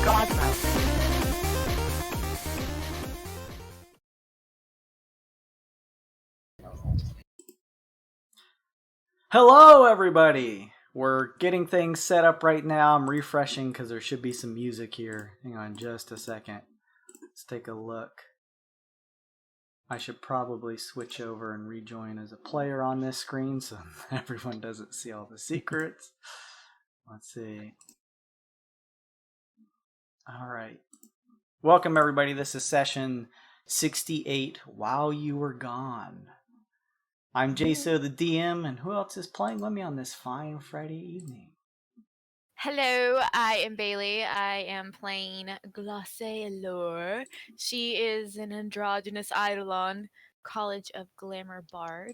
Cosmos. Hello, everybody! We're getting things set up right now. I'm refreshing because there should be some music here. Hang on just a second. Let's take a look. I should probably switch over and rejoin as a player on this screen so everyone doesn't see all the secrets. Let's see. Alright. Welcome, everybody. This is session 68, While You Were Gone. I'm Jaso, the DM, and who else is playing with me on this fine Friday evening? Hello, I am Bailey. I am playing Glace. She is an androgynous Eidolon, College of Glamour Bard.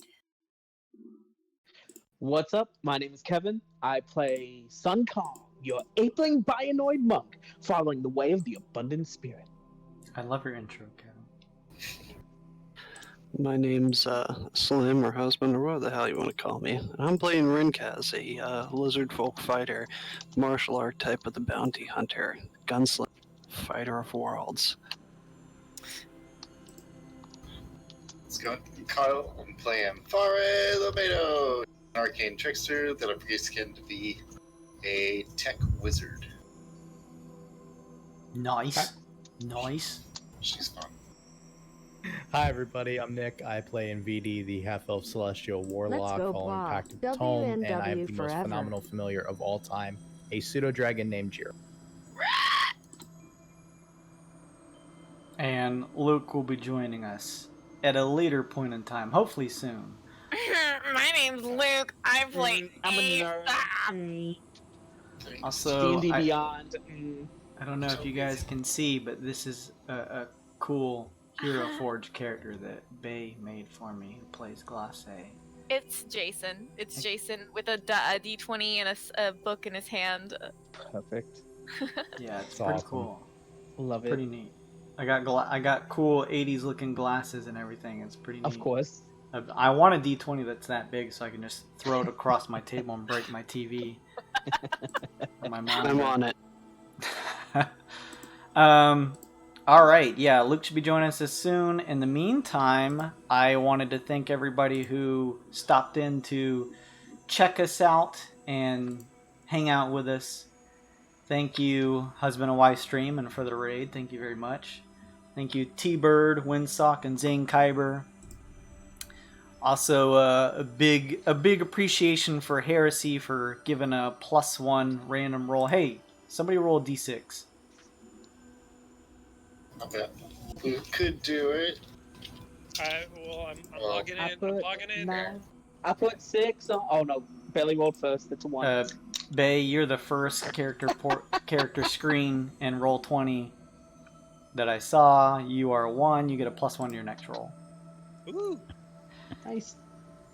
What's up? My name is Kevin. I play Sun Kong, your apeling bionoid monk, following the way of the abundant spirit. I love your intro, Kevin. My name's Slim, or husband, or what the hell you want to call me. And I'm playing Rinkaz, a lizard folk fighter, martial art type of the bounty hunter, gunslinger, fighter of worlds. Let's go. Kyle, I'm playing Fare Lomedo, an arcane trickster that I've reskinned to be a tech wizard. Nice. Nice. She's fun. Hi everybody, I'm Nick. I play in VD, the half-elf celestial warlock following Pact of the Tome, and I am the most phenomenal familiar of all time, a pseudo-dragon named Jiro. And Luke will be joining us at a later point in time, hopefully soon. My name's Luke. I play. I'm a nerd. Also, D&D Beyond. I don't know if you guys can see, but this is a cool Hero Forge character that Bay made for me, who plays Glace. It's Jason. It's Jason with a D20 and a book in his hand. Perfect. Yeah, it's It's pretty awesome. cool. Love it. Pretty neat. I got cool 80s looking glasses and everything. It's pretty neat. Of course. I want a D20 that's that big so I can just throw it across my table and break my TV. Or my monitor. I'm on it. All right, yeah, Luke should be joining us soon. In the meantime, I wanted to thank everybody who stopped in to check us out and hang out with us. Thank you, Husband and Wife Stream, and for the raid, thank you very much. Thank you, T-Bird, Windsock, and Zane Kyber. Also, a big appreciation for Heresy for giving a +1 random roll. Hey, somebody roll a D6. I bet Luke could do it. I'm logging in. I put 6 on. Oh no, Bailey rolled first. It's a 1. Bay, you're the first character screen in roll 20 that I saw. You are 1. You get a +1 to your next roll. Ooh. Nice.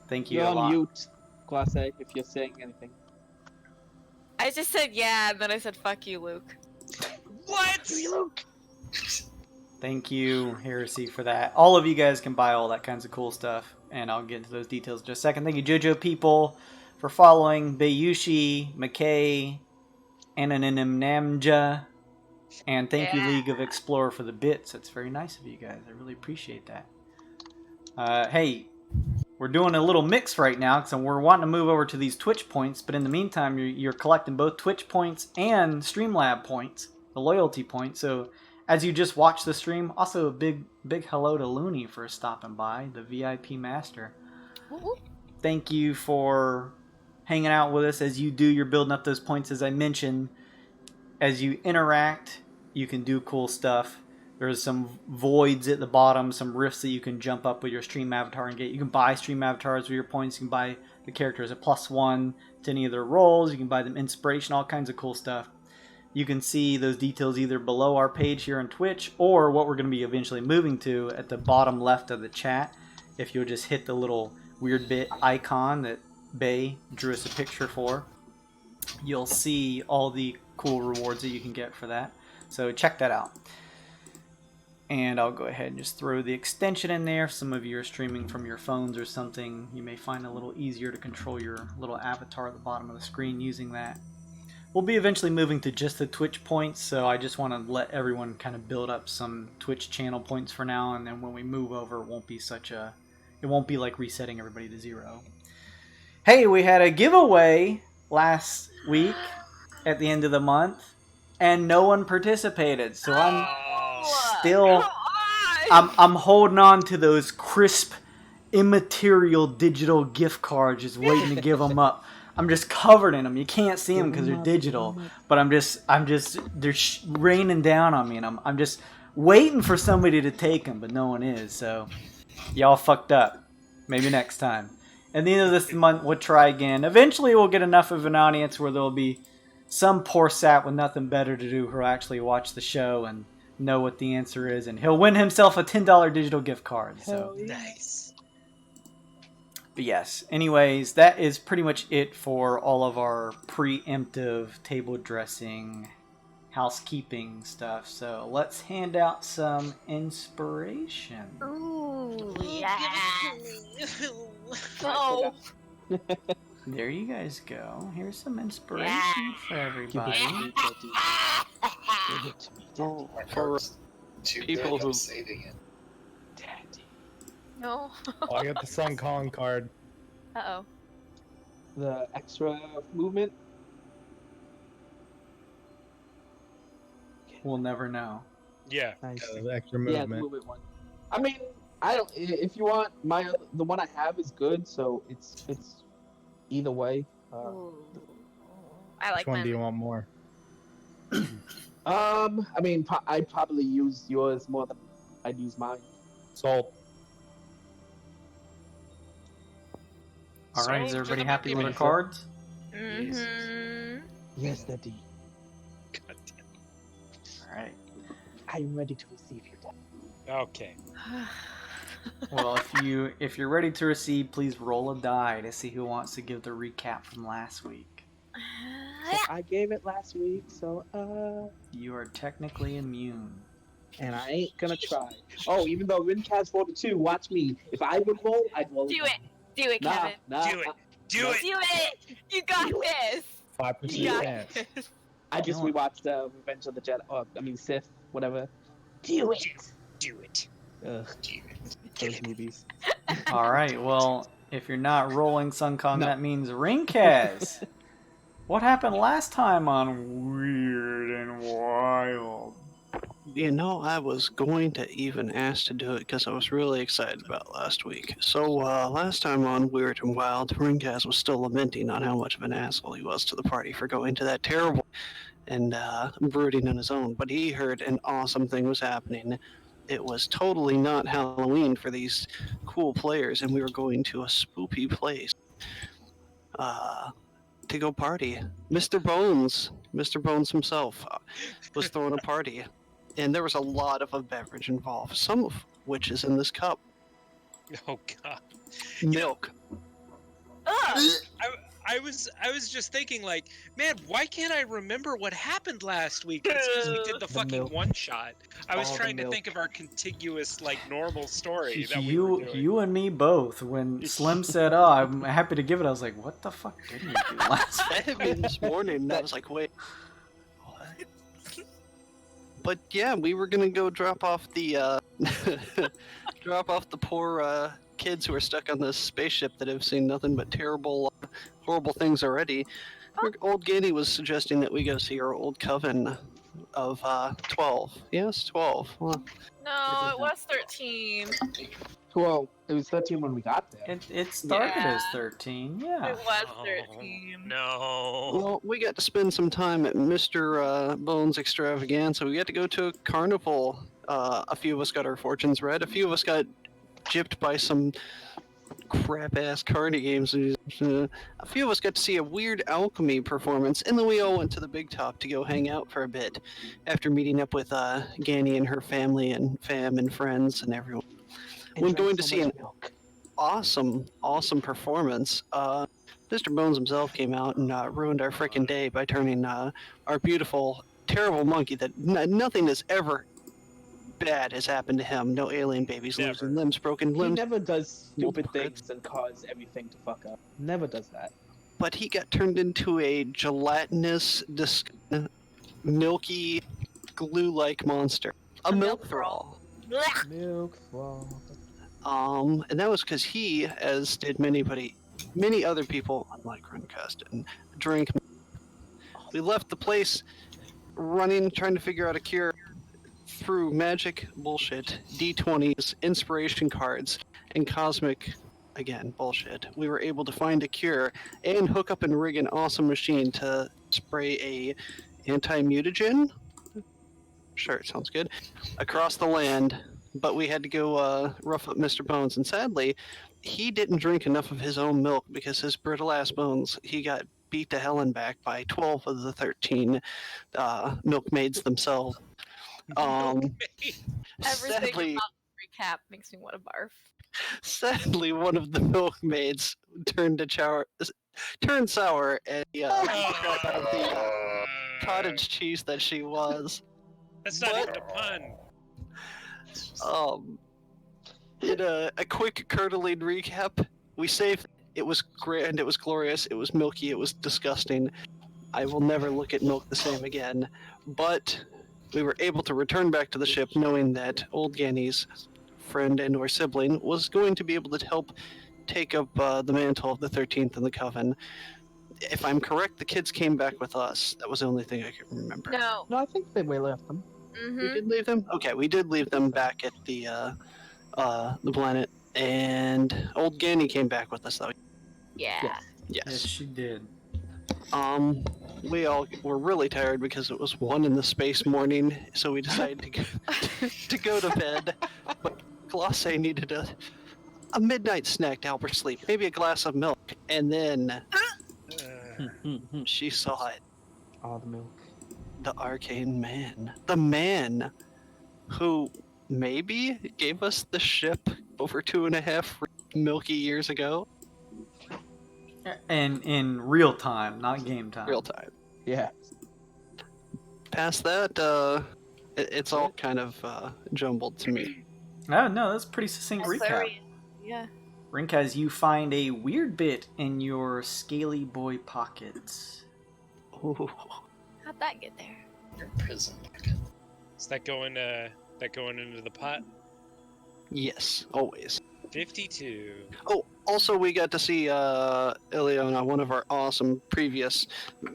Thank you You're a on lot. mute, Glace, if you're saying anything. I just said yeah, and then I said fuck you, Luke. What? Luke. Thank you, Heresy, for that. All of you guys can buy all that kinds of cool stuff, and I'll get into those details in just a second. Thank you, JoJo people, for following. Bayushi, McKay, Ananimnamja, and thank you, League of Explorer, for the bits. That's very nice of you guys. I really appreciate that. Hey, we're doing a little mix right now, so we're wanting to move over to these Twitch points, but in the meantime, you're collecting both Twitch points and Streamlab points, the loyalty points, so as you just watched the stream, also a big hello to Looney for stopping by, the VIP master. Woo-hoo. Thank you for hanging out with us as you do. You're building up those points, as I mentioned. As you interact, you can do cool stuff. There's some voids at the bottom, some rifts that you can jump up with your stream avatar and get. You can buy stream avatars with your points. You can buy the characters a +1 to any of their roles. You can buy them inspiration, all kinds of cool stuff. You can see those details either below our page here on Twitch or what we're going to be eventually moving to at the bottom left of the chat. If you'll just hit the little weird bit icon that Bay drew us a picture for, you'll see all the cool rewards that you can get for that. So check that out. And I'll go ahead and just throw the extension in there. If some of you are streaming from your phones or something, you may find it a little easier to control your little avatar at the bottom of the screen using that. we'll be eventually moving to just the Twitch points, so I just want to let everyone kind of build up some Twitch channel points for now, and then when we move over, it won't be like resetting everybody to 0. Hey, we had a giveaway last week at the end of the month, and no one participated, so I'm still... I'm holding on to those crisp, immaterial digital gift cards, just waiting to give them up. I'm just covered in them. You can't see them because they're digital, but they're raining down on me, and I'm just waiting for somebody to take them, but no one is. So y'all fucked up. Maybe next time. At the end of this month, we'll try again. Eventually, we'll get enough of an audience where there'll be some poor sap with nothing better to do who'll actually watch the show and know what the answer is, and he'll win himself a $10 digital gift card. So nice. But yes, anyways, that is pretty much it for all of our preemptive table dressing, housekeeping stuff. So let's hand out some inspiration. Ooh, yes. Oh. There you guys go. Here's some inspiration for everybody. Oh, My for card's too people big, who- I'm saving it. No. Oh, I got the Sun Kong card. Uh-oh. The extra movement. We'll never know. Yeah. Nice. The extra Yeah, the movement. movement one. I mean, I don't. If you want the one I have is good, so it's either way. Ooh. I Which like one mine. do you want more? I mean, I'd probably use yours more than I'd use mine. Salt. All right, is So, everybody to the happy with their multiverse. cards? Mm-hmm. Yes, Daddy. God damn. All right. I'm ready to receive your death. Okay. Well, if you're ready to receive, please roll a die to see who wants to give the recap from last week. So I gave it last week, so You are technically immune. and I ain't gonna try. Oh, even though Rincast rolled a 2, watch me. If I would roll, I'd roll. Do it. Do it, Nah, Kevin. nah. Do it. Do it. Do it. You got this. 5% You got chance. this. I just Kill it. rewatched Revenge of the Jedi. Sith, whatever. Do it. Do it. Ugh, Do it. those movies. All right. Well, if you're not rolling Sun Kong, No. that means Ringkaz. What happened last time on Weird and Wild? You know, I was going to even ask to do it because I was really excited about last week. So, last time on Weird and Wild, Ringkaz was still lamenting on how much of an asshole he was to the party for going to that terrible and brooding on his own. But he heard an awesome thing was happening. It was totally not Halloween for these cool players, and we were going to a spoopy place to go party. Mr. Bones himself was throwing a party. And there was a lot of a beverage involved, some of which is in this cup. Oh God. Milk. Ugh. I was just thinking, like, man, why can't I remember what happened last week? It's because we did the fucking milk. one shot. I was All the trying to milk. think of our contiguous, like, normal story that we were doing. You and me both. When Slim said, "Oh, I'm happy to give it," I was like, "What the fuck did we do last That hit me this morning, and I was like, wait. What? But yeah, we were gonna go drop off the poor kids who are stuck on this spaceship that have seen nothing but terrible, horrible things already. Old Gany was suggesting that we go see our old coven of 12. Yes, 12. Well, No, it was 13. Well, it was 13 when we got there. It started Yeah. as 13, yeah. It was Oh, 13. No. well, we got to spend some time at Mr. Bones Extravaganza. We got to go to a carnival. A few of us got our fortunes read. A few of us got gypped by some crap-ass carny games. A few of us got to see a weird alchemy performance, and then we all went to the big top to go hang out for a bit after meeting up with Gany and her family and fam and friends and everyone. We're And going drank to so see much an milk. awesome performance. Mr. Bones himself came out and ruined our freaking day by turning our beautiful, terrible monkey that nothing has ever bad has happened to him. No alien babies losing Never. limbs, broken He limbs. never does stupid Multiple things and cause everything to fuck up. Never does that. but he got turned into a gelatinous, milky, glue-like monster. A milk thrall. Blech. Milk frog. And that was because he, as did many other people, unlike Runcasten, drank. We left the place running, trying to figure out a cure through magic bullshit, D20s, inspiration cards, and cosmic, again, bullshit. We were able to find a cure and hook up and rig an awesome machine to spray a anti-mutagen. Sure, it sounds good. Across the land, but we had to go rough up Mr. Bones, and sadly, he didn't drink enough of his own milk because his brittle ass bones, he got beat to hell and back by 12 of the 13 milkmaids themselves. Everything Sadly, about the recap makes me want to barf. sadly, one of the milkmaids turned sour and crap out of the cottage cheese that she was. That's not But- even a pun. In a quick curdling recap, we saved. It was grand, it was glorious, it was milky, it was disgusting. I will never look at milk the same again. But we were able to return back to the ship knowing that old Ganny's friend and or sibling was going to be able to help take up the mantle of the 13th in the Coven. If I'm correct, the kids came back with us. That was the only thing I could remember. No. No, I think they we left them. We did leave them? Okay, we did leave them back at the planet. And old Ganny came back with us, though. Yeah. Yes. Yes, Yes. she did. We all were really tired because it was 1 in the space morning, so we decided to go to bed. But Glace needed a midnight snack to help her sleep, maybe a glass of milk, and then she saw it. All the milk. The arcane man. The man who maybe gave us the ship over 2.5 milky years ago. And in real time, not game time. Real time. Yeah. Past that, it's all kind of jumbled to me. Oh, no, that's a pretty succinct recap. Hilarious. Yeah. Rinkaz, you find a weird bit in your scaly boy pockets. Ooh. How'd that get there? Your prison bucket. Is that going into the pot? Yes, always. 52. Oh, also we got to see Ileana, one of our awesome previous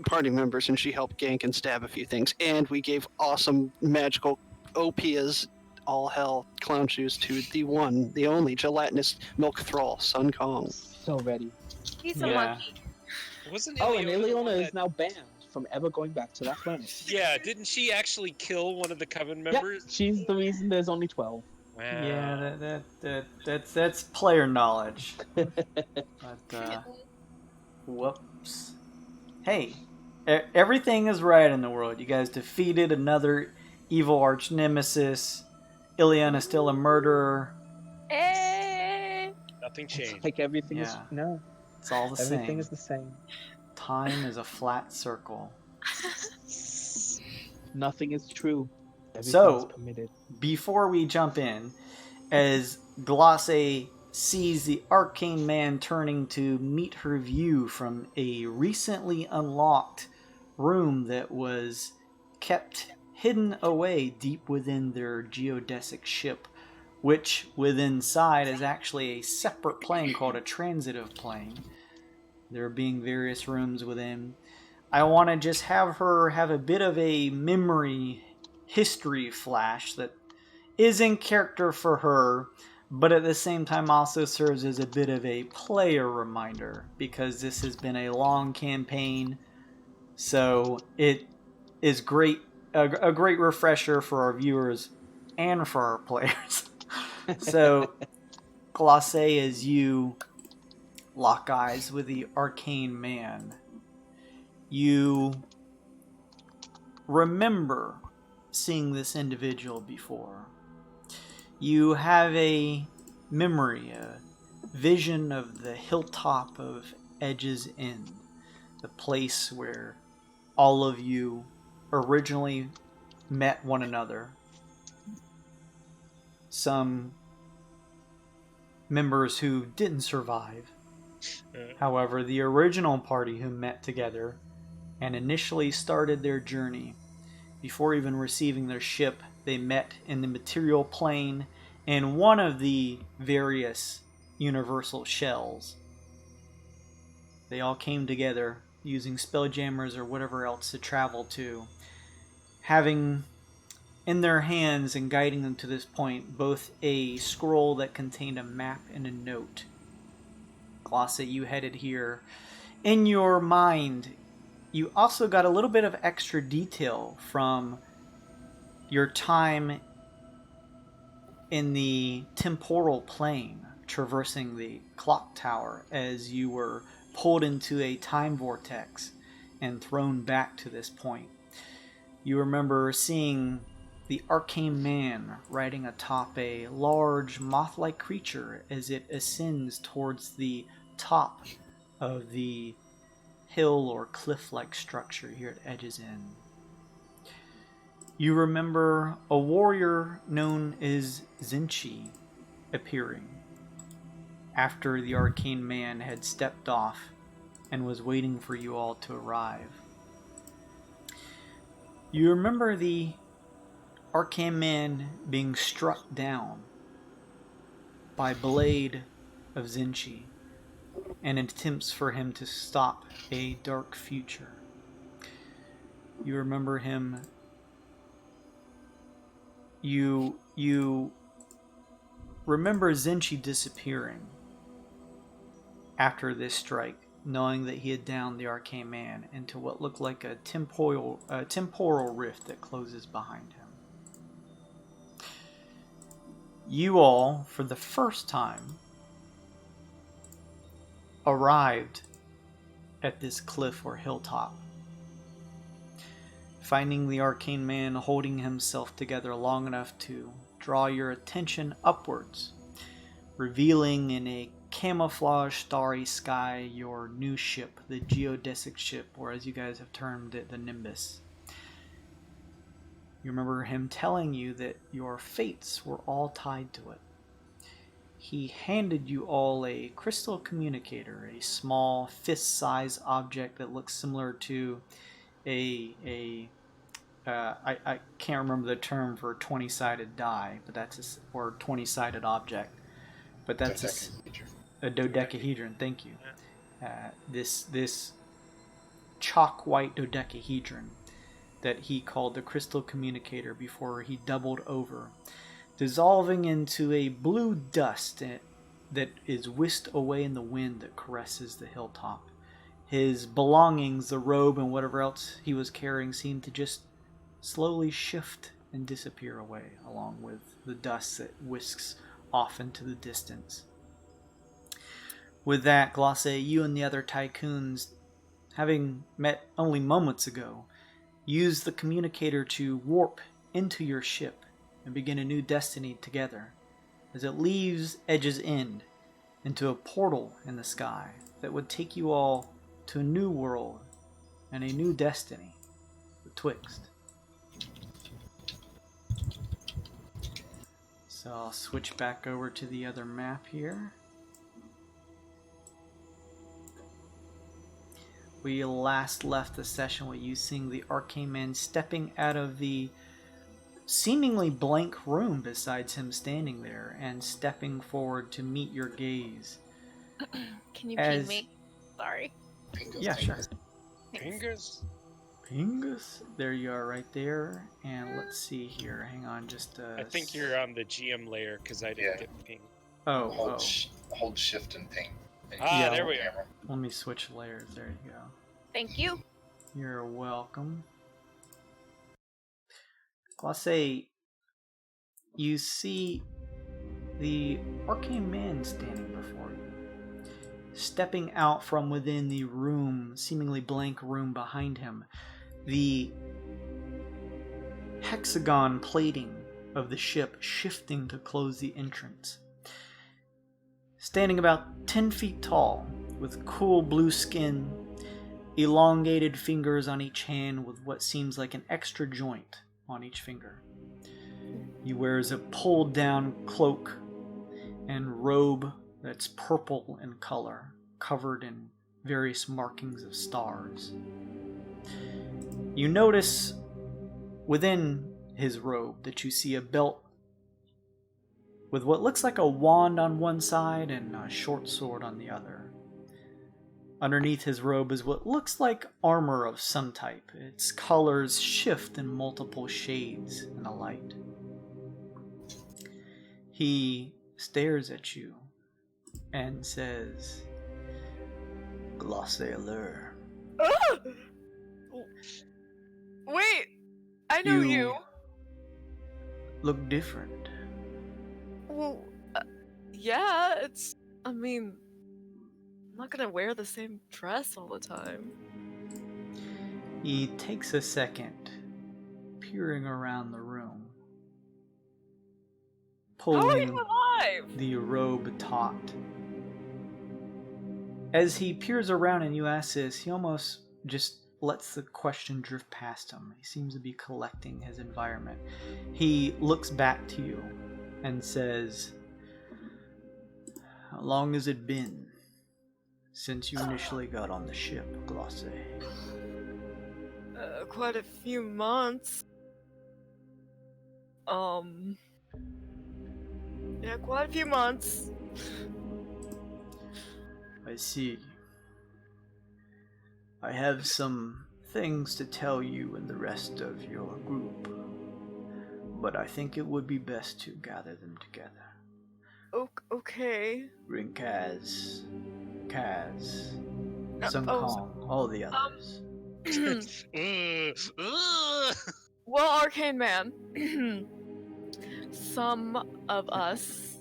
party members, and she helped gank and stab a few things. And we gave awesome magical OP as all hell clown shoes to the one, the only gelatinous milk thrall, Sun Kong. So ready. He's a Yeah. monkey. Wasn't Oh, and Ileana the one Ileana is that- now banned from ever going back to that planet. Yeah, didn't she actually kill one of the Coven Yeah, members? she's the reason there's only 12. Wow. Yeah, that's player knowledge. But, whoops. Hey, everything is right in the world. You guys defeated another evil arch nemesis. Ileana's still a murderer. Eh. Nothing changed. Like everything is Yeah. no, It's all the everything same. is the same. Time is a flat circle. Nothing is true. Everything So- is permitted. Before we jump in, as Glace sees the arcane man turning to meet her view from a recently unlocked room that was kept hidden away deep within their geodesic ship, which within inside is actually a separate plane called a transitive plane. There being various rooms within. I want to just have her have a bit of a memory history flash that is in character for her, but at the same time also serves as a bit of a player reminder, because this has been a long campaign, so it is a great refresher for our viewers and for our players. So, Glace, as you lock eyes with the arcane man, you remember seeing this individual before. You have a memory, a vision of the hilltop of Edge's End, the place where all of you originally met one another. Some members who didn't survive, However, the original party who met together and initially started their journey, before even receiving their ship, they met in the material plane in one of the various universal shells. They all came together using spelljammers or whatever else to travel to, having in their hands and guiding them to this point both a scroll that contained a map and a note. Glace, you headed here. In your mind, you also got a little bit of extra detail from your time in the temporal plane, traversing the clock tower as you were pulled into a time vortex and thrown back to this point. You remember seeing the arcane man riding atop a large moth-like creature as it ascends towards the top of the hill or cliff-like structure here at Edge's End. You remember a warrior known as Zinchi appearing after the arcane man had stepped off and was waiting for you all to arrive. You remember the arcane man being struck down by blade of Zinchi and attempts for him to stop a dark future. You remember him. You remember Zinchi disappearing after this strike, knowing that he had downed the arcane man into what looked like a temporal rift that closes behind him. You all, for the first time, arrived at this cliff or hilltop, finding the arcane man holding himself together long enough to draw your attention upwards, revealing in a camouflage starry sky your new ship, the geodesic ship, or as you guys have termed it, the Nimbus. You remember him telling you that your fates were all tied to it. He handed you all a crystal communicator, a small fist-sized object that looks similar to I can't remember the term for a 20-sided die, but that's or 20-sided object, but that's a dodecahedron. Thank you. This chalk white dodecahedron that he called the crystal communicator before he doubled over, dissolving into a blue dust that is whisked away in the wind that caresses the hilltop. His belongings, the robe and whatever else he was carrying, seemed to just slowly shift and disappear away along with the dust that whisks off into the distance. With that, Glace, you and the other tycoons, having met only moments ago, use the communicator to warp into your ship and begin a new destiny together as it leaves Edge's End into a portal in the sky that would take you all to a new world and a new destiny, the Twixt. So I'll switch back over to the other map here. We last left the session with you seeing the arcane man stepping out of the seemingly blank room besides him standing there and stepping forward to meet your gaze. Can you ping me? Sorry. Pingus, Yeah, sure. Fingers. Pingus? There you are right there. And let's see here. Hang on just I think you're on the GM layer because I didn't get ping. Hold shift and ping. And Yeah, there we are. let me switch layers. There you go. Thank you. You're welcome. Glace, you see the arcane man standing before you, stepping out from within the room, seemingly blank room behind him. The hexagon plating of the ship shifting to close the entrance. Standing about 10 feet tall, with cool blue skin, elongated fingers on each hand with what seems like an extra joint on each finger. He wears a pulled down cloak and robe that's purple in color, covered in various markings of stars. You notice within his robe that you see a belt with what looks like a wand on one side and a short sword on the other. Underneath his robe is what looks like armor of some type. Its colors shift in multiple shades in the light. He stares at you and says, Glace allure. Wait, I know you. Look different. Well, yeah, I mean, I'm not gonna wear the same dress all the time. He takes a second, peering around the room, How are pulling you alive? the robe taut. As he peers around and you ask this, he almost just lets the question drift past him. He seems to be collecting his environment. He looks back to you and says, how long has it been since you initially got on the ship, Glace? Quite a few months. Yeah, quite a few months. I see. I have some things to tell you and the rest of your group, but I think it would be best to gather them together. Okay. Rinkaz, Kaz, Sun Kong, all the others. Well, Arcane Man, some of us,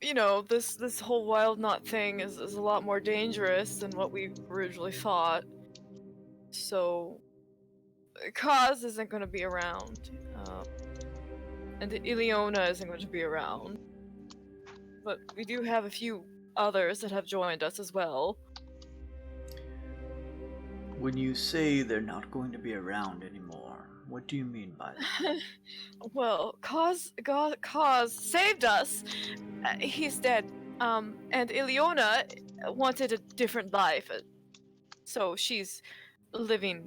you know, this whole wild knot thing is a lot more dangerous than what we originally thought. So, Kaz isn't going to be around, and Ileona isn't going to be around. But we do have a few others that have joined us as well. When you say they're not going to be around anymore, what do you mean by that? Well, Kaz saved us. He's dead. And Ileona wanted a different life. So she's living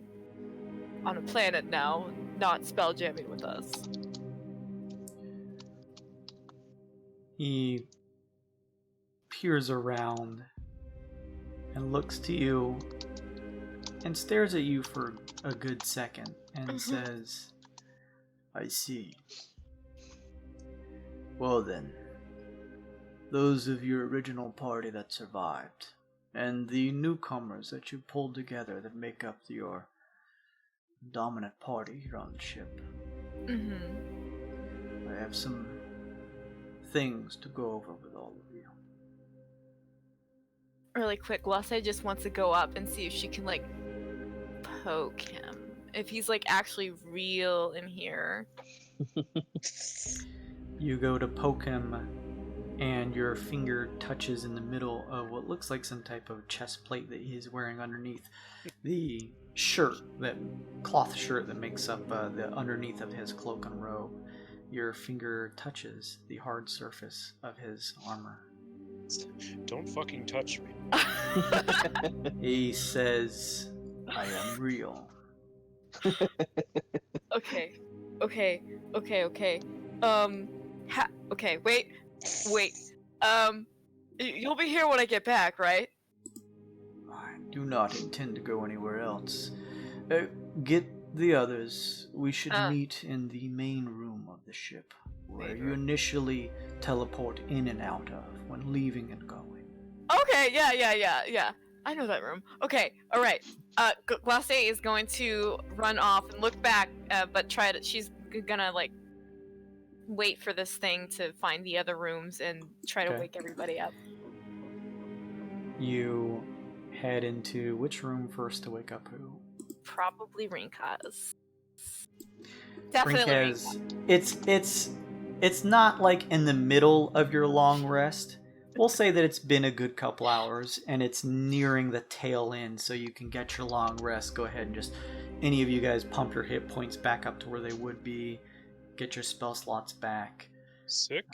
on a planet now, not spelljamming with us. He peers around and looks to you and stares at you for a good second and says, I see. Well then, those of your original party that survived, and the newcomers that you pulled together that make up your dominant party here on the ship, I have some things to go over with all of you. Really quick, Glace just wants to go up and see if she can, like, poke him. If he's, like, actually real in here. You go to poke him, and your finger touches in the middle of what looks like some type of chest plate that he's wearing underneath the shirt, that cloth shirt that makes up the underneath of his cloak and robe. Your finger touches the hard surface of his armor. Don't fucking touch me. He says, I am real. Okay. Okay, wait. You'll be here when I get back, right? I do not intend to go anywhere else. Get the others. We should meet in the main room of the ship, where you initially teleport in and out of when leaving and going. Okay, yeah. I know that room. Okay, alright. Glace is going to run off and look back, but she's gonna, like, wait for this thing to find the other rooms and try to wake everybody up. You head into which room first to wake up who? Probably Rinkaz. Definitely Rinkaz. It's not like in the middle of your long rest. We'll say that it's been a good couple hours and it's nearing the tail end, so you can get your long rest. Go ahead and just, any of you guys, pump your hit points back up to where they would be. Get your spell slots back. Sick.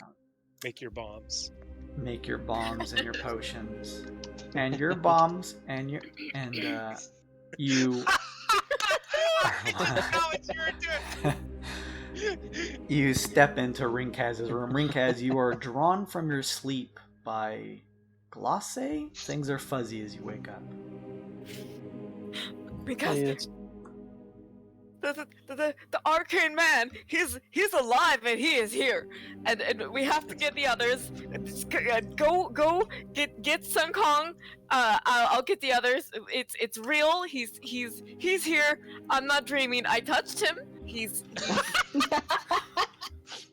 Make your bombs. Make your bombs and your potions. And your bombs and your... And, you... That's not what you were doing. You step into Rinkaz's room. Rinkaz, you are drawn from your sleep by Glace. Things are fuzzy as you wake up. Because the arcane man, he's alive and he is here, and we have to get the others. Go get Sun Kong. I'll get the others. It's real. He's here. I'm not dreaming. I touched him. He's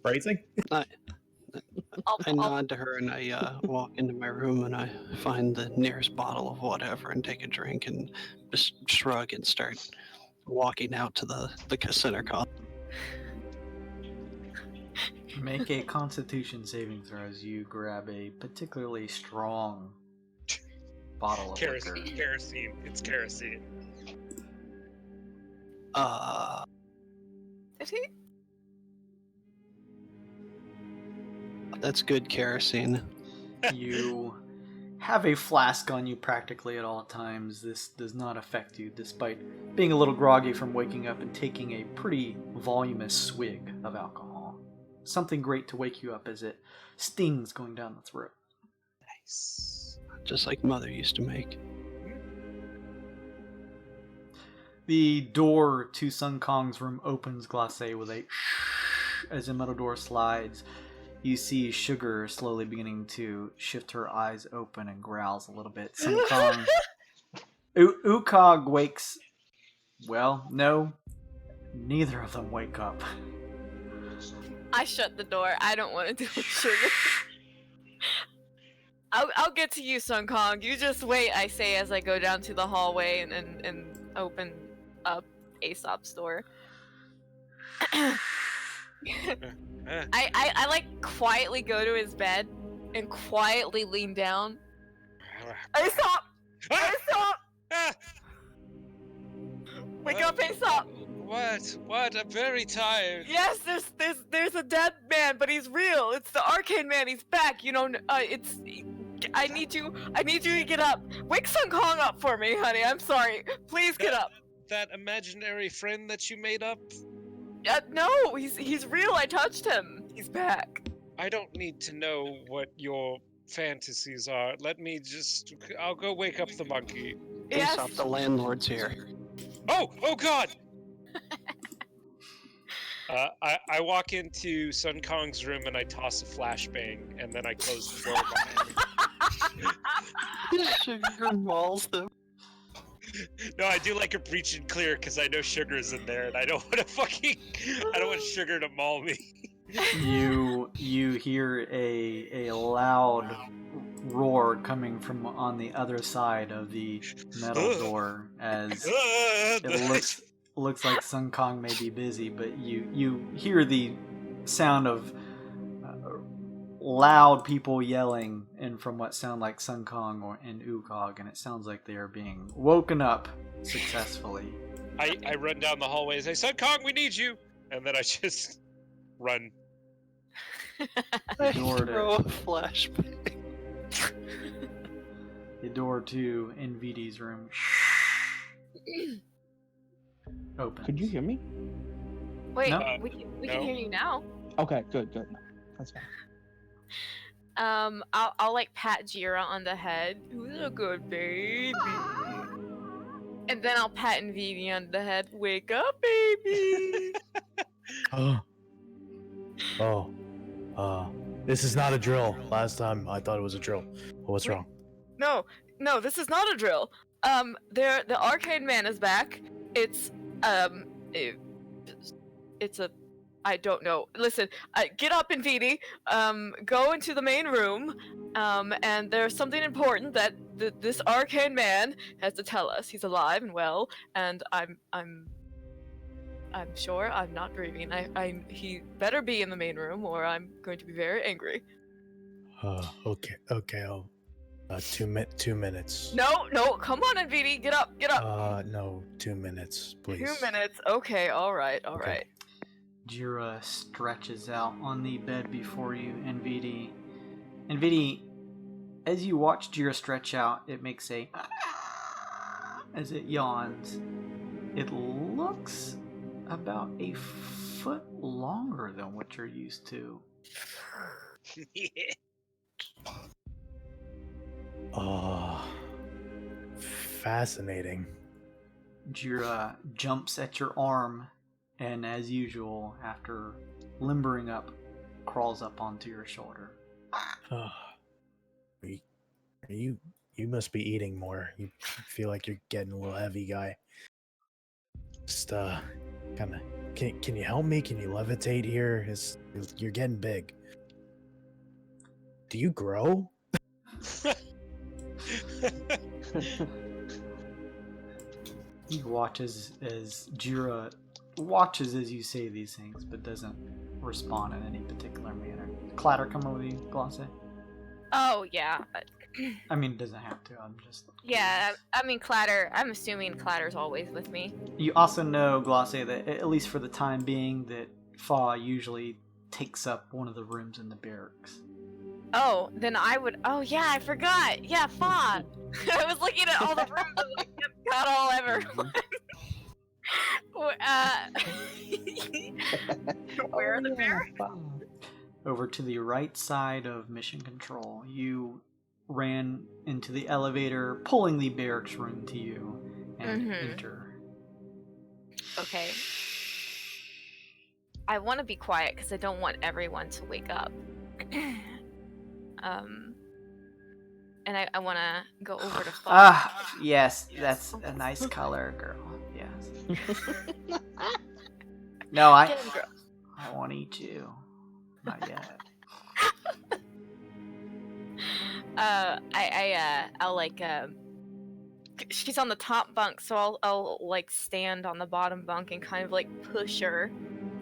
Phrasing? I nod to her and I walk into my room and I find the nearest bottle of whatever and take a drink and just shrug and start walking out to the center column. Make a Constitution saving throw as you grab a particularly strong bottle of liquor. Kerosene. It's kerosene. Is he? That's good kerosene. You have a flask on you practically at all times. This does not affect you, despite being a little groggy from waking up and taking a pretty voluminous swig of alcohol. Something great to wake you up as it stings going down the throat. Nice. Just like Mother used to make. The door to Sun Kong's room opens, Glace, with a shh as the metal door slides. You see Sugar slowly beginning to shift her eyes open and growls a little bit. Sun Kong... Ukog wakes... Well, no. Neither of them wake up. I shut the door. I don't want to do with Sugar. I'll get to you, Sun Kong. You just wait, I say as I go down to the hallway and open up Aesop's door. I like quietly go to his bed and quietly lean down. Aesop! Aesop! Wake up, Aesop! What? I'm very tired. Yes, there's a dead man, but he's real. It's the arcane man. He's back. You know, I need you to get up. Wake Sun Kong up for me, honey. I'm sorry. Please get up. That imaginary friend that you made up? No, he's real. I touched him. He's back. I don't need to know what your fantasies are. I'll go wake up the monkey. Yes. Aesop, the landlord's here. Oh God! I walk into Sun Kong's room and I toss a flashbang and then I close the door behind me. Sugar mauls them. No, I do like a breach and clear because I know Sugar's in there and I don't want Sugar to maul me. You hear a loud roar coming from on the other side of the metal door as it looks like Sun Kong may be busy, but you hear the sound of loud people yelling and from what sound like Sun Kong and Ukog, and it sounds like they are being woken up successfully. I run down the hallway and say, Sun Kong, we need you! And then I just run. I throw a flashbang. The door to NVD's room opens. Could you hear me? Wait, No. we can hear you now. Okay, good. No, that's fine. I'll like pat Jira on the head. Who's a good baby? And then I'll pat NVD on the head. Wake up, baby. This is not a drill. Last time I thought it was a drill. What's wrong? No, this is not a drill. The arcane man is back. It's a. I don't know. Listen, get up, NVD. Go into the main room. And there's something important that this arcane man has to tell us. He's alive and well, and I'm sure I'm not dreaming. He better be in the main room, or I'm going to be very angry. Okay. I'll 2 minutes. No, come on, NVD, get up. No, 2 minutes, please. 2 minutes. Okay, all right. Okay. Jira stretches out on the bed before you, NVD. NVD, as you watch Jira stretch out, it makes a as it yawns. It looks about a foot longer than what you're used to. Yeah. Oh, fascinating. Jira jumps at your arm, and as usual, after limbering up, crawls up onto your shoulder. Oh, you must be eating more. You feel like you're getting a little heavy, guy. Just kind of. Can you help me? Can you levitate here? You're getting big. Do you grow? He watches as Jira watches as you say these things, but doesn't respond in any particular manner. Clatter coming with you, Glace? Oh, yeah. I mean, it doesn't have to. I'm just. Yeah, I mean, Clatter. I'm assuming Clatter's always with me. You also know, Glace, that at least for the time being, that Fa usually takes up one of the rooms in the barracks. Oh, then I would. Oh, yeah, I forgot. Yeah, Fa. I was looking at all the rooms and like, got all everyone. Where are the barracks? Over to the right side of Mission Control, you ran into the elevator, pulling the barracks room to you, and enter. Okay. I want to be quiet because I don't want everyone to wake up. And I want to go over to Fa. Ah, yes, that's a nice color, girl. Yes. No, I won't eat you. Not yet. I'll like she's on the top bunk, so I'll like stand on the bottom bunk and kind of like push her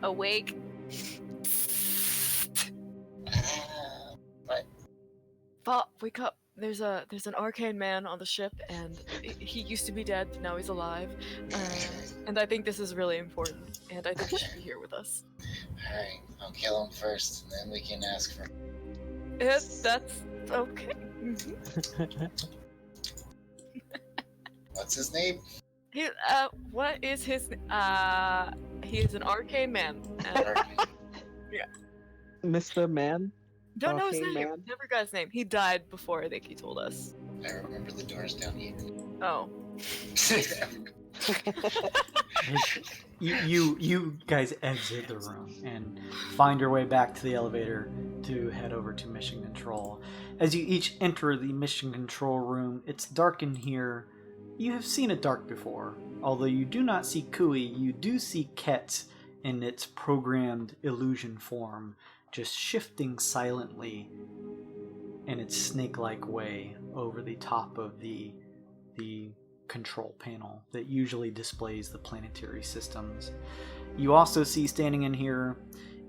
awake. What? Fa, wake up. There's an arcane man on the ship, and he used to be dead, but now he's alive. And I think this is really important, and I think he should be here with us. Alright, I'll kill him first, and then we can ask for. That's okay. What's his name? What is his? He is an arcane man. Mr. Man? Don't know his Arcane name. man? Never got his name. He died before I think he told us. I remember the doors down here. Oh. You guys exit the room and find your way back to the elevator to head over to Mission Control. As you each enter the Mission Control room, it's dark in here. You have seen it dark before. Although you do not see Kui, you do see Ket in its programmed illusion form, just shifting silently in its snake-like way over the top of the control panel that usually displays the planetary systems. You also see standing in here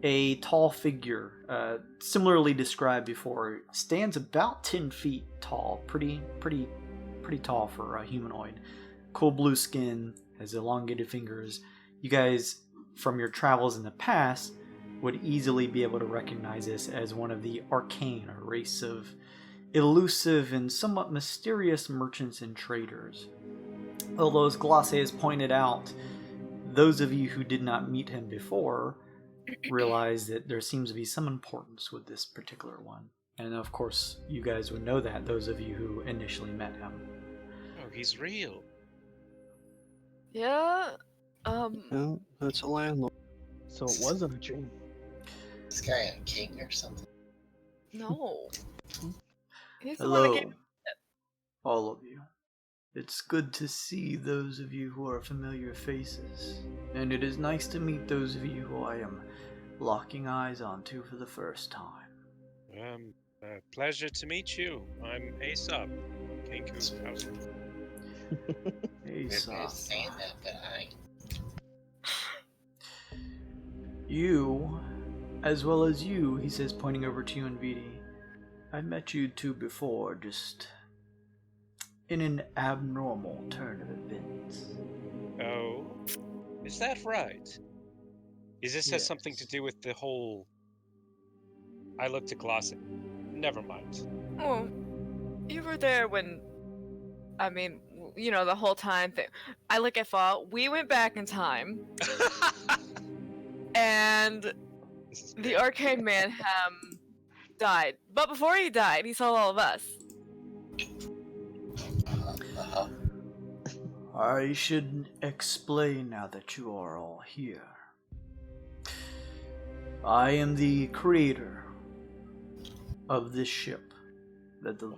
a tall figure, similarly described before, stands about 10 feet tall, pretty tall for a humanoid. Cool blue skin, has elongated fingers. You guys, from your travels in the past, would easily be able to recognize this as one of the arcane, a race of elusive and somewhat mysterious merchants and traders. Although, as Glace has pointed out, those of you who did not meet him before realize that there seems to be some importance with this particular one. And of course, you guys would know that, those of you who initially met him. Oh, he's real. Yeah. No, that's a landlord. So it wasn't a dream. This guy a king or something? No. He's the one that Hello, gave- all of you. It's good to see those of you who are familiar faces, and it is nice to meet those of you who I am locking eyes onto for the first time. Pleasure to meet you. I'm Aesop, Kenku's house. Aesop. Saying that, but You, as well as you, he says, pointing over to you and Vidi. I met you two before, just in an abnormal turn of events. Oh, is that right? Is this has something to do with the whole... I looked at Glace. Never mind. Oh, you were there when... I mean, you know, the whole time thing. I look at Fall. We went back in time. And the arcane man died. But before he died, he saw all of us. Uh-huh. I should explain now that you are all here. I am the creator of this ship that the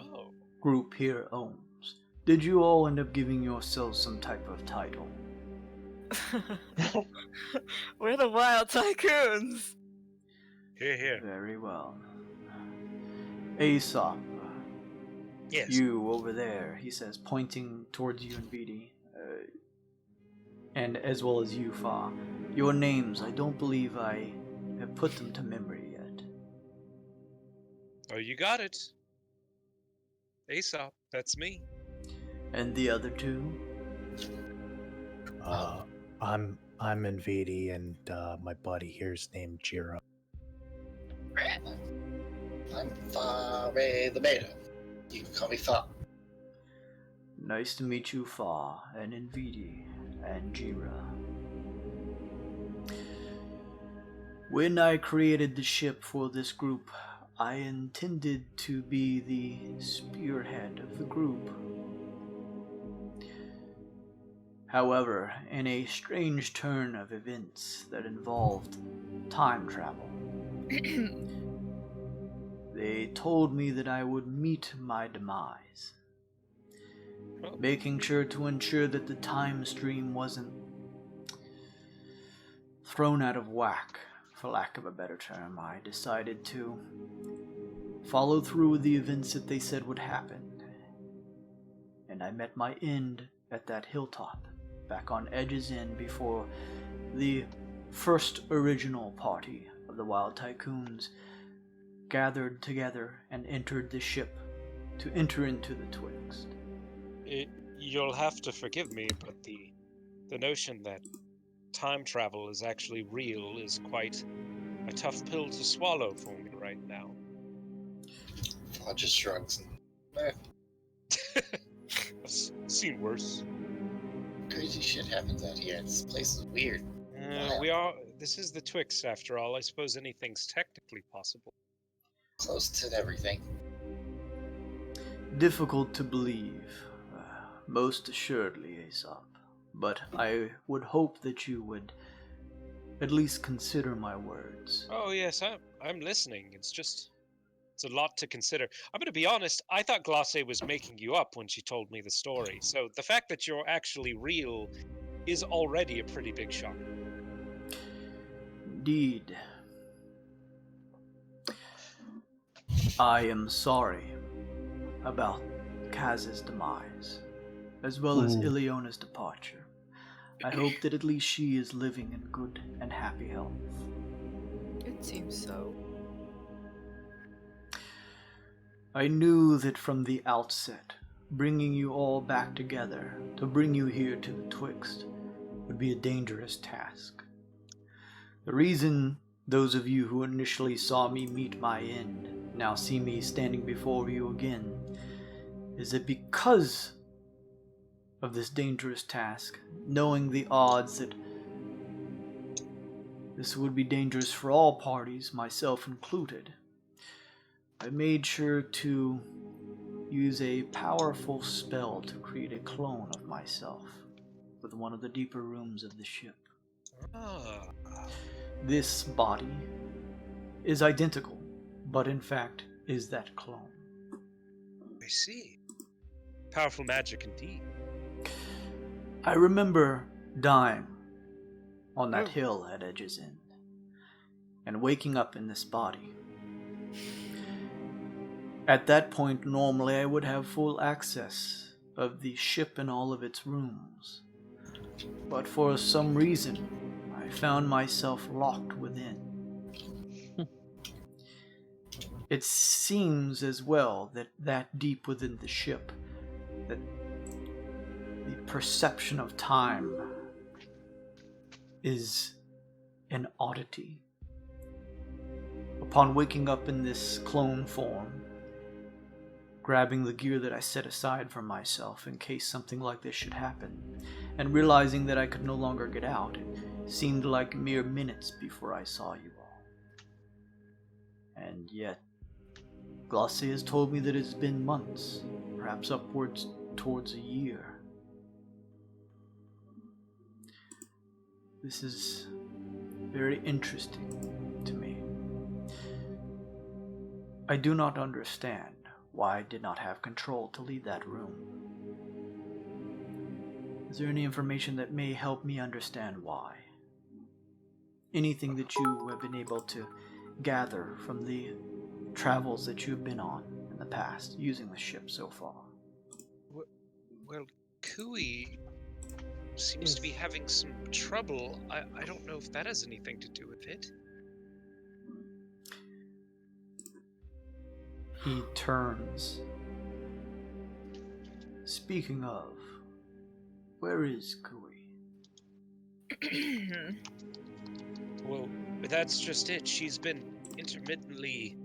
group here owns. Did you all end up giving yourselves some type of title? We're the Wild Tycoons. Here. Very well. Aesop. Yes. You over there, he says, pointing towards you and Vidi. And as well as you, Fa. Your names, I don't believe I have put them to memory yet. Oh, you got it. Aesop, that's me. And the other two? I'm Nvidi, and my buddy here's named Jiro. I'm Fare the Maiden. You can call me Fa. Nice to meet you, Fa, and Nvidi, and Jira. When I created the ship for this group, I intended to be the spearhead of the group. However, in a strange turn of events that involved time travel, they told me that I would meet my demise, making sure to ensure that the time stream wasn't thrown out of whack, for lack of a better term. I decided to follow through with the events that they said would happen, and I met my end at that hilltop, back on Edge's End, before the first original party of the Wild Tycoons gathered together and entered the ship to enter into the Twixt. You'll have to forgive me, but the notion that time travel is actually real is quite a tough pill to swallow for me right now. Fa just shrugs and I've seen worse. crazy shit happens out here. This place is weird. This is the Twixt after all. I suppose anything's technically possible. Close to everything. Difficult to believe, most assuredly, Aesop. But I would hope that you would at least consider my words. Oh yes, I'm listening. It's a lot to consider. I'm gonna be honest, I thought Glace was making you up when she told me the story. So the fact that you're actually real is already a pretty big shock. Indeed. I am sorry about Kaz's demise, as well as Iliona's departure. I hope that at least she is living in good and happy health. It seems so. I knew that from the outset, bringing you all back together to bring you here to the Twixt would be a dangerous task. The reason those of you who initially saw me meet my end now see me standing before you again is that because of this dangerous task, knowing the odds that this would be dangerous for all parties, myself included, I made sure to use a powerful spell to create a clone of myself with one of the deeper rooms of the ship. This body is identical, but in fact is that clone. I see. Powerful magic indeed. I remember dying on that hill at Edge's End and waking up in this body. At that point, normally I would have full access of the ship and all of its rooms. But for some reason, I found myself locked within. It seems as well that deep within the ship, that the perception of time is an oddity. Upon waking up in this clone form, grabbing the gear that I set aside for myself in case something like this should happen, and realizing that I could no longer get out, it seemed like mere minutes before I saw you all. And yet, Glace has told me that it's been months, perhaps upwards towards a year. This is very interesting to me. I do not understand why I did not have control to leave that room. Is there any information that may help me understand why? Anything that you have been able to gather from the travels that you have been on in the past using the ship so far? Well, Kui seems to be having some trouble. I don't know if that has anything to do with it. He turns. Speaking of, where is Kui? Well, that's just it. She's been intermittently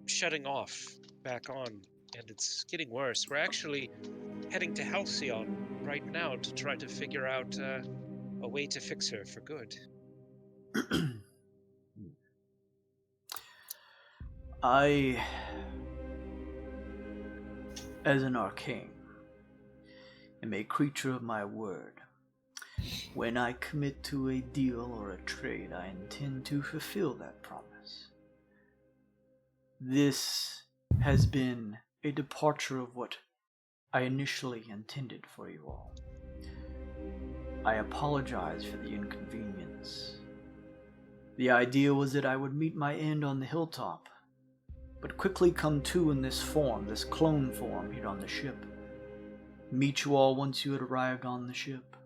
shutting off, back on, and it's getting worse. We're actually heading to Halcyon right now to try to figure out a way to fix her for good. I, as an arcane, am a creature of my word. When I commit to a deal or a trade, I intend to fulfill that promise. This has been a departure of what I initially intended for you all. I apologize for the inconvenience. The idea was that I would meet my end on the hilltop, but quickly come to in this form, this clone form here on the ship. Meet you all once you had arrived on the ship.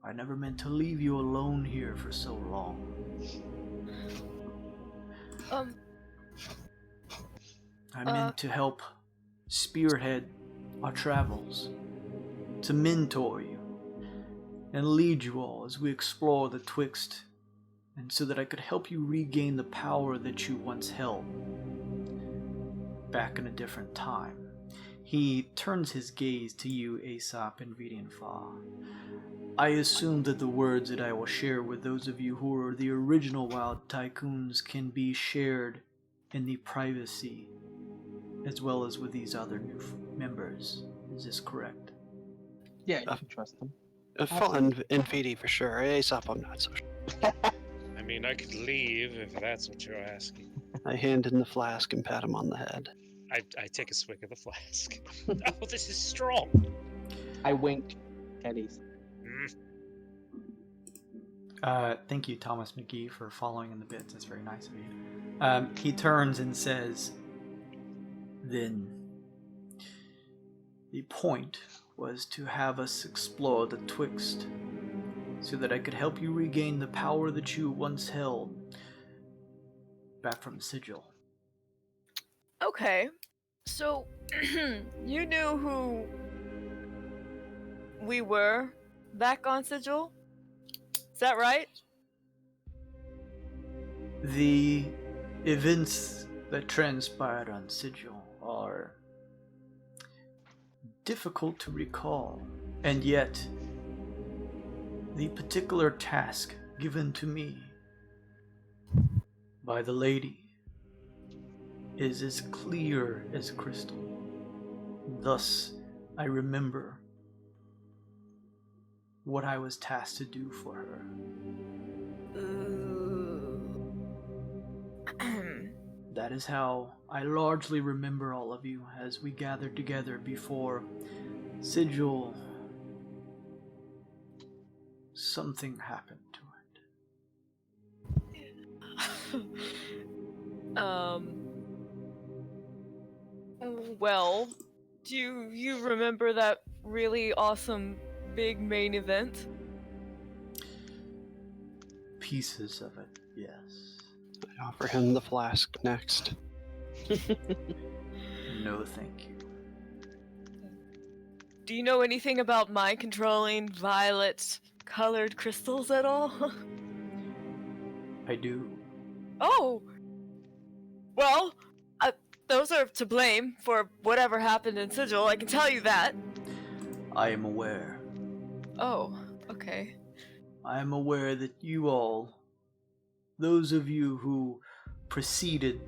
I never meant to leave you alone here for so long. I meant to help spearhead our travels, to mentor you, and lead you all as we explore the Twixt, and so that I could help you regain the power that you once held, back in a different time. He turns his gaze to you, Aesop and Vidianfa. I assume that the words that I will share with those of you who are the original Wyld Tycoons can be shared in the privacy, as well as with these other new members. Is this correct? Yeah, you can trust them. Fun and VD for sure. Aesop, I'm not so sure. I mean, I could leave if that's what you're asking. I hand in the flask and pat him on the head. I take a swig of the flask. Oh, this is strong. I wink at Ace. Thank you, Thomas McGee, for following in the bits. That's very nice of you. He turns and says, then the point was to have us explore the Twixt, so that I could help you regain the power that you once held back from Sigil. Okay, so you knew who we were back on Sigil? Is that right? The events that transpired on Sigil are difficult to recall, and yet the particular task given to me by the lady is as clear as crystal. Thus, I remember what I was tasked to do for her. That is how I largely remember all of you as we gathered together before Sigil. Something happened to it. Well, do you remember that really awesome big main event? Pieces of it, yes. I offer him the flask next. No, thank you. Do you know anything about mind controlling violet colored crystals at all? I do. Oh! Well, those are to blame for whatever happened in Sigil, I can tell you that. I am aware. Oh, okay. I am aware that you all, those of you who proceeded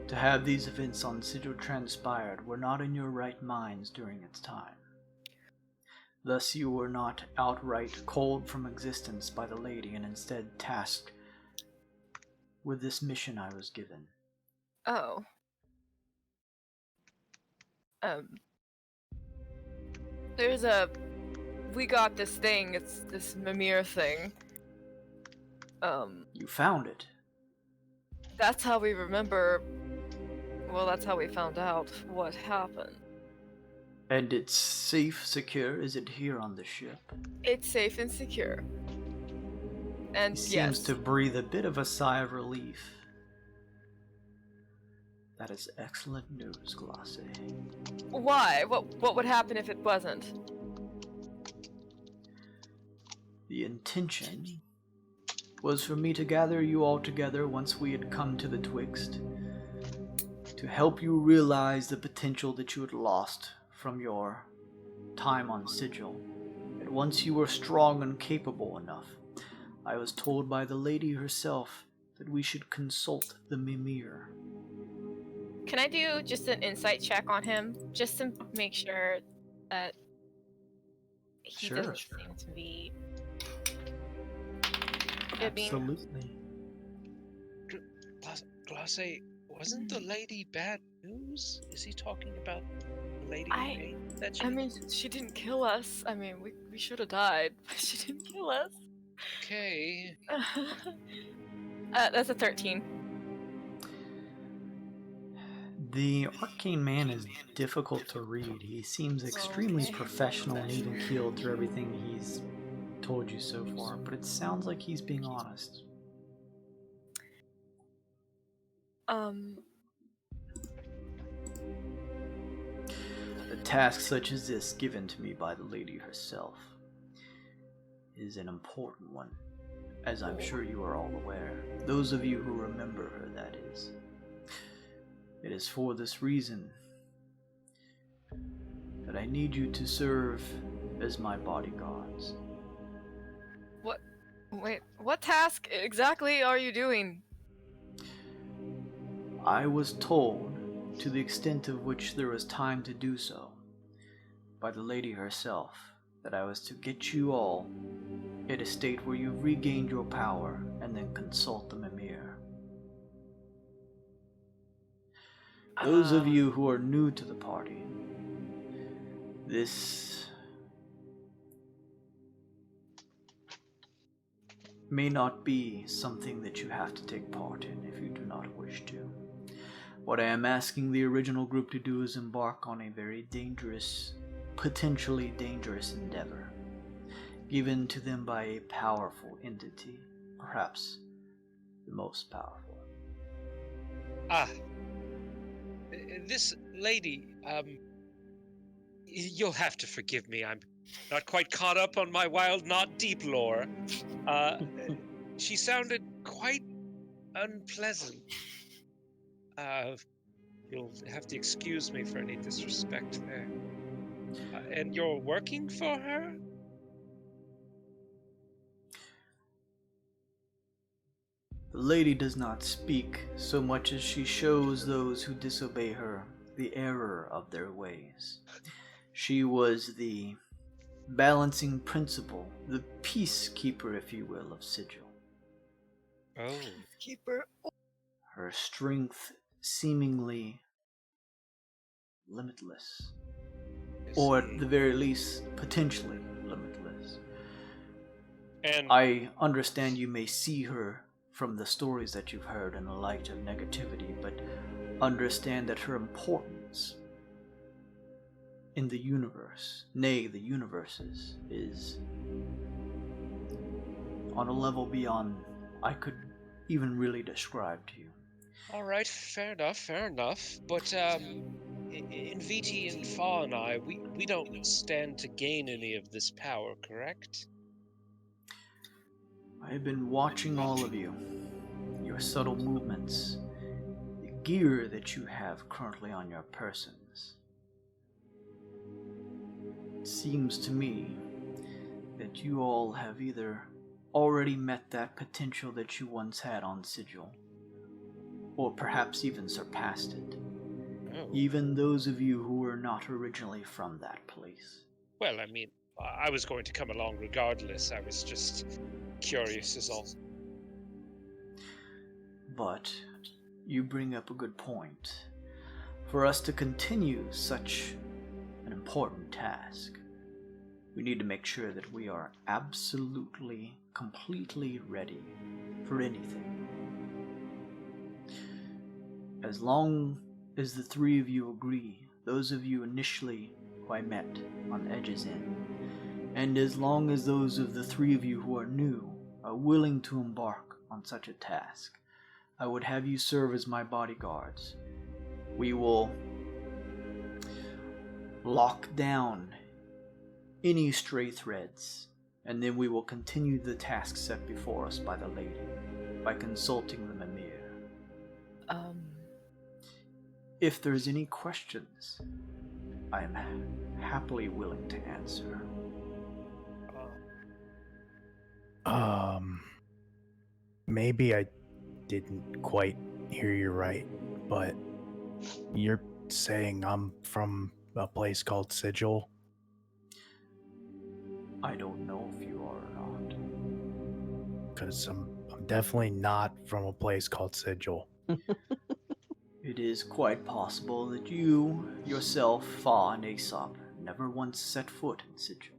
to have these events on Sigil transpired, were not in your right minds during its time. Thus you were not outright called from existence by the lady and instead tasked with this mission I was given. Oh. We got this thing, it's this Mimir thing. You found it. That's how we remember, well, that's how we found out what happened. And it's safe, secure? Is it here on the ship? It's safe and secure. And He yes. seems to breathe a bit of a sigh of relief. That is excellent news, Glace. Why? What would happen if it wasn't? The intention was for me to gather you all together once we had come to the Twixt, to help you realize the potential that you had lost from your time on Sigil. And once you were strong and capable enough, I was told by the lady herself that we should consult the Mimir. Can I do just an insight check on him, just to make sure that he Sure. doesn't seem to be... Absolutely. Glace, wasn't the lady bad news? Is he talking about the lady that she... I mean, she didn't kill us. I mean, we should have died, but she didn't kill us. Okay. That's a 13. The arcane man is difficult to read. He seems extremely professional and even keeled through everything he's told you so far, but it sounds like he's being honest. A task such as this, given to me by the lady herself, is an important one, as I'm sure you are all aware. Those of you who remember her, that is. It is for this reason that I need you to serve as my bodyguards. What task exactly are you doing? I was told, to the extent of which there was time to do so, by the lady herself, that I was to get you all in a state where you've regained your power and then consult the Mimir. Those of you who are new to the party, this may not be something that you have to take part in if you do not wish to. What I am asking the original group to do is embark on a very dangerous, potentially dangerous endeavor, given to them by a powerful entity, perhaps the most powerful. This lady, you'll have to forgive me, I'm not quite caught up on my Wyld Not Deep lore. She sounded quite unpleasant. You'll have to excuse me for any disrespect there. And you're working for her? The lady does not speak so much as she shows those who disobey her the error of their ways. She was the balancing principle, the peacekeeper, if you will, of Sigil. Oh. Keeper. Her strength seemingly limitless, or at the very least, potentially limitless. And I understand you may see her from the stories that you've heard in the light of negativity, but understand that her importance in the universe, nay, the universes, is on a level beyond I could even really describe to you. all right, fair enough. But in VT and Fa and I, we don't stand to gain any of this power, correct? I have been watching all of you, your subtle movements, the gear that you have currently on your persons. It seems to me that you all have either already met that potential that you once had on Sigil, or perhaps even surpassed it. Oh. Even those of you who were not originally from that place. Well, I mean, I was going to come along regardless. I was just curious is all. But you bring up a good point. For us to continue such an important task, we need to make sure that we are absolutely, completely ready for anything. As long as the three of you agree, those of you initially who I met on Edge's Inn, and as long as those of the three of you who are new are willing to embark on such a task, I would have you serve as my bodyguards. We will lock down any stray threads, and then we will continue the task set before us by the lady, by consulting the Mimir. If there's any questions, I am happily willing to answer. Maybe I didn't quite hear you right, but you're saying I'm from a place called Sigil? I don't know if you are or not. Because I'm definitely not from a place called Sigil. It is quite possible that you, yourself, Fa, and Aesop never once set foot in Sigil.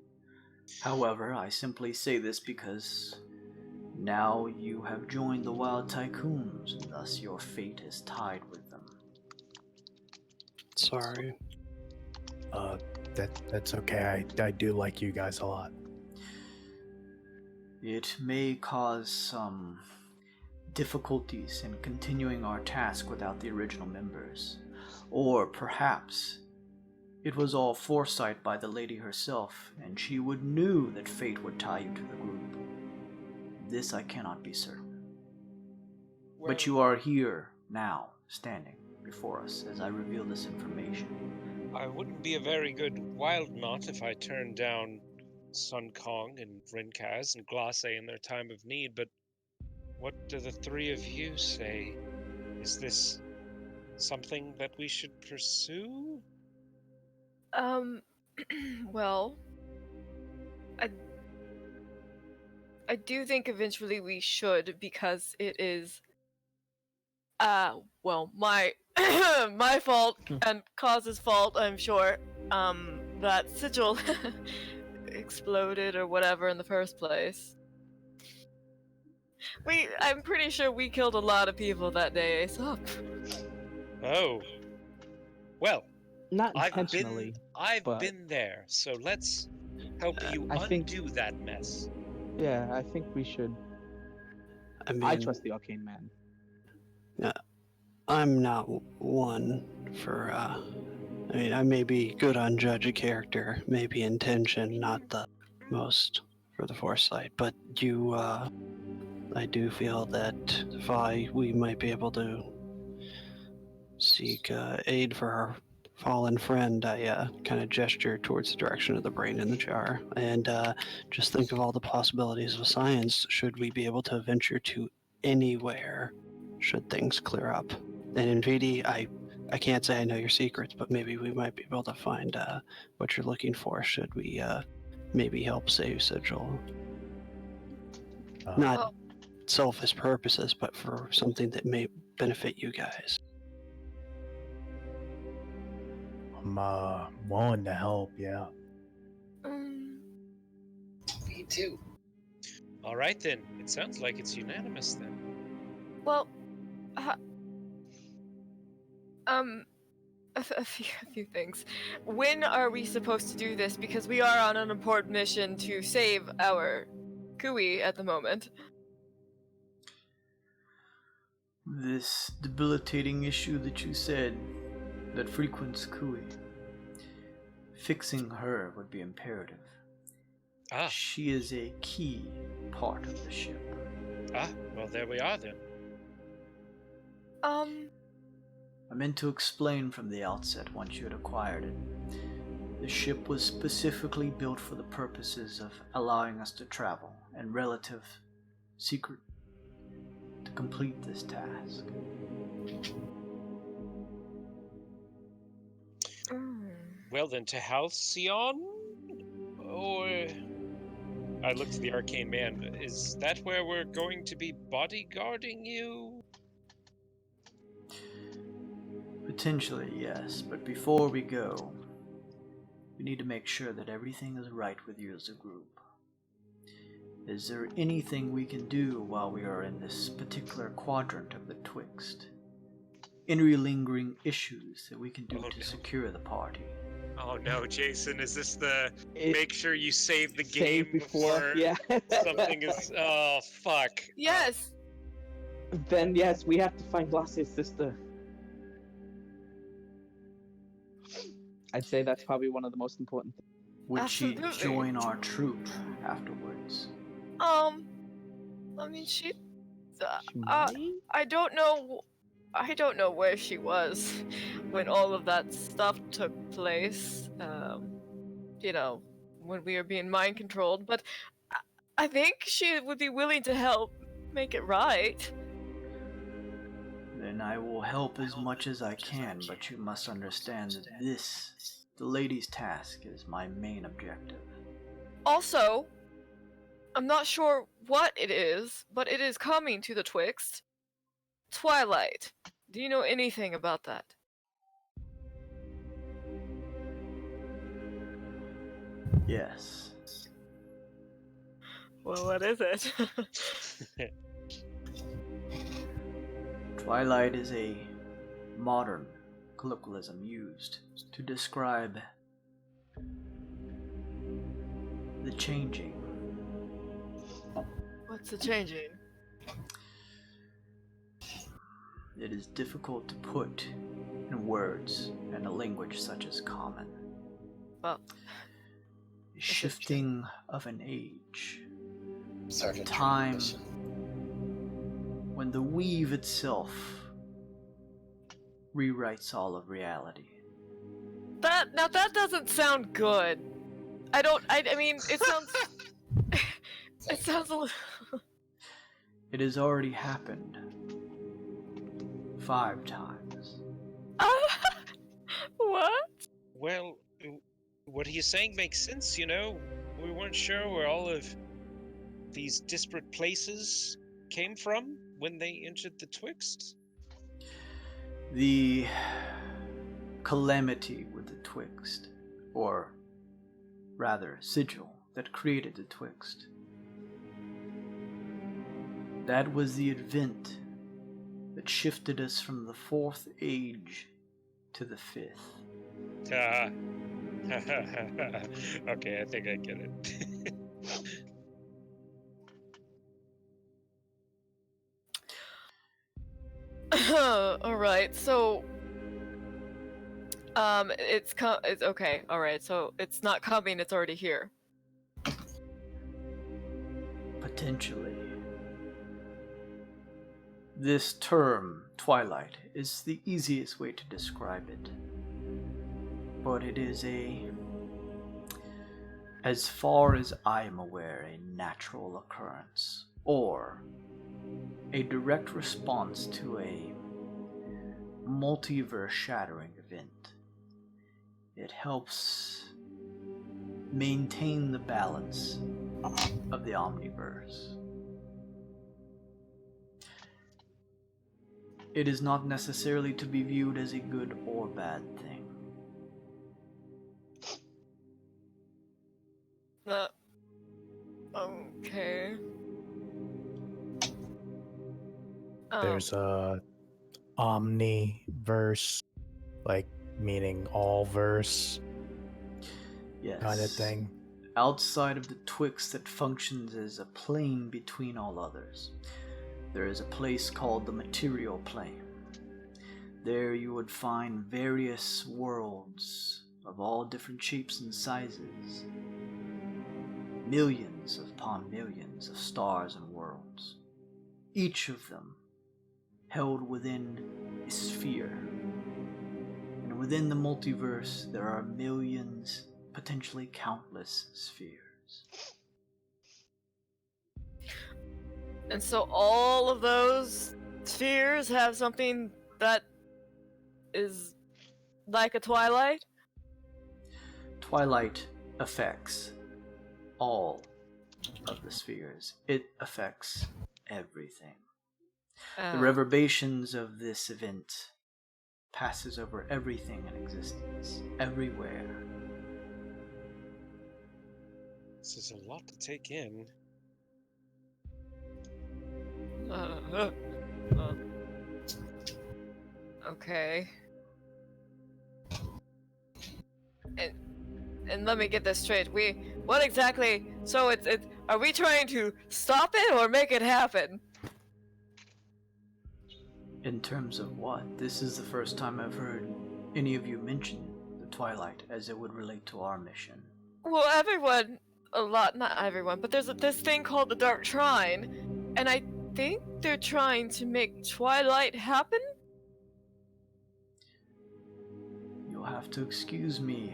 However, I simply say this because now you have joined the Wild Tycoons, and thus your fate is tied with them. Sorry. That's okay. I do like you guys a lot. It may cause some difficulties in continuing our task without the original members. Or perhaps it was all foresight by the lady herself, and she knew that fate would tie you to the group. This I cannot be certain. Well, But you are here now, standing before us as I reveal this information. I wouldn't be a very good wild knot if I turned down Sun Kong and Rinkaz and Glace in their time of need, but what do the three of you say? Is this something that we should pursue? Well, I do think eventually we should, because it is, well, my my fault and Cause's fault, I'm sure, that Sigil exploded or whatever in the first place. I'm pretty sure we killed a lot of people that day, Aesop. Oh. Well, Not intentionally. I've but been there, so let's help you I think- undo that mess. Yeah, I think we should. I mean, I trust the arcane man. I'm not one for, I mean, I may be good on judge a character, maybe intention, not the most for the foresight, but you, I do feel that we might be able to seek aid for our fallen friend. I kind of gesture towards the direction of the brain in the jar, and just think of all the possibilities of science should we be able to venture to anywhere should things clear up. And in VD, I can't say I know your secrets, but maybe we might be able to find what you're looking for should we maybe help save Sigil. Not selfish purposes, but for something that may benefit you guys. I'm willing to help, yeah. Me too. All right then. It sounds like it's unanimous then. Well, a few things. When are we supposed to do this? Because we are on an important mission to save our Kui at the moment. This debilitating issue that you said that frequents Kui, fixing her would be imperative. Ah. She is a key part of the ship. Ah, well, there we are then. I meant to explain from the outset once you had acquired it. The ship was specifically built for the purposes of allowing us to travel in relative secret to complete this task. Well then, to Halcyon? Or... I looked at the arcane man. Is that where we're going to be bodyguarding you? Potentially, yes, but before we go, we need to make sure that everything is right with you as a group. Is there anything we can do while we are in this particular quadrant of the Twixt? Any lingering issues that we can do to secure the party? Oh no, Jason, is this the make sure you save the Save game before, yeah. something is... Oh, fuck. Yes! Then yes, we have to find Glace's sister. I'd say that's probably one of the most important things. Would she Absolutely. join our troop afterwards? I mean, she I don't know. I don't know where she was when all of that stuff took place. You know, when we were being mind controlled. But I think she would be willing to help make it right. Then I will help as much as I can, but you must understand that this, the lady's task, is my main objective. Also, I'm not sure what it is, but it is coming to the Twixt. Twilight. Do you know anything about that? Yes. Well, what is it? Twilight is a modern colloquialism used to describe the changing. What's the changing? It is difficult to put in words in a language such as common. Well, Shifting of an age. Sergeant Time Transition. when the weave itself rewrites all of reality. that doesn't sound good. I mean, it sounds. It sounds a little. It has already happened 5 times. What? Well, what he's saying makes sense, you know? We weren't sure where all of these disparate places came from when they entered the Twixt. The calamity with the Twixt, or rather sigil that created the Twixt. That was the event that shifted us from the 4th age to the 5th. Okay, I think I get it. All right, so it's okay. All right, so it's not coming; it's already here. Potentially. This term, Twilight, is the easiest way to describe it. But it is as far as I am aware, a natural occurrence, or a direct response to a multiverse shattering event. It helps maintain the balance of the omniverse. It is not necessarily to be viewed as a good or bad thing. Okay. There's a omniverse, like meaning all verse Yes. kind of thing. Outside of the Twixt that functions as a plane between all others, there is a place called the material plane. There you would find various worlds of all different shapes and sizes. millions upon millions of stars and worlds, each of them held within a sphere. And within the multiverse, there are millions, potentially countless spheres. And so all of those spheres have something that is like a twilight? Twilight affects all of the spheres. It affects everything. The reverberations of this event passes over everything in existence, everywhere. This is a lot to take in. Okay. And let me get this straight. What exactly? So it's are we trying to stop it or make it happen? In terms of what? This is the first time I've heard any of you mention the Twilight as it would relate to our mission. Well, not everyone, but there's this thing called the Dark Trine, and I think they're trying to make Twilight happen? You'll have to excuse me.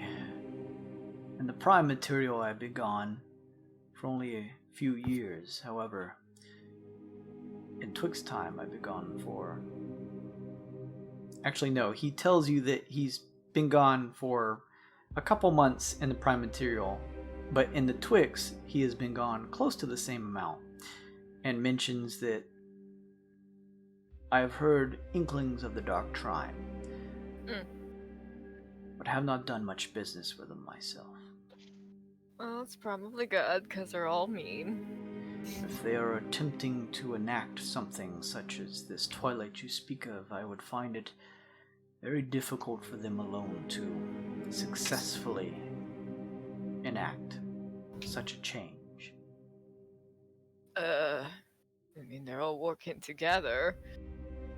In the Prime material I've been gone for only a few years. However, in Twixt time I've been gone for... Actually, no, he tells you that he's been gone for a couple months in the Prime material, but in the Twixt he has been gone close to the same amount, and mentions that I have heard inklings of the Dark Trine, but have not done much business with them myself. Well, it's probably good, because they're all mean. If they are attempting to enact something such as this Twilight you speak of, I would find it very difficult for them alone to successfully enact such a change. I mean, they're all working together.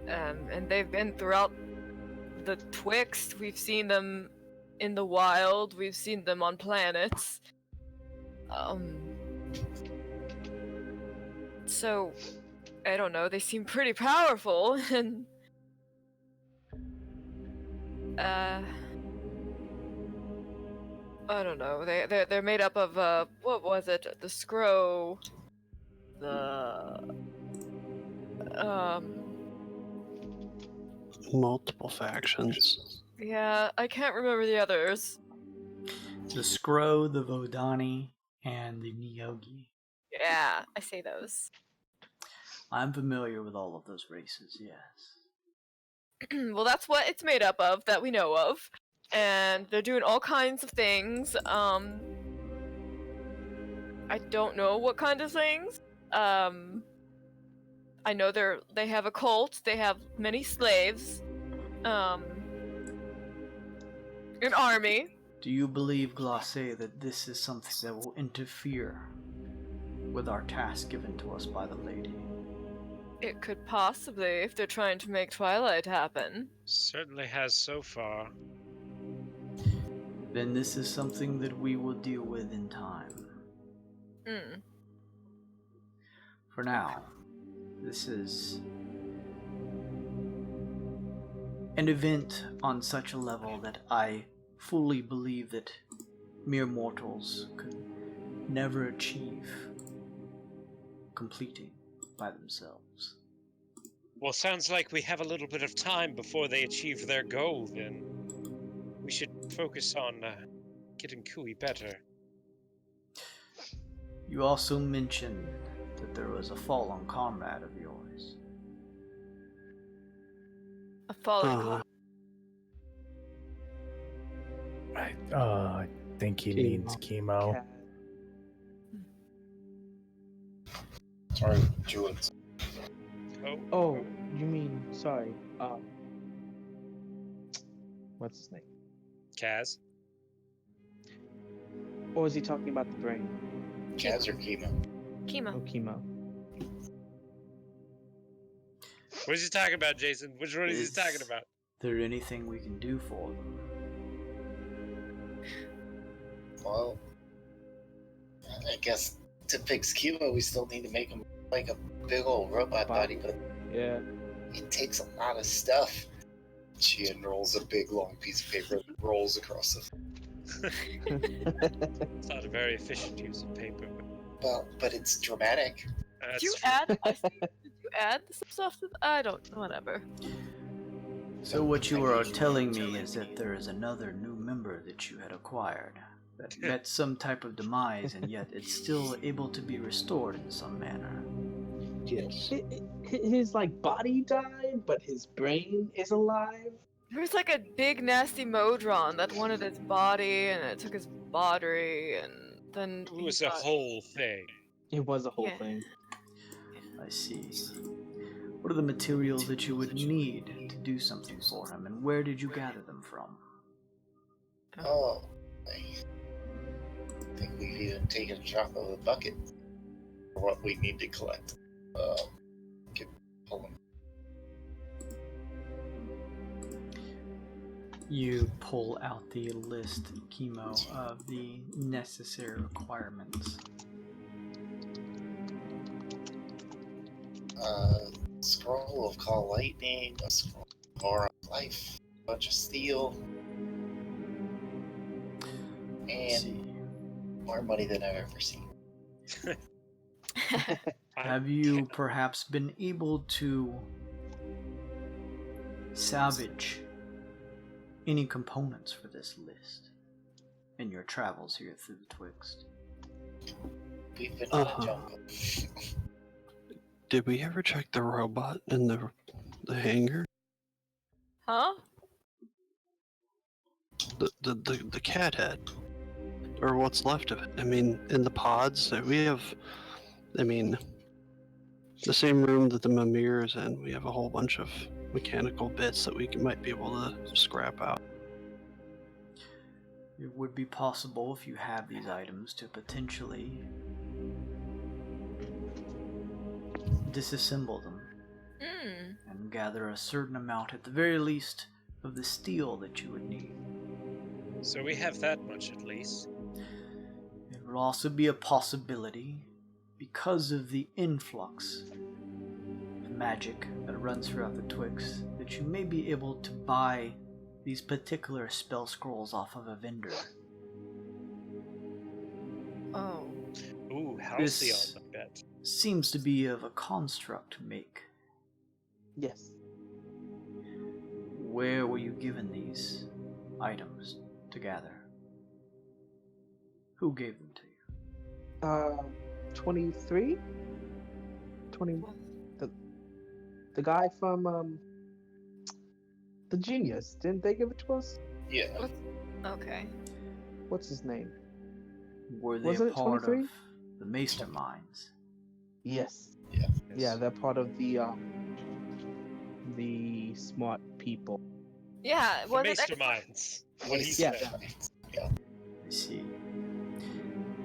And they've been throughout the Twixt. We've seen them in the Wyld. We've seen them on planets. So, I don't know, they seem pretty powerful, and... I don't know, they're made up of, what was it? The Scrow... Multiple factions. Yeah, I can't remember the others. The Scrow, the Vodani, and the Nyogi. Yeah, I say those. I'm familiar with all of those races, yes. Well, that's what it's made up of, that we know of. And they're doing all kinds of things. I don't know what kind of things. I know they have a cult, they have many slaves. An army. Do you believe, Glace, that this is something that will interfere with our task given to us by the lady? It could possibly, if they're trying to make Twilight happen. Certainly has so far. Then this is something that we will deal with in time. For now, this is an event on such a level that I fully believe that mere mortals could never achieve completing by themselves. Well, sounds like we have a little bit of time before they achieve their goal, then. We should focus on getting Kui better. You also mentioned that there was a fallen comrade of yours. A fallen I think he needs chemo. Sorry, Julian. Oh, you mean, sorry, what's his name? Kaz? Or is he talking about the brain? Kaz or Chemo? Chemo. Oh, chemo. What is he talking about, Jason? Which one is he talking about? Is there anything we can do for them? Well, I guess to fix Kimo, we still need to make him like a big old robot body, but Yeah. it takes a lot of stuff. She unrolls a big long piece of paper that rolls across the. It's not a very efficient use of paper. Well, but it's dramatic. Did you That's true. add? Did you add some stuff to? I don't. Whatever. So what you are telling me is that there is another new member that you had acquired that met some type of demise, and yet it's still able to be restored in some manner. Yes. His like body died, but his brain is alive. There was like a big nasty Modron that wanted his body, and it took his body, and then It was a whole thing. It was a whole Yeah. thing. I see. What are the materials that you would need to do something for him, and where did you gather them from? Oh, I think we've even taken a drop of the bucket for what we need to collect. Hold on. You pull out the list, Chemo, of the necessary requirements. Scroll of Call Lightning, a scroll of Aura of Life, a bunch of steel, and more money than I've ever seen. Have you perhaps been able to salvage any components for this list in your travels here through the Twixt? We've been in the jungle. Did we ever check the robot in the hangar? Huh? The cat head, or what's left of it? I mean, in the pods that we have. I mean, the same room that the Mimir is in, we have a whole bunch of mechanical bits that might be able to scrap out. It would be possible, if you have these items, to potentially disassemble them and gather a certain amount, at the very least, of the steel that you would need. So we have that much at least. It would also be a possibility, because of the influx of magic that runs throughout the Twixt, that you may be able to buy these particular spell scrolls off of a vendor. Oh. Ooh, Halcyon, I bet. Seems to be of a construct make. Yes. Where were you given these items to gather? Who gave them to you? 23? The guy from the Genius, didn't they give it to us? Yeah. Okay. What's his name? Were they Wasn't a it part 23? of the masterminds? Yes. Yeah. Yeah, they're part of the smart people. Yeah, The was it masterminds. What he Yeah. said. I see.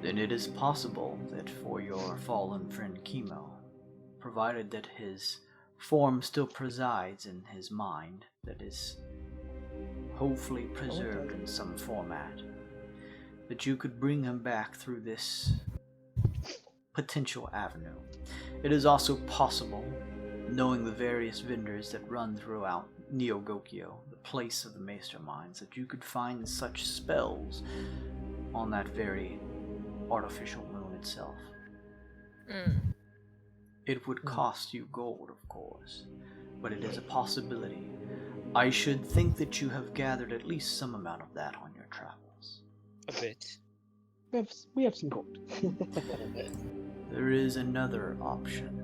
Then it is possible that for your fallen friend Chemo, provided that his form still presides in his mind, that is hopefully preserved in some format, that you could bring him back through this potential avenue. It is also possible, knowing the various vendors that run throughout Neo-Gokyo, the place of the masterminds, that you could find such spells on that very artificial moon itself. It would cost you gold, of course, but it is a possibility. I should think that you have gathered at least some amount of that on your travels. A bit. We have some gold. There is another option.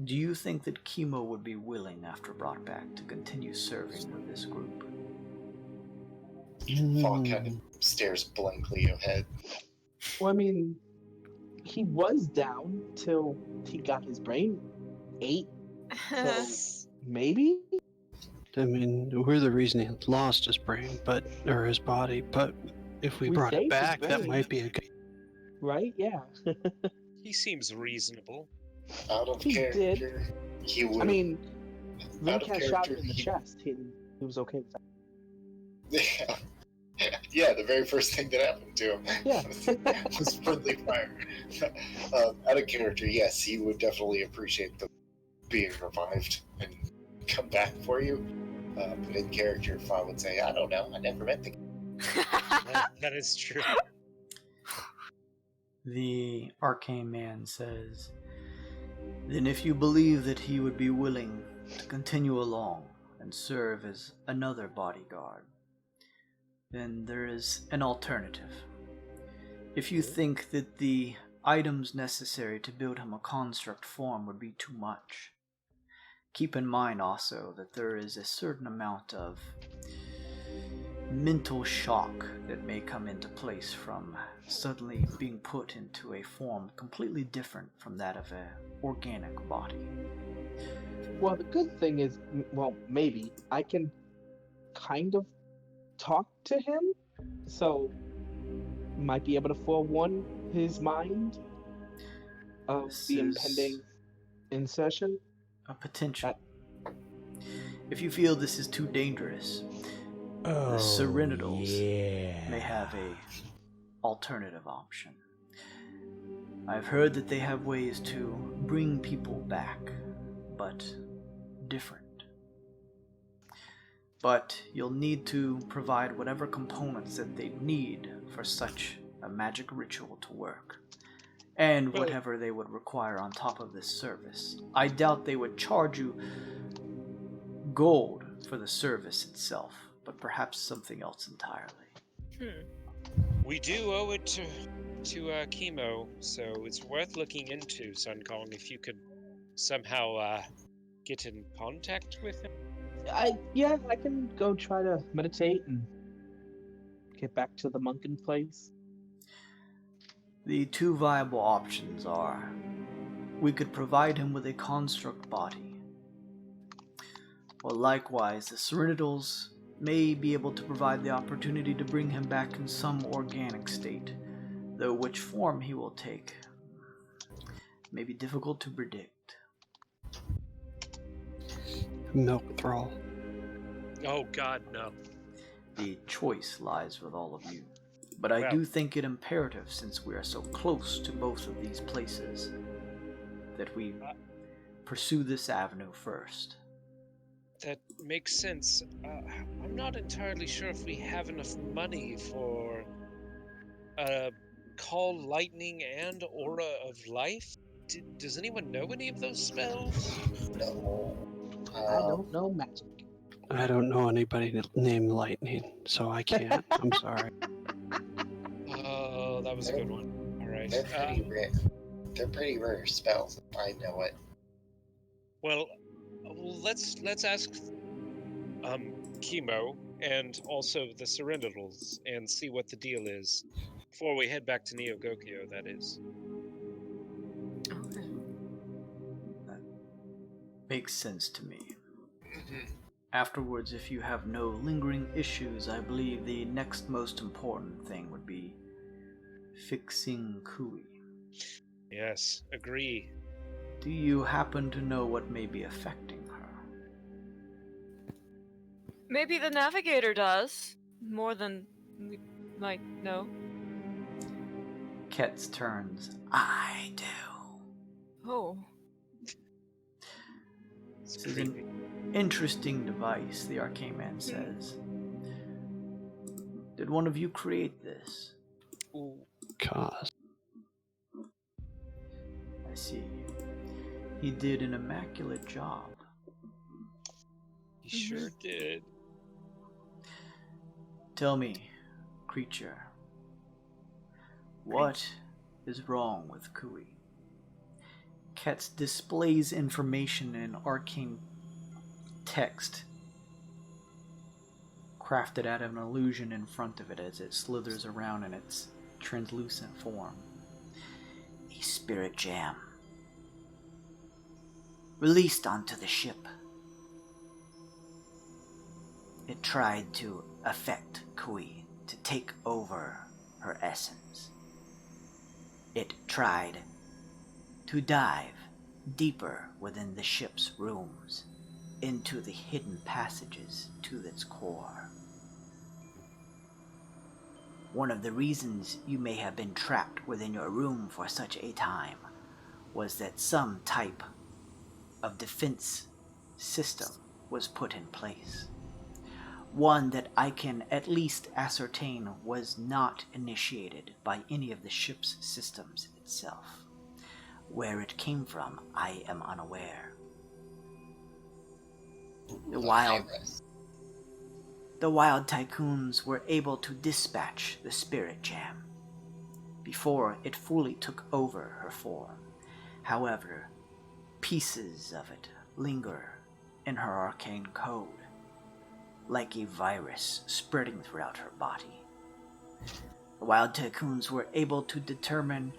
Do you think that Chemo would be willing, after brought back, to continue serving with this group? Fall kind of stares blankly ahead. Well, I mean, he was down till he got his brain ate. So maybe. I mean, we're the reason he lost his brain, or his body. But if we brought it saved his back, that brain. might be a good. Right? Yeah. He seems reasonable. Out of He character, he would. I mean, Out of Rinkat shot character, him in the he- chest. He was okay with that. Yeah. Yeah, the very first thing that happened to him Yeah. was friendly fire. Out of character, yes, he would definitely appreciate the being revived and come back for you. But in character, Fa would say, I don't know, I never met the guy. That is true. The arcane man says, "Then if you believe that he would be willing to continue along and serve as another bodyguard, then there is an alternative. If you think that the items necessary to build him a construct form would be too much, keep in mind also that there is a certain amount of mental shock that may come into place from suddenly being put into a form completely different from that of an organic body." Well, the good thing is, well, maybe I can kind of talk to him, so might be able to forewarn his mind of This the is impending insertion. a potential. If you feel this is too dangerous, the Serenitals may have a alternative option. I've heard that they have ways to bring people back, but different. But you'll need to provide whatever components that they need for such a magic ritual to work, and whatever they would require on top of this service. I doubt they would charge you gold for the service itself, but perhaps something else entirely. We do owe it to Chemo, so it's worth looking into, Sun Kong, if you could somehow get in contact with him. I can go try to meditate and get back to the Monken place. The two viable options are, we could provide him with a construct body, or likewise the Serenitals may be able to provide the opportunity to bring him back in some organic state, though which form he will take may be difficult to predict. Milk thrall. Oh God, no. The choice lies with all of you, but I do think it imperative, since we are so close to both of these places, that we pursue this avenue first. That makes sense. I'm not entirely sure if we have enough money for Call Lightning and Aura of Life. Does anyone know any of those spells? No. I don't know magic. I don't know anybody named Lightning, so I can't. I'm sorry. Oh, that was a good one. All right. They're pretty rare. They're pretty rare spells. I know it. Well, let's ask Chemo and also the Serenitals and see what the deal is before we head back to Neo Gokyo, that is. Okay. That makes sense to me. Afterwards, if you have no lingering issues, I believe the next most important thing would be fixing Kui. Yes, agree. Do you happen to know what may be affecting her? Maybe the navigator does. More than we might know. Ketz turns. I do. Oh. It's This is creepy. an interesting device, the arcane man says. Did one of you create this? Ooh, Cause. I see. He did an immaculate job. he sure did. Tell me, creature, what is wrong with Kui? Ketz displays information in arcane text, crafted out of an illusion in front of it as it slithers around in its translucent form. A spirit gem. Released onto the ship. It tried to affect Kui, to take over her essence. It tried to dive deeper within the ship's rooms, into the hidden passages to its core. One of the reasons you may have been trapped within your room for such a time was that some type of defense system was put in place. One that I can at least ascertain was not initiated by any of the ship's systems itself. Where it came from, I am unaware. The Wyld tycoons were able to dispatch the spirit gem before it fully took over her form. However, pieces of it linger in her arcane code, like a virus spreading throughout her body. The Wyld tycoons were able to determine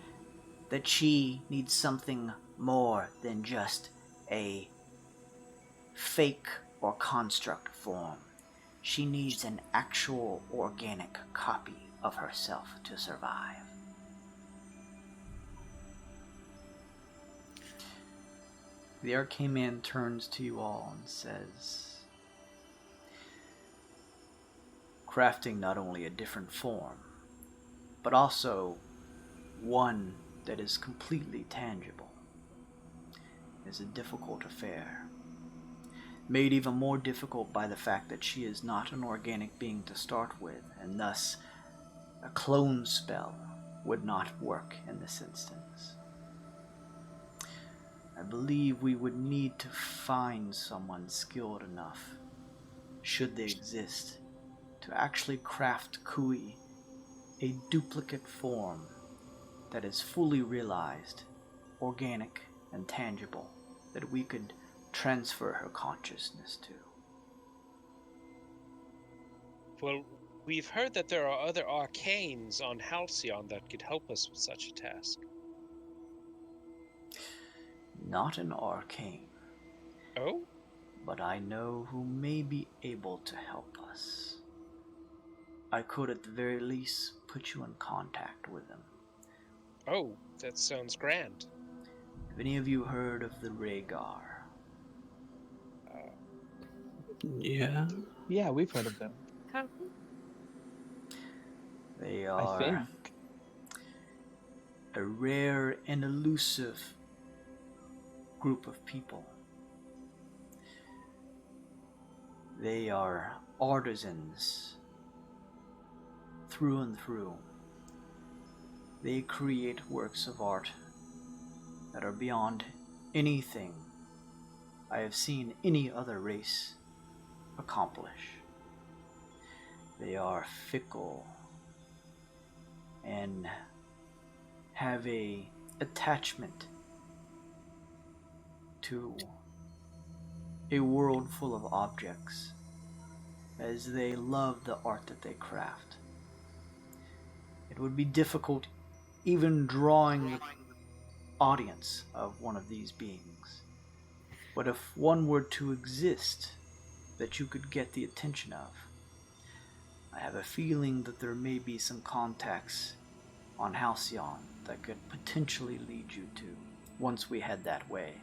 that she needs something more than just a fake or construct form. She needs an actual organic copy of herself to survive. The arcane man turns to you all and says, crafting not only a different form, but also one that is completely tangible is a difficult affair. Made even more difficult by the fact that she is not an organic being to start with, and thus a clone spell would not work in this instance. I believe we would need to find someone skilled enough, should they exist, to actually craft Kui a duplicate form that is fully realized, organic and tangible, that we could transfer her consciousness to. Well, we've heard that there are other arcanes on Halcyon that could help us with such a task. Not an arcane. Oh? But I know who may be able to help us. I could at the very least put you in contact with them. Oh, that sounds grand. Have any of you heard of the Rhaegar? Yeah. Yeah, we've heard of them. They I are think. a rare and elusive group of people. They are artisans through and through. They create works of art that are beyond anything I have seen any other race accomplish. They are fickle and have a attachment to a world full of objects, as they love the art that they craft. It would be difficult even drawing the audience of one of these beings. But if one were to exist that you could get the attention of, I have a feeling that there may be some contacts on Halcyon that could potentially lead you to, once we head that way.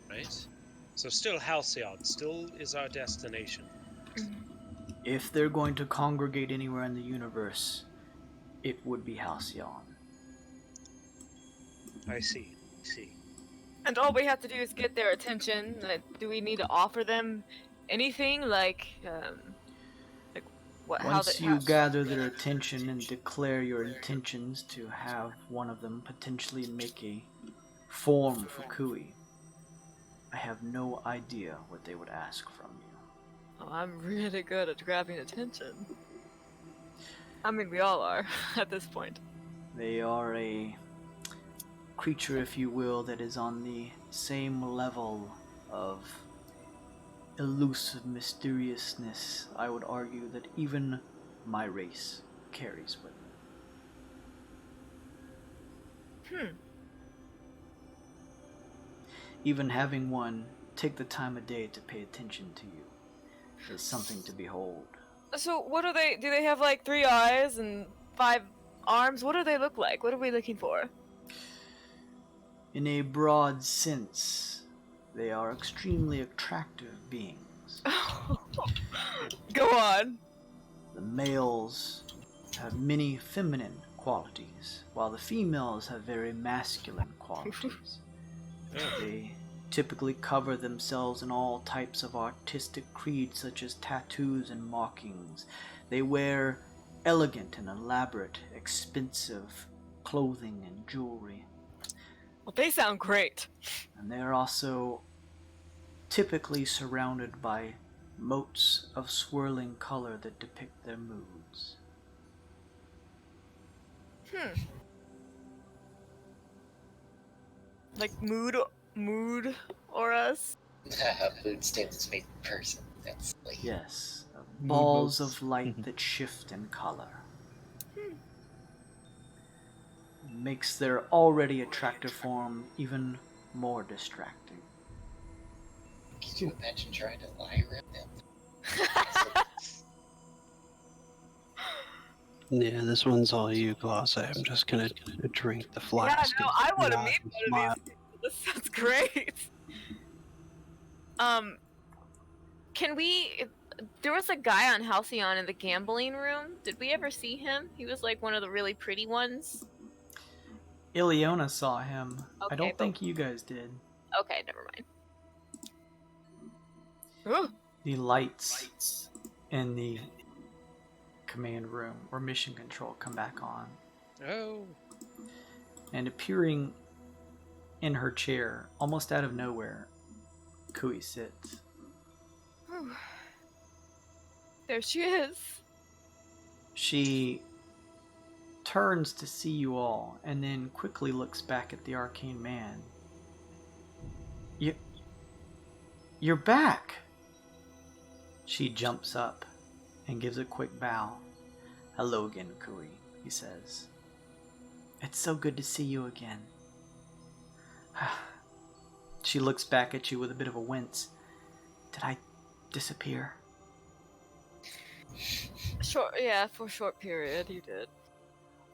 Right? So still Halcyon, still is our destination. If they're going to congregate anywhere in the universe, it would be Halcyon. I see. And all we have to do is get their attention. Do we need to offer them anything? Once you gather their attention and declare your intentions to have one of them potentially make a form for Kui, I have no idea what they would ask from you. Oh, I'm really good at grabbing attention. I mean, we all are at this point. They are a creature, if you will, that is on the same level of elusive mysteriousness, I would argue, that even my race carries with it. Even having one take the time of day to pay attention to you is something to behold. So what do they have, like 3 eyes and 5 arms? What do they look like? What are we looking for? In a broad sense, they are extremely attractive beings. Go on. The males have many feminine qualities, while the females have very masculine qualities. They typically cover themselves in all types of artistic creeds such as tattoos and markings. They wear elegant and elaborate, expensive clothing and jewelry. Well, they sound great. And they're also typically surrounded by motes of swirling color that depict their moods. Like mood auras? Mood stands make person. That's like Yes, Mood balls motes. of light that shift in color. Makes their already attractive form even more distracting. Can you imagine trying to lie around them? Yeah, this one's all you, Glace. I'm just gonna drink the Yeah, flask. no, I want to nod meet and one smile. of these people. This sounds great. Can we? There was a guy on Halcyon in the gambling room. Did we ever see him? He was like one of the really pretty ones. Ileana saw him. I Okay, don't but- think you guys did. Okay, never mind. The lights in the command room or mission control come back on. Oh. And appearing in her chair, almost out of nowhere, Kui sits. There she is. She turns to see you all and then quickly looks back at the arcane man. You're back! She jumps up and gives a quick bow. Hello again, Kui, he says. It's so good to see you again. She looks back at you with a bit of a wince. Did I disappear? Yeah, for a short period, you did.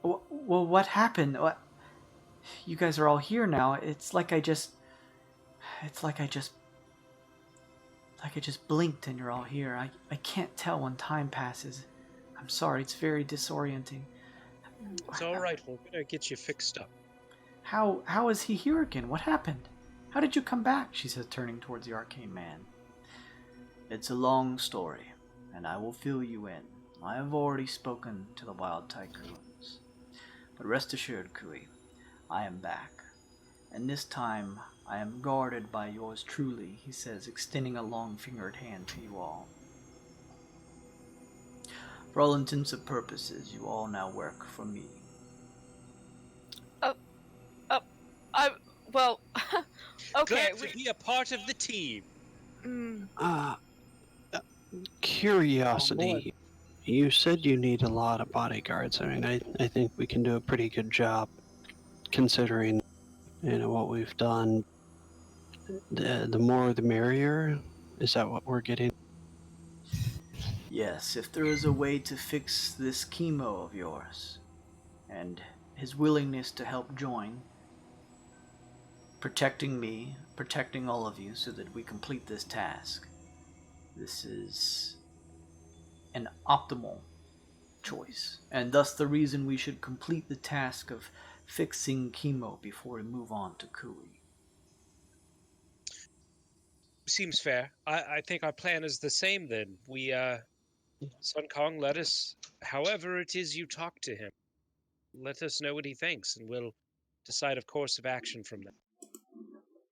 Well, what happened? What? You guys are all here now. It's like I just blinked and you're all here. I can't tell when time passes. I'm sorry, it's very disorienting. It's alright, we're gonna get you fixed up. How is he here again? What happened? How did you come back? She says, turning towards the arcane man. It's a long story, and I will fill you in. I have already spoken to the Wyld tycoons. But rest assured, Kui, I am back. And this time, I am guarded by yours truly, he says, extending a long-fingered hand to you all. For all intents and purposes, you all now work for me. Well, okay. Glad to be a part of the team. Curiosity. You said you need a lot of bodyguards. I mean, I think we can do a pretty good job considering, what we've done. The more the merrier? Is that what we're getting? Yes, if there is a way to fix this chemo of yours, and his willingness to help join, protecting me, protecting all of you so that we complete this task. This is an optimal choice, and thus the reason we should complete the task of fixing chemo before we move on to Kui. Seems fair. I think our plan is the same then. Sun Kong, let us, however it is you talk to him, let us know what he thinks, and we'll decide a course of action from there.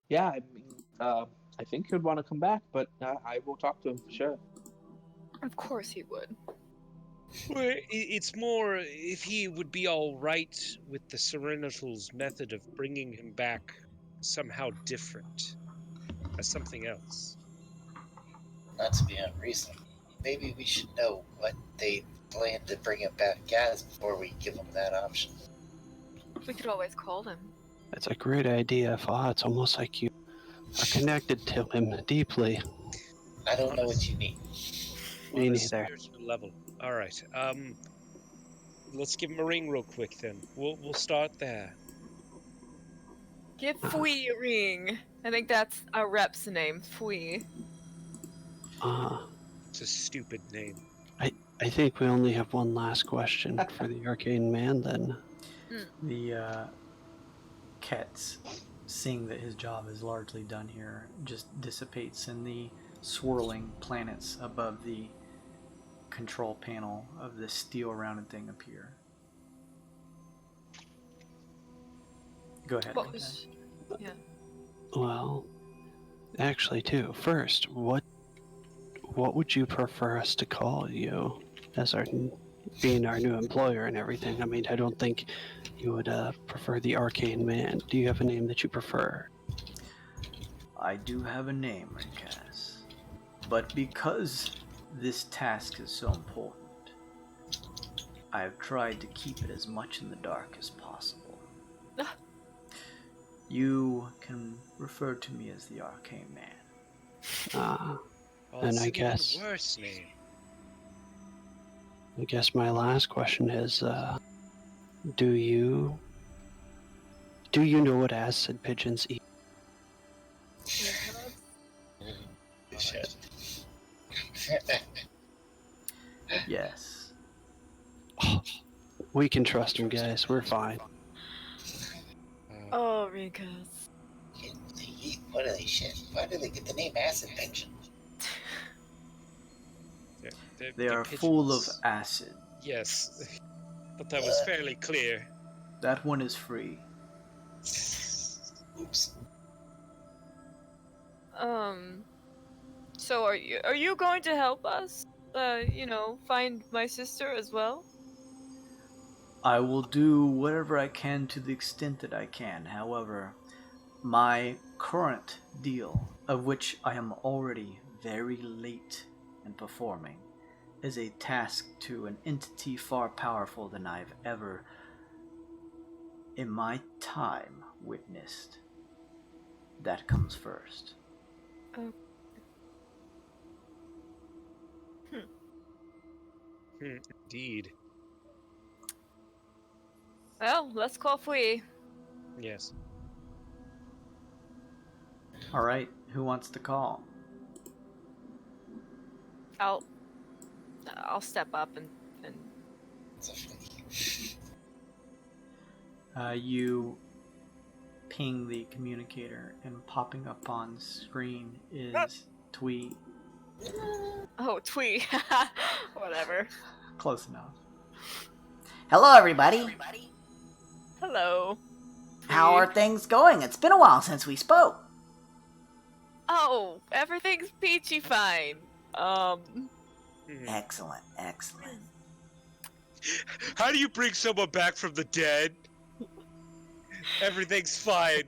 Yeah, I mean, I think he'd want to come back, but I will talk to him for sure. Of course he would. Well, it's more if he would be all right with the Serenitals' method of bringing him back somehow different, as something else. Not to be unreasonable. Maybe we should know what they plan to bring him back as before we give him that option. We could always call him. That's a great idea, Fa. It's almost like you are connected to him deeply. I don't know what you mean. Me On a neither. spiritual level. All right. Let's give him a ring real quick then. We'll start there. Give Fui a ring. I think that's our rep's name, Fui. It's a stupid name. I think we only have one last question for the arcane man then. The Ketz, seeing that his job is largely done here, just dissipates and the swirling planets above the control panel of this steel-rounded thing appear. Go ahead. What was... Yeah. Well, actually, too. First, what would you prefer us to call you as being our new employer and everything? I mean, I don't think you would prefer the arcane man. Do you have a name that you prefer? I do have a name, Rinkaz. But because this task is so important, I have tried to keep it as much in the dark as possible. You can refer to me as the arcane man. And I guess... worse name. I guess my last question is, do you know what acid pigeons eat? Shit. Yes. We can trust him, guys. We're fine. Oh, Rikas. What are they shit? Why do they get the name Acid Pigeon? They are full of acid. Yes, but that was fairly clear. That one is free. Oops. So are you going to help us? Find my sister as well? I will do whatever I can to the extent that I can. However, my current deal, of which I am already very late in performing, is a task to an entity far powerful than I've ever, in my time, witnessed. That comes first. Indeed. Well, let's call Fui. Yes. Alright, who wants to call? I'll step up and You ping the communicator, and popping up on screen is Twee. Oh, Twee. Whatever. Close enough. Hello, everybody. Hello. How are things going? It's been a while since we spoke. Oh, everything's peachy fine. Excellent, excellent. How do you bring someone back from the dead? Everything's fine.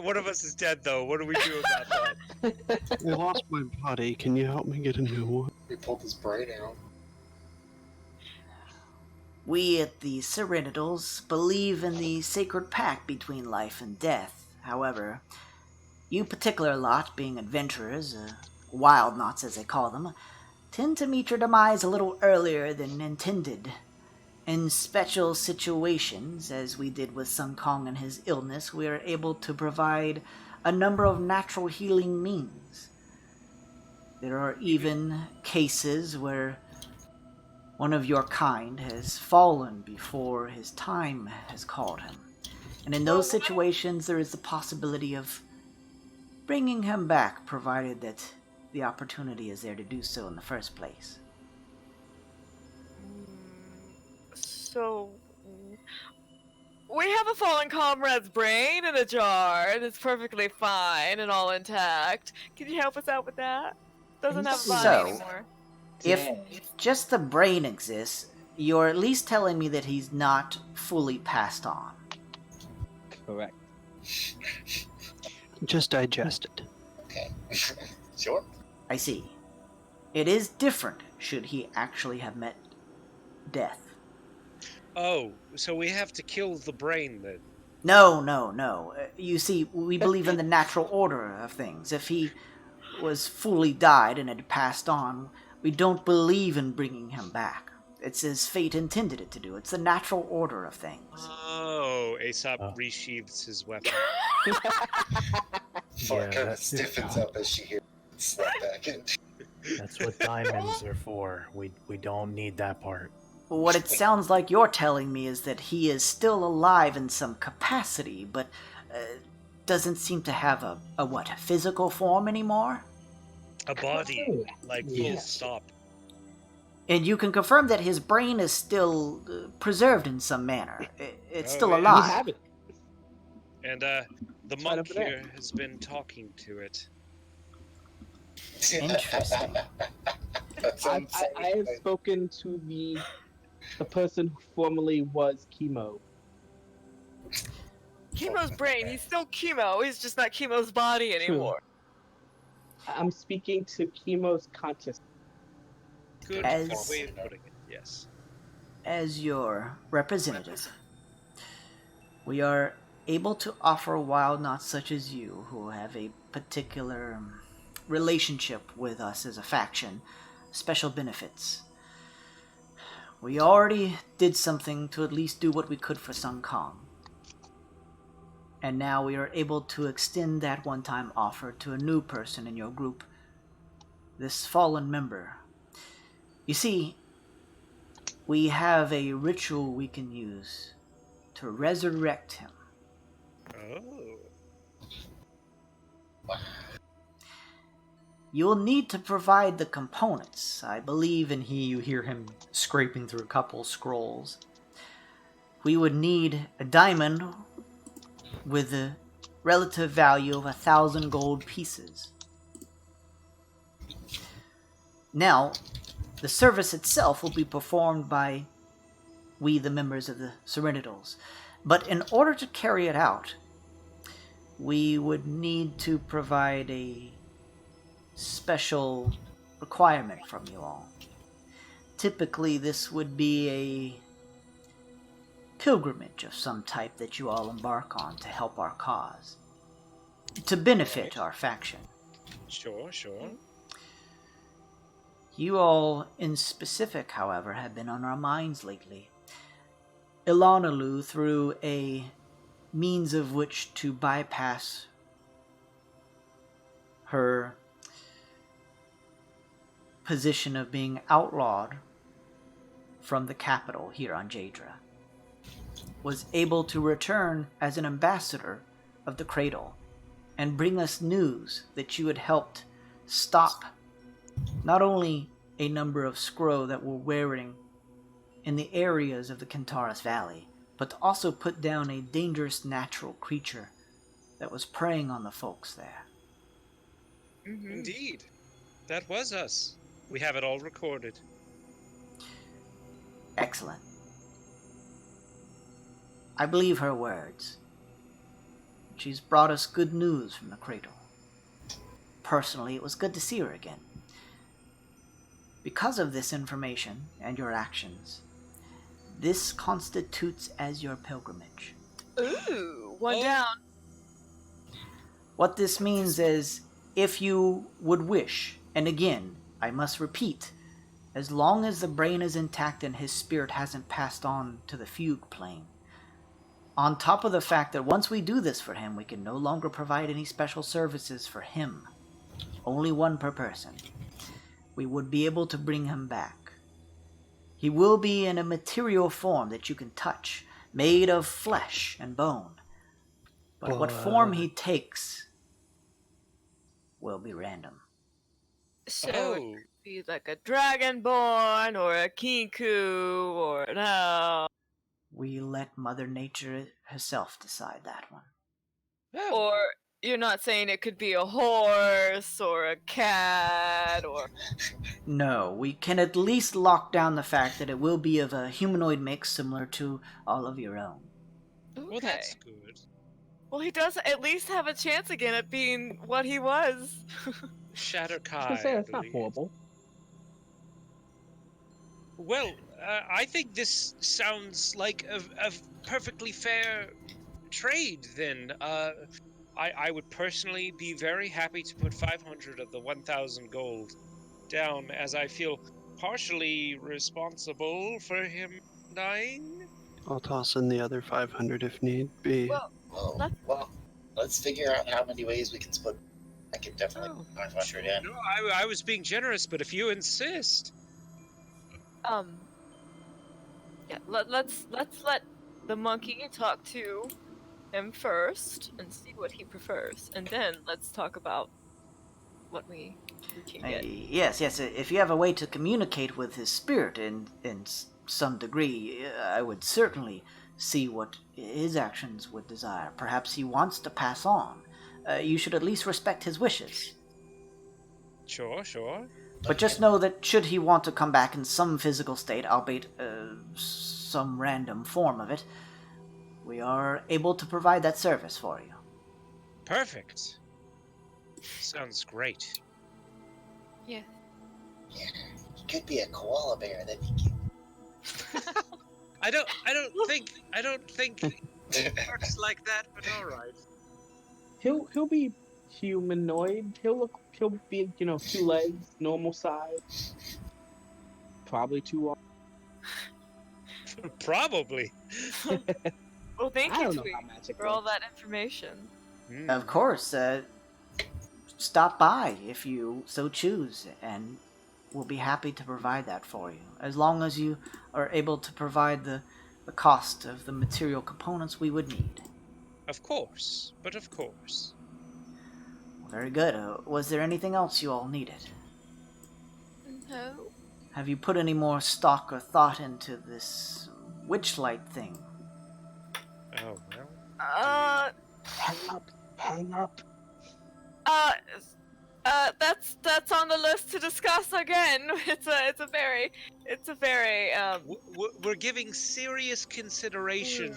One of us is dead, though. What do we do about that? I lost my body. Can you help me get a new one? We pulled his brain out. We at the Serenitals believe in the sacred pact between life and death. However, you particular lot, being adventurers, wild knots as they call them, tend to meet your demise a little earlier than intended. In special situations, as we did with Sun Kong and his illness, we are able to provide a number of natural healing means. There are even cases where one of your kind has fallen before his time has called him. And in those situations, there is the possibility of bringing him back, provided that the opportunity is there to do so in the first place. So, we have a fallen comrade's brain in a jar, and it's perfectly fine and all intact. Can you help us out with that? Doesn't have a body So, anymore. If just the brain exists, you're at least telling me that he's not fully passed on. Correct. Just digest it. Okay. Sure. I see. It is different should he actually have met death. Oh, so we have to kill the brain then? No. You see, we believe in the natural order of things. If he was fully died and had passed on, we don't believe in bringing him back. It's as fate intended it to do. It's the natural order of things. Oh, Aesop resheathes his weapon. Far kind of stiffens up as she hears it slap back in. That's what diamonds are for. We don't need that part. What it sounds like you're telling me is that he is still alive in some capacity, but doesn't seem to have a what, physical form anymore? A body, like full Yes. stop. And you can confirm that his brain is still preserved in some manner. It's Oh, still yeah. We alive. have it. And the right monk over there. here has been talking to it. Interesting. That sounds so I have nice. spoken to the person who formerly was Chemo. Chemo's brain, he's still Chemo, he's just not Chemo's body anymore. I'm speaking to Chemo's consciousness. Good As- way of putting it, yes. As your representative, we are able to offer wild knots such as you, who have a particular relationship with us as a faction, special benefits. We already did something to at least do what we could for Sun Kong. And now we are able to extend that one-time offer to a new person in your group, this fallen member. You see, we have a ritual we can use to resurrect him. Oh. You'll need to provide the components, I believe, and You hear him scraping through a couple scrolls. we would need a diamond with a relative value of 1,000 gold pieces. Now, the service itself will be performed by we, the members of the Serenitals. But in order to carry it out, we would need to provide a special requirement from you all. Typically, this would be a pilgrimage of some type that you all embark on to help our cause, to benefit our faction. Sure. You all, in specific, however, have been on our minds lately. Ilanalu, through a means of which to bypass her position of being outlawed from the capital here on Jadra, was able to return as an ambassador of the Cradle and bring us news that you had helped stop not only a number of Skrull that were wearing in the areas of the Kentaris Valley, but to also put down a dangerous natural creature that was preying on the folks there. Indeed. That was us. We have it all recorded. Excellent. I believe her words. She's brought us good news from the Cradle. Personally, it was good to see her again. Because of this information and your actions, this constitutes as your pilgrimage. Ooh, one down. What this means is, if you would wish, and again, I must repeat, as long as the brain is intact and his spirit hasn't passed on to the fugue plane, on top of the fact that once we do this for him, we can no longer provide any special services for him. Only one per person. We would be able to bring him back. He will be in a material form that you can touch, made of flesh and bone. But what form he takes will be random. So it could be like a dragonborn or a kinku or an owl. We let Mother Nature herself decide that one. Or you're not saying it could be a horse or a cat or... No, we can at least lock down the fact that it will be of a humanoid mix similar to all of your own. Okay. Well, that's good. Well, he does at least have a chance again at being what he was. Shatter I Kai. was gonna say I that's not believe. horrible. Well, I think this sounds like a perfectly fair trade, then. I would personally be very happy to put 500 of the 1,000 gold down, as I feel partially responsible for him dying. I'll toss in the other 500 if need be. Well, Well, let's figure out how many ways we can split. I can definitely usher it in. No, I was being generous, but if you insist. Yeah, let's let the monkey talk to him first and see what he prefers, and then let's talk about what we can get. Yes. If you have a way to communicate with his spirit in some degree, I would certainly see what his actions would desire. Perhaps he wants to pass on. You should at least respect his wishes. Sure. But just know that should he want to come back in some physical state, albeit some random form of it, we are able to provide that service for you. Perfect. Sounds great. Yeah. Yeah, he could be a koala bear. That'd be cute. I don't think it works like that, but all right. He'll be humanoid. He'll be 2 legs, normal size. Probably 2 arms. Probably. Well, thank I you, don't know Twixt, how magic for all works. that information. Of course, stop by if you so choose, and we'll be happy to provide that for you, as long as you are able to provide the cost of the material components we would need. Of course. Very good. Was there anything else you all needed? No. Have you put any more stock or thought into this witchlight thing? Oh, well. Hang up. That's on the list to discuss again. It's a very We're giving serious consideration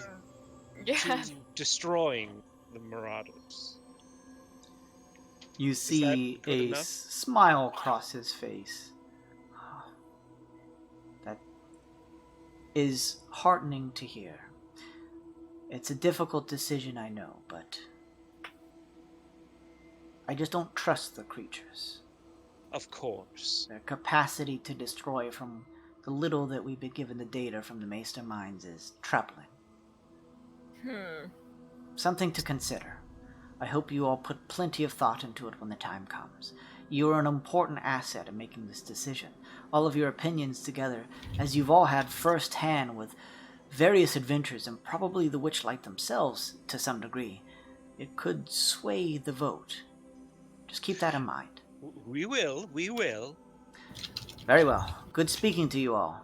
yeah. to destroying the Marauders. You see good a enough? smile cross his face. That is heartening to hear. It's a difficult decision, I know, but I just don't trust the creatures. Of course. Their capacity to destroy from the little that we've been given the data from the Maester Minds is troubling. Something to consider. I hope you all put plenty of thought into it when the time comes. You are an important asset in making this decision. All of your opinions together, as you've all had first hand with various adventures and probably the Witchlight themselves to some degree, it could sway the vote. Just keep that in mind. We will. Very well. Good speaking to you all.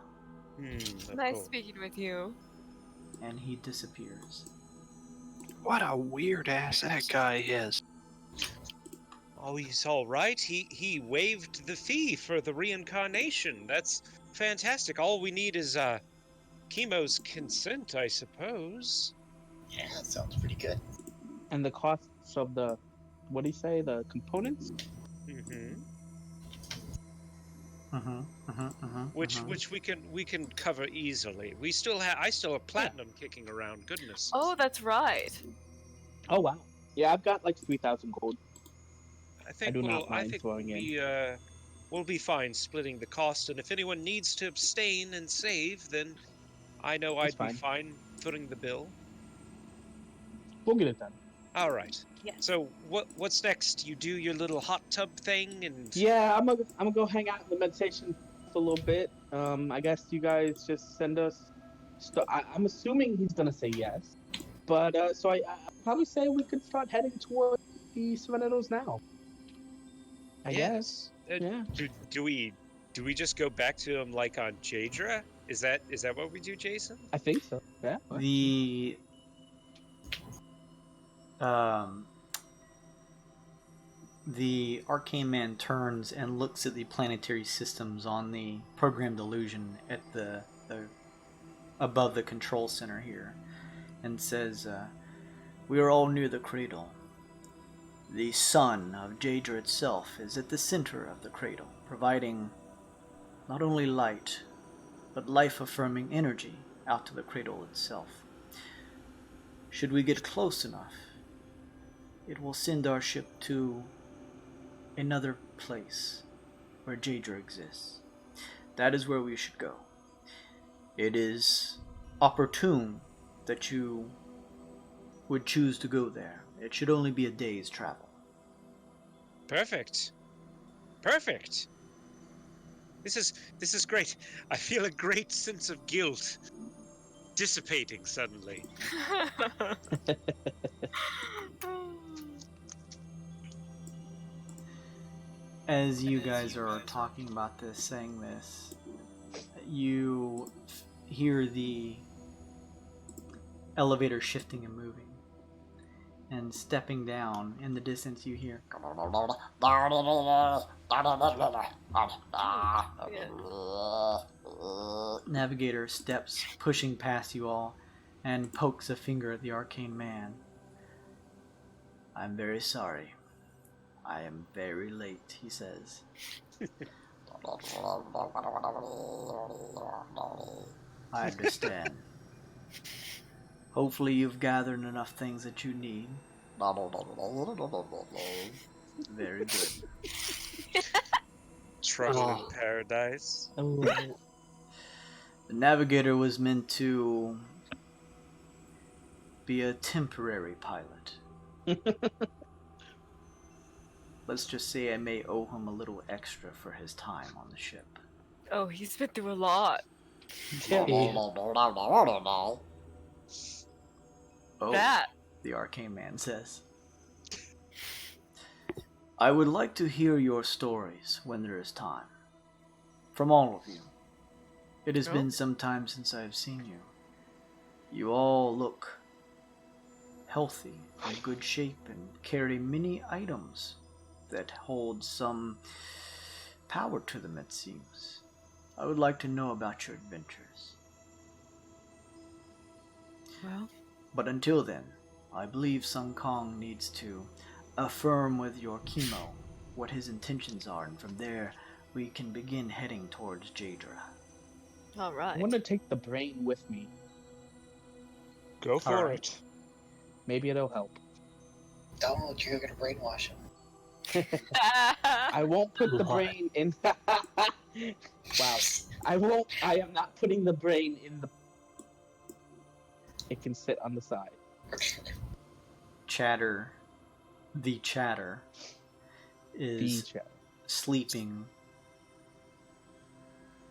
Nice speaking with you. And he disappears. What a weird ass that guy is. Oh, he's all right. He waived the fee for the reincarnation. That's fantastic. All we need is Chemo's consent, I suppose. Yeah, that sounds pretty good. And the costs of the, what do you say, the components? Which we can cover easily. I still have platinum kicking around. Goodness. Oh, that's right. Oh wow. Yeah, I've got like 3,000 gold. I think do not mind throwing in. we'll be fine splitting the cost, and if anyone needs to abstain and save, then I know That's I'd be fine footing the bill. We'll get it done. All right. Yes. So what's next? You do your little hot tub thing, and Yeah, I'm gonna go hang out in the meditation for a little bit. I guess you guys just send us. I'm assuming he's gonna say yes, but so I probably say we could start heading toward the Serenados now. I guess. Yeah. Do we just go back to him like on Jadra? Is that what we do, Jason? I think so. Yeah. The arcane man turns and looks at the planetary systems on the programmed illusion at the above the control center here, and says, "We are all near the cradle. The sun of Jadra itself is at the center of the cradle, providing not only light, but life-affirming energy out to the cradle itself. Should we get close enough, it will send our ship to another place where Jadra exists. That is where we should go. It is opportune that you would choose to go there. It should only be a day's travel." Perfect. Perfect. This is great. I feel a great sense of guilt dissipating suddenly. As you guys are talking about this, saying this, you hear the elevator shifting and moving. And stepping down, in the distance you hear... Navigator steps, pushing past you all, and pokes a finger at the arcane man. I'm very sorry. I am very late, he says. I understand. Hopefully you've gathered enough things that you need. Very good. Trouble in paradise. The navigator was meant to be a temporary pilot. Let's just say I may owe him a little extra for his time on the ship. Oh, he's been through a lot. Yeah. Oh, That. the arcane man says. I would like to hear your stories when there is time. From all of you. It has been some time since I have seen you. You all look healthy, in good shape, and carry many items that hold some power to them, it seems. I would like to know about your adventures. Well, But until then, I believe Sun Kong needs to affirm with your chemo what his intentions are, and from there we can begin heading towards Jadra. all right. I want to take the brain with me. Go for Alright. it. Maybe it'll help. Don't, you're gonna brainwash him. I won't put the brain in. Wow. I am not putting the brain in the. It can sit on the side. Chatter, the chatter, is The chat. sleeping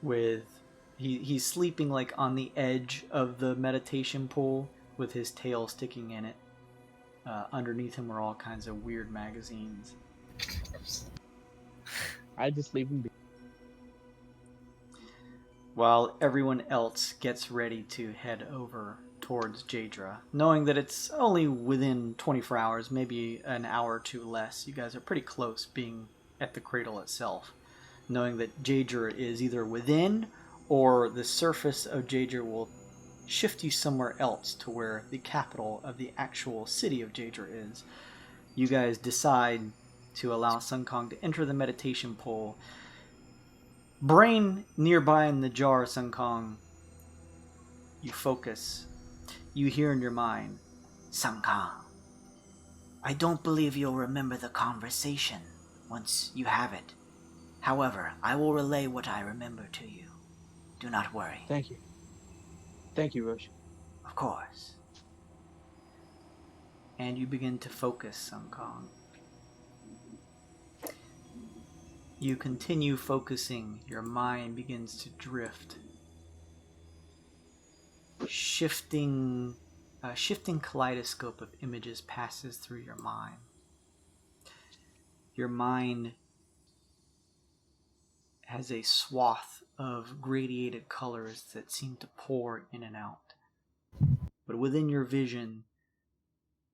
with... He's sleeping like on the edge of the meditation pool with his tail sticking in it. Underneath him are all kinds of weird magazines. I just leave him be. While everyone else gets ready to head over towards Jadra, knowing that it's only within 24 hours, maybe an hour or two less. You guys are pretty close, being at the cradle itself, knowing that Jadra is either within, or the surface of Jadra will shift you somewhere else to where the capital of the actual city of Jadra is. You guys decide to allow Sun Kong to enter the meditation pool. Brain nearby in the jar, Sun Kong. You focus. You hear in your mind, Sun Kong, I don't believe you'll remember the conversation once you have it. However, I will relay what I remember to you. Do not worry. Thank you. Thank you, Roche. Of course. and you begin to focus, Sun Kong. You continue focusing, your mind begins to drift. Shifting kaleidoscope of images passes through your mind. Your mind has a swath of gradiated colors that seem to pour in and out. But within your vision,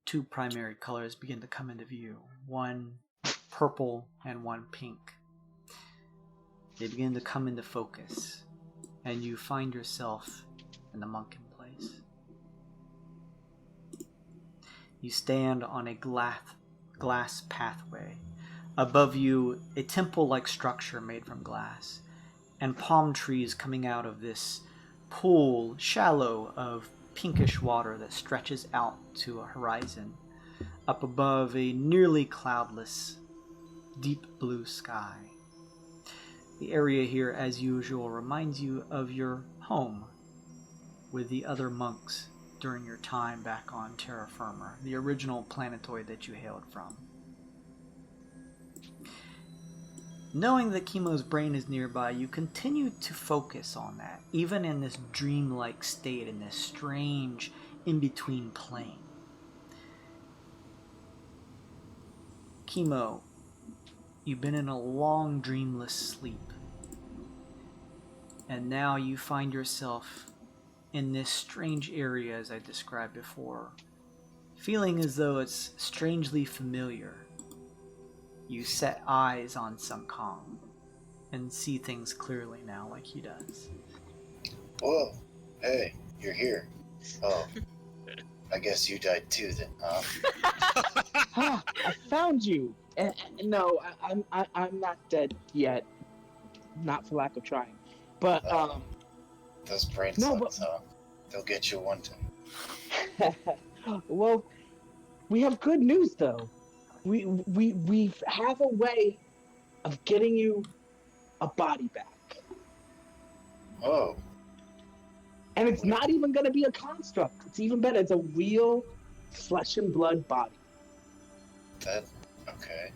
two primary colors begin to come into view. One purple and one pink. They begin to come into focus, and you find yourself in the monkin place. You stand on a glass pathway. Above you, a temple-like structure made from glass, and palm trees coming out of this pool, shallow, of pinkish water that stretches out to a horizon. Up above, a nearly cloudless, deep blue sky. The area here, as usual, reminds you of your home with the other monks during your time back on Terra Firma, the original planetoid that you hailed from. Knowing that Chemo's brain is nearby, you continue to focus on that, even in this dreamlike state, in this strange in-between plane. Chemo, you've been in a long dreamless sleep, and now you find yourself in this strange area as I described before, feeling as though it's strangely familiar. You set eyes on Sungkong and see things clearly now like he does. Whoa, hey, you're here. Oh, I guess you died too then, huh? I found you. No, I'm not dead yet. Not for lack of trying. But those brain no, cells, huh? They'll get you one time. Well, we have good news though. We have a way of getting you a body back. Oh. And it's not even going to be a construct. It's even better. It's a real flesh and blood body. Okay.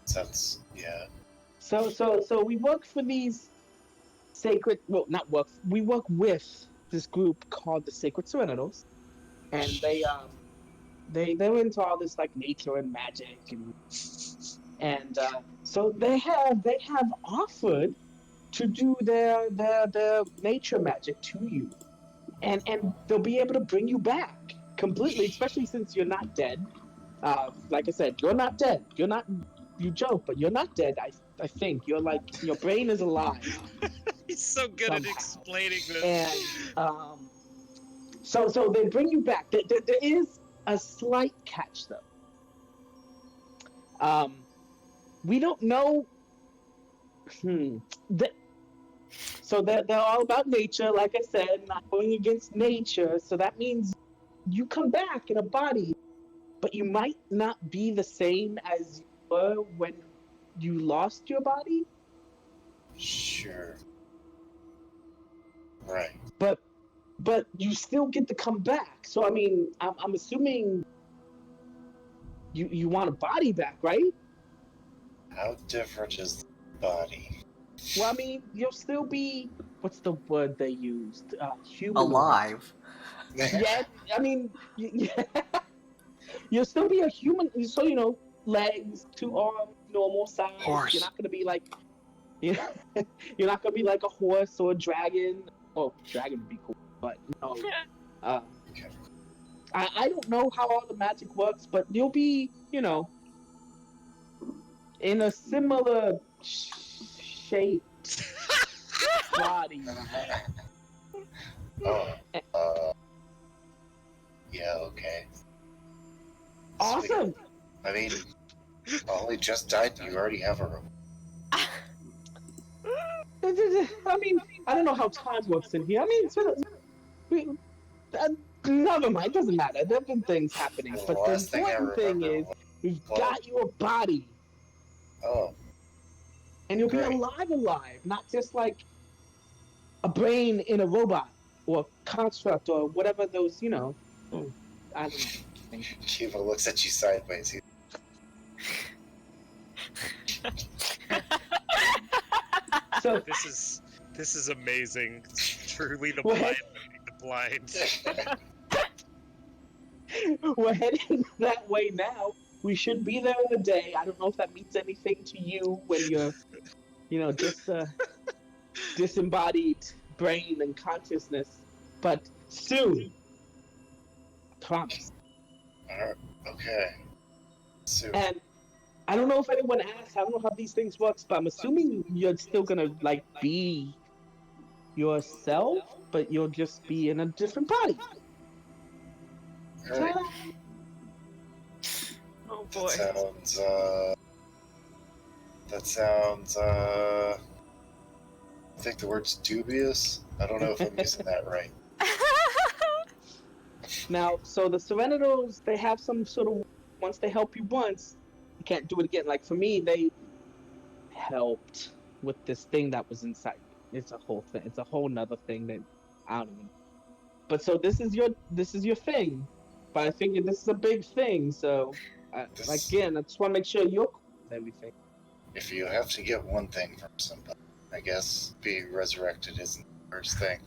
Sounds, yeah. So we work for these sacred, well, not work, we work with this group called the Sacred Serenitals. And they're into all this like nature and magic and so they have offered to do their nature magic to you, and they'll be able to bring you back completely, especially since you're not dead. Like I said, you're not dead. You're not. You joke, but you're not dead. I think you're like your brain is alive. He's so good somehow. at explaining this. And so they bring you back. There is a slight catch though. We don't know. So they're all about nature, like I said, not going against nature. So that means you come back in a body, but you might not be the same as you were when you lost your body. Sure. Right. But you still get to come back. So I mean, I'm assuming you want a body back, right? How different is the body? Well, I mean, you'll still be, what's the word they used? Human. Alive. Yeah, I mean, yeah. You'll still be a human, so, legs, 2 arms, normal size. Horse. You're not going to be like, you're not going to be like a horse or a dragon. Oh, dragon would be cool, but no. Okay. I don't know how all the magic works, but you'll be, in a similar shaped body. Yeah, okay. Awesome. I mean, I only just died and you already have a room. I mean, I don't know how time works in here. I mean, never mind, it doesn't matter. There have been things happening. Well, But the important thing is, we've got you a body. Oh. And you'll be Great. alive, not just like a brain in a robot or a construct or whatever those, I don't know. Shiva looks at you sideways. So This is amazing. Truly the What? blind leading the blind. we're heading that way now. We should be there in a day. I don't know if that means anything to you when you're, just disembodied brain and consciousness. But soon. Promise. Okay. So, And I don't know if anyone asked, I don't know how these things work, but I'm assuming you're still gonna be yourself, but you'll just be in a different body. right. Oh boy. That sounds, I think the word's dubious. I don't know if I'm using that right. Now, so the Serenitals, they have some sort of, once they help you once, you can't do it again. Like for me, they helped with this thing that was inside me. It's a whole thing. It's a whole nother thing that I don't even. But so this is your thing. But I figured this is a big thing, so again, I just want to make sure you're cool with everything. If you have to get one thing from somebody, I guess being resurrected isn't the first thing.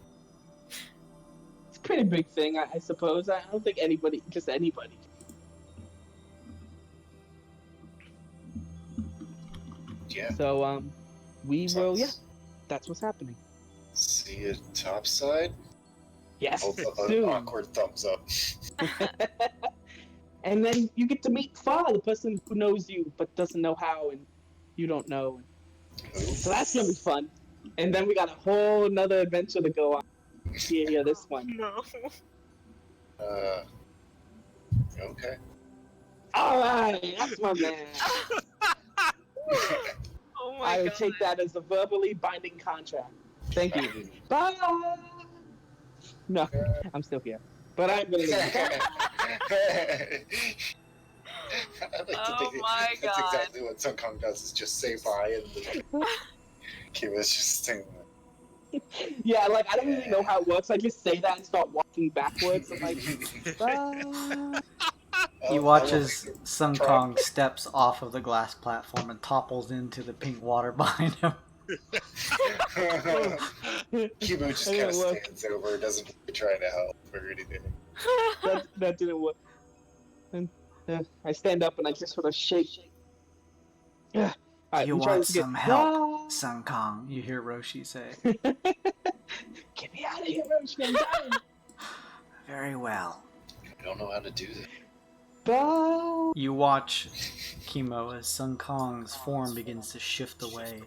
It's a pretty big thing, I suppose. I don't think anybody, just anybody. Yeah. So, we will, yeah, that's what's happening. See you topside? Yes, Holds up soon. an awkward thumbs up. And then you get to meet Fa, the person who knows you but doesn't know how, and you don't know. So that's gonna be fun. And then we got a whole nother adventure to go on. Yeah, this one. No. Okay. Alright, that's my man. Oh my I will god. take that as a verbally binding contract. Thank you. Bye! No, I'm still here. But I'm gonna leave. I like to Oh think my that's god. exactly what Sun Kong does, is just say bye and Kiva's just saying. Yeah, like, I don't really know how it works. I just say that and start walking backwards. I'm like, bye. You watch as Sun Kong steps off of the glass platform and topples into the pink water behind him. Kiva just kind of stands over, doesn't really try to help or anything. That didn't work. And I stand up and I just sort of shake. Alright, You we try want to get- some help, Sun Kong, you hear Roshi say. Get me out of here, Roshi, I'm dying. Very well. I don't know how to do this. Bye. You watch Kimo as Sun Kong's form begins to shift away.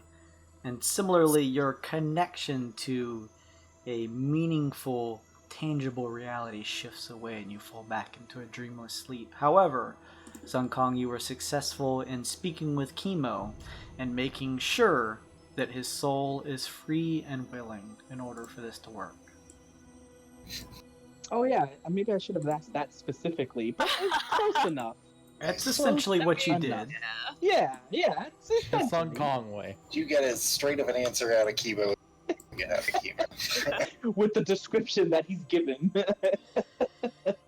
And similarly, your connection to a meaningful, tangible reality shifts away and you fall back into a dreamless sleep. However, Sun Kong, you were successful in speaking with Kimo and making sure that his soul is free and willing in order for this to work. Oh yeah, maybe I should have asked that specifically, but it's close enough. That's essentially what you enough. did. Yeah, it's The Sun essentially. Kong way. You get as straight of an answer out of Kiva as you can get out of Kiva. With the description that he's given.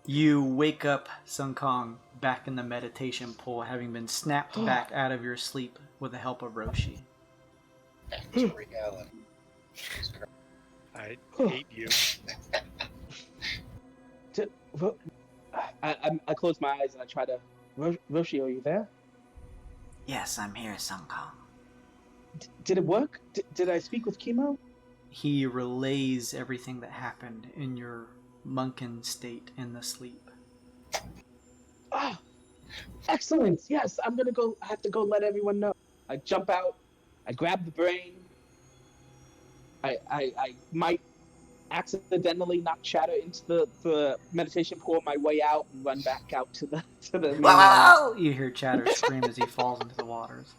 You wake up Sun Kong back in the meditation pool, having been snapped back out of your sleep with the help of Roshi. Back to reality. I hate you. I close my eyes and I try to. Roshi, are you there? Yes, I'm here, Sun Kong. Did it work? Did I speak with Kimo? He relays everything that happened in your monkin state in the sleep. Ah, excellent. Yes, I'm gonna go. I have to go let everyone know. I jump out. I grab the brain. I might accidentally knock Shatter into the meditation pool on my way out and run back out to the mainland. Wow! You hear Chatter scream as he falls into the waters.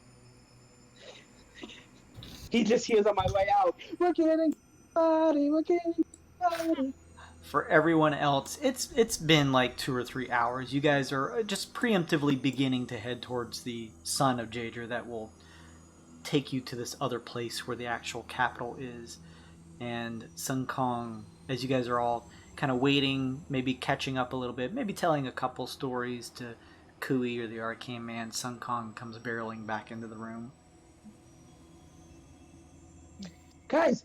He just hears on my way out. We're getting body. We're getting body. For everyone else, it's been like 2 or 3 hours. You guys are just preemptively beginning to head towards the sun of Jadra that will take you to this other place where the actual capital is. And Sun Kong, as you guys are all kind of waiting, maybe catching up a little bit, maybe telling a couple stories to Kui or the Arcane Man, Sun Kong comes barreling back into the room. Guys,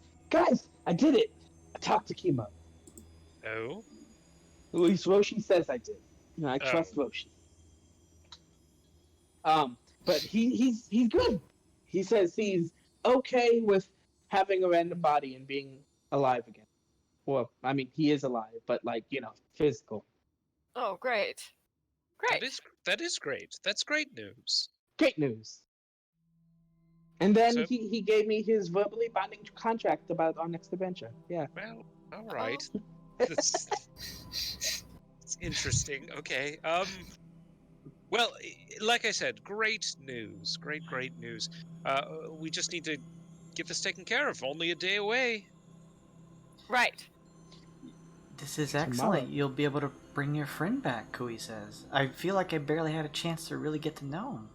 I did it. I talked to Kimo. Oh? At least Roshi says I did. You know, I trust Roshi. But he's good. He says he's okay with having a random body and being alive again. Well, I mean, he is alive, but like, you know, physical. Oh, great. Great. That is great. That's great news. Great news. And then So- he gave me his verbally binding contract about our next adventure. Yeah. Well, all right. That's it's interesting. Okay. Well, like I said, great news. Great news. We just need to get this taken care of. Only a day away. Right. This is Tomorrow. excellent. You'll be able to bring your friend back, Kui says. I feel like I barely had a chance to really get to know him.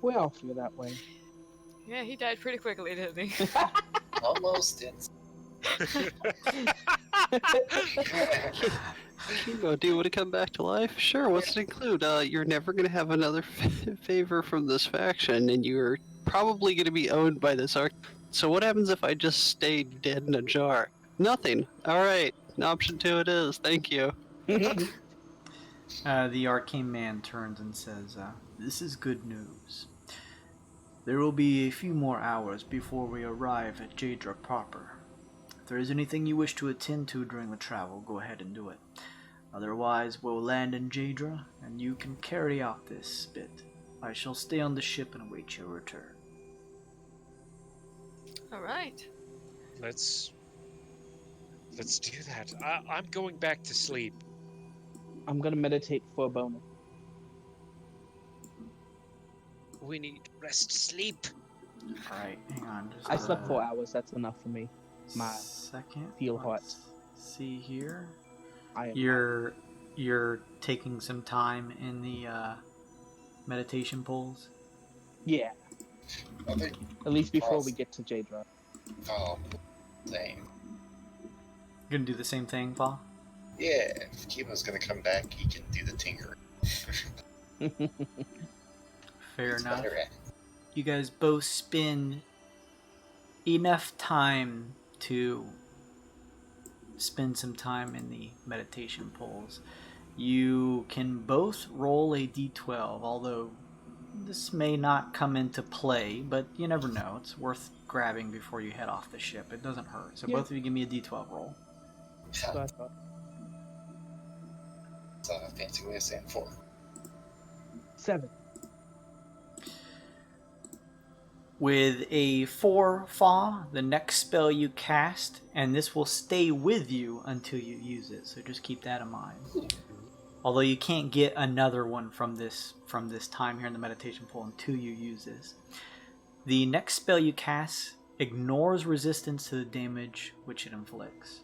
We all feel that way. Yeah, he died pretty quickly, didn't he? Almost in. Chemo, do you want to come back to life? Sure, what's it include? You're never going to have another favor from this faction, and you're probably going to be owned by this arc. So what happens if I just stay dead in a jar? Nothing. Alright, option 2 it is. Thank you. The arcane man turns and says, "This is good news. There will be a few more hours before we arrive at Jadra proper. If there is anything you wish to attend to during the travel, go ahead and do it. Otherwise, we'll land in Jadra, and you can carry out this bit. I shall stay on the ship and await your return." Alright. Let's do that. I'm going back to sleep. I'm gonna meditate for a bonus. We need rest, sleep. Alright, hang on. Just I slept 4 hours. That's enough for me. My second. feel hot. Let's see here. I am You're taking some time in the meditation pools. Yeah. I think At least before we get to Jadra. same. You're gonna do the same thing, Paul? Yeah, if Chemo's gonna come back, he can do the tinkering. Fair He's enough. better at it. You guys both spend enough time to spend some time in the meditation pools. You can both roll a d12, although this may not come into play, but you never know. It's worth grabbing before you head off the ship. It doesn't hurt. So Yeah. both of you give me a d12 roll. So I thought. It's a fancy way of saying 4. 7. With a 4 Fa, the next spell you cast, and this will stay with you until you use it, so just keep that in mind. Although you can't get another one from this time here in the meditation pool until you use this. The next spell you cast ignores resistance to the damage which it inflicts.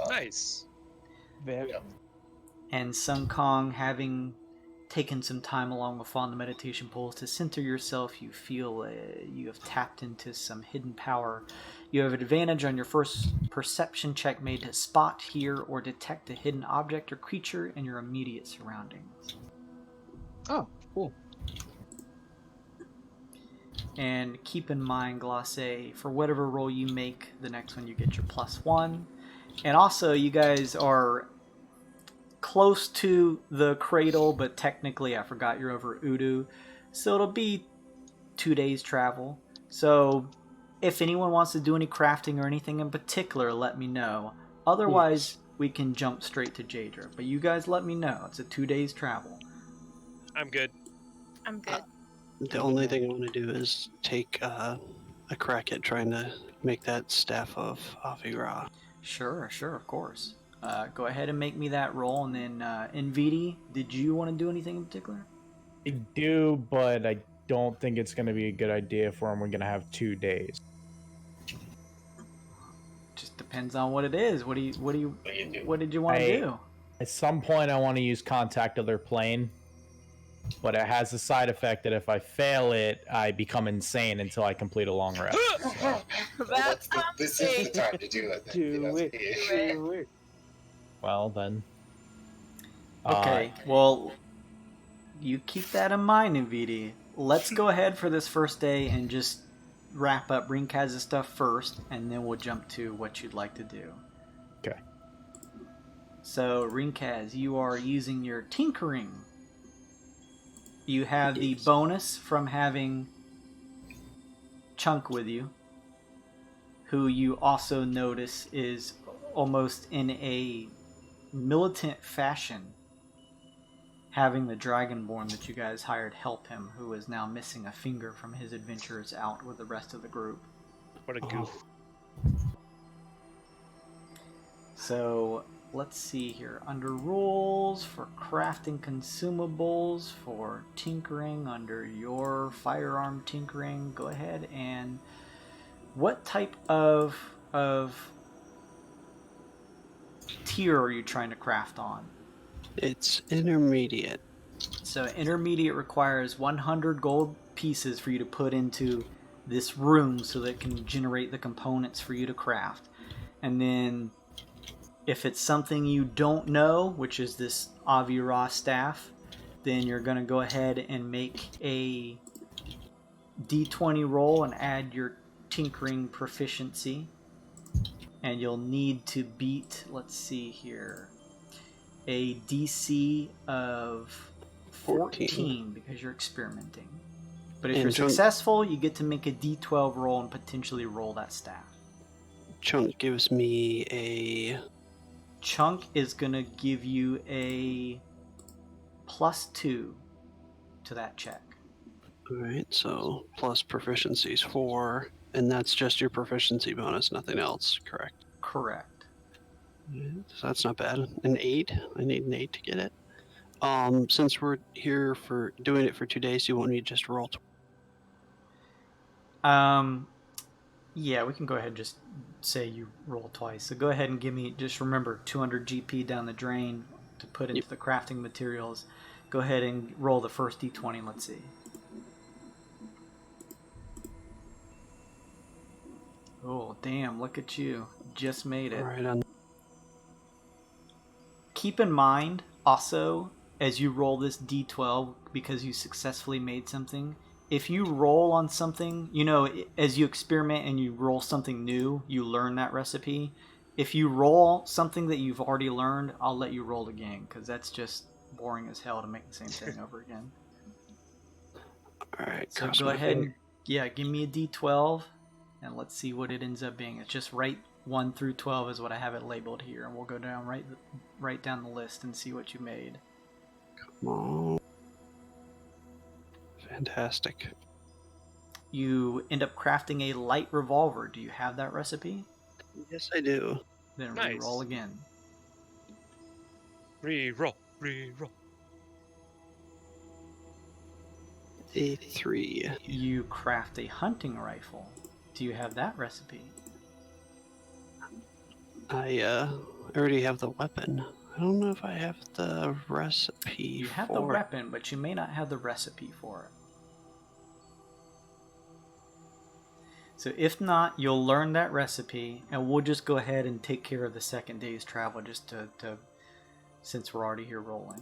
Nice. Very. And Sun Kong, having taken some time along with Fa in the meditation pools to center yourself, you feel you have tapped into some hidden power. You have an advantage on your first perception check made to spot, hear, or detect a hidden object or creature in your immediate surroundings. Oh, cool. And keep in mind, Glace, for whatever roll you make, the next one you get your +1. And also, you guys are close to the cradle, but technically I forgot you're over Udu, so it'll be 2 days travel. So if anyone wants to do any crafting or anything in particular, let me know. Otherwise, we can jump straight to Jadra, but you guys let me know. It's a 2 days travel. I'm good. I'm good. The only thing I want to do is take a crack at trying to make that staff of Avira. Sure, of course. Go ahead and make me that roll, and then NVD, did you want to do anything in particular? I do, but I don't think it's going to be a good idea for him. We're going to have 2 days. Just depends on what it is. What did you want to do? At some point, I want to use contact other plane, but it has the side effect that if I fail it, I become insane until I complete a long rest. This is the time to do it. Then. Do it. Well, then. Okay, well, you keep that in mind, NVD. Let's go ahead for this first day and just wrap up Rinkaz's stuff first, and then we'll jump to what you'd like to do. Okay. So, Rinkaz, you are using your tinkering. You have the bonus from having Chunk with you, who you also notice is almost in a militant fashion, having the Dragonborn that you guys hired help him, who is now missing a finger from his adventures out with the rest of the group. What a goof. So, let's see here. Under rules, for crafting consumables, for tinkering, under your firearm tinkering, go ahead and... What type of tier are you trying to craft on? It's intermediate. So intermediate requires 100 gold pieces for you to put into this room so that it can generate the components for you to craft. And then If it's something you don't know, which is this Avira staff, then you're going to go ahead and make a d20 roll and add your tinkering proficiency. And you'll need to beat, let's see here, a DC of 14 because you're experimenting. But if you're successful, you get to make a d12 roll and potentially roll that staff. Chunk gives me a... Chunk is going to give you a +2 to that check. Alright, so plus proficiency is 4, and that's just your proficiency bonus, nothing else, correct? Correct. So that's not bad. An 8? I need an 8 to get it. Since we're here for doing it for 2 days, you want me to just roll? Yeah, we can go ahead and just say you roll twice. So go ahead and give me, just remember, 200 GP down the drain to put into the crafting materials. Go ahead and roll the first d20, let's see. Oh, damn, look at you. Just made it. Right on. Keep in mind, also, as you roll this d12, because you successfully made something, if you roll on something, you know, as you experiment and you roll something new, you learn that recipe. If you roll something that you've already learned, I'll let you roll again, because that's just boring as hell to make the same thing over again. Alright, so go ahead and, give me a d12, and let's see what it ends up being. It's just right 1 through 12 is what I have it labeled here, and we'll go down right down the list and see what you made. Come on. Fantastic. You end up crafting a light revolver. Do you have that recipe? Yes, I do. Then re-roll again. Re-roll, re-roll. A 3. You craft a hunting rifle. Do you have that recipe? I already have the weapon. I don't know if I have the recipe. You have the weapon, but you may not have the recipe for it. So if not, you'll learn that recipe, and we'll just go ahead and take care of the second day's travel, just to since we're already here rolling.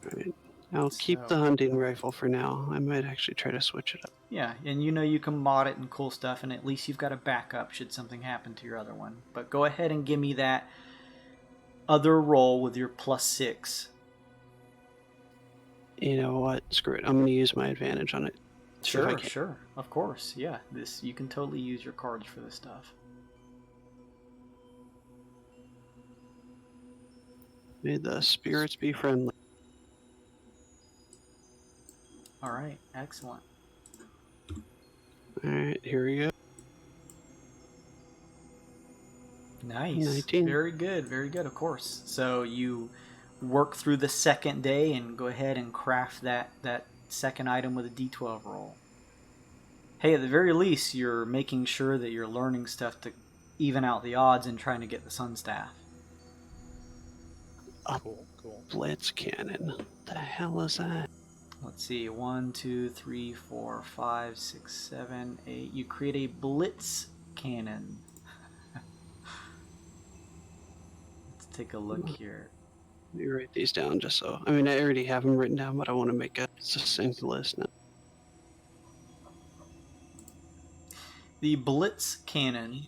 Right. I'll keep the hunting rifle for now. I might actually try to switch it up. Yeah, and you know you can mod it and cool stuff, and at least you've got a backup should something happen to your other one. But go ahead and give me that other roll with your +6. You know what? Screw it. I'm going to use my advantage on it. Sure. Of course. Yeah, you can totally use your cards for this stuff. May the spirits be friendly. All right, excellent. All right, here we go. Nice. 19. Very good, of course. So you work through the second day and go ahead and craft that second item with a d12 roll. Hey, at the very least, you're making sure that you're learning stuff to even out the odds and trying to get the sun staff. Cool. Blitz cannon. The hell is that? Let's see, 1, 2, 3, 4, 5, 6, 7, 8. You create a blitz cannon. Let's take a look here. Let me write these down just so. I mean, I already have them written down, but I want to make a succinct list now. The blitz cannon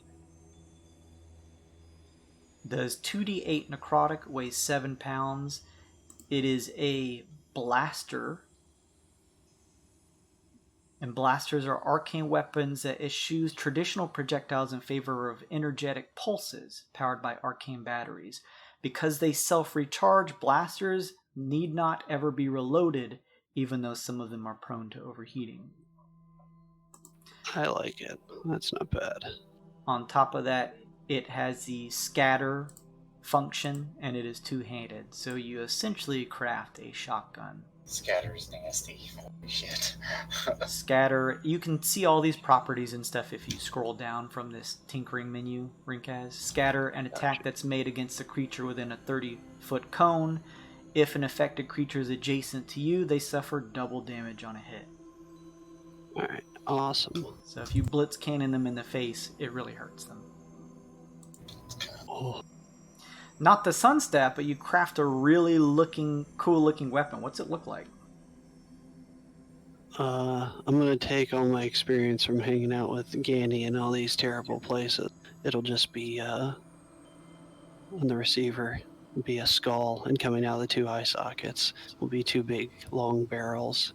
does 2d8 necrotic, weighs 7 pounds. It is a blaster. And blasters are arcane weapons that eschews traditional projectiles in favor of energetic pulses powered by arcane batteries. Because they self-recharge, blasters need not ever be reloaded, even though some of them are prone to overheating. I like it. That's not bad. On top of that, it has the scatter function, and it is two-handed. So you essentially craft a shotgun. Scatter's nasty. Holy shit. Scatter, you can see all these properties and stuff if you scroll down from this tinkering menu, Rinkaz. Scatter, an attack that's made against a creature within a 30-foot cone. If an affected creature is adjacent to you, they suffer double damage on a hit. Alright, awesome. So if you blitz cannon them in the face, it really hurts them. Oh. Not the sun staff, but you craft a really cool looking weapon. What's it look like? I'm gonna take all my experience from hanging out with Gandy and all these terrible places. It'll just be, on the receiver, be a skull, and coming out of the 2 eye sockets will be 2 big, long barrels.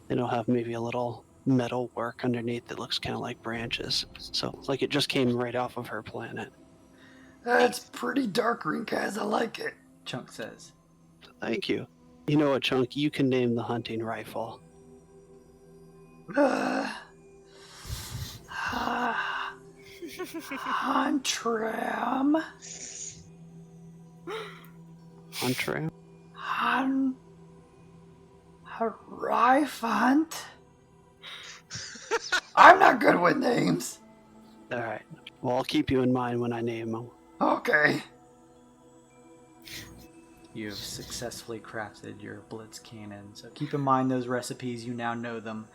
And it'll have maybe a little metal work underneath that looks kind of like branches. So, like it just came right off of her planet. That's pretty dark, Rinkaz. I like it, Chunk says. Thank you. You know what, Chunk? You can name the hunting rifle. Huntram. Huntram? Hunt. I'm not good with names. Alright. Well, I'll keep you in mind when I name them. Okay. You've successfully crafted your blitz cannon, so keep in mind those recipes. You now know them.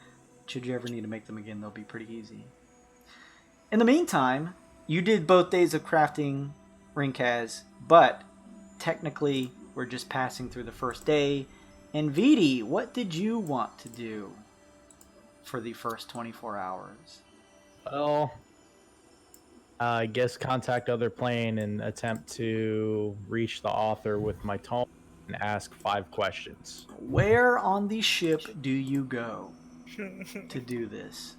Should you ever need to make them again, they'll be pretty easy. In the meantime, you did both days of crafting Rinkaz, but technically we're just passing through the first day. And Vidi, what did you want to do for the first 24 hours? Well, I guess contact other plane and attempt to reach the author with my tome and ask 5 questions. Where on the ship do you go to do this?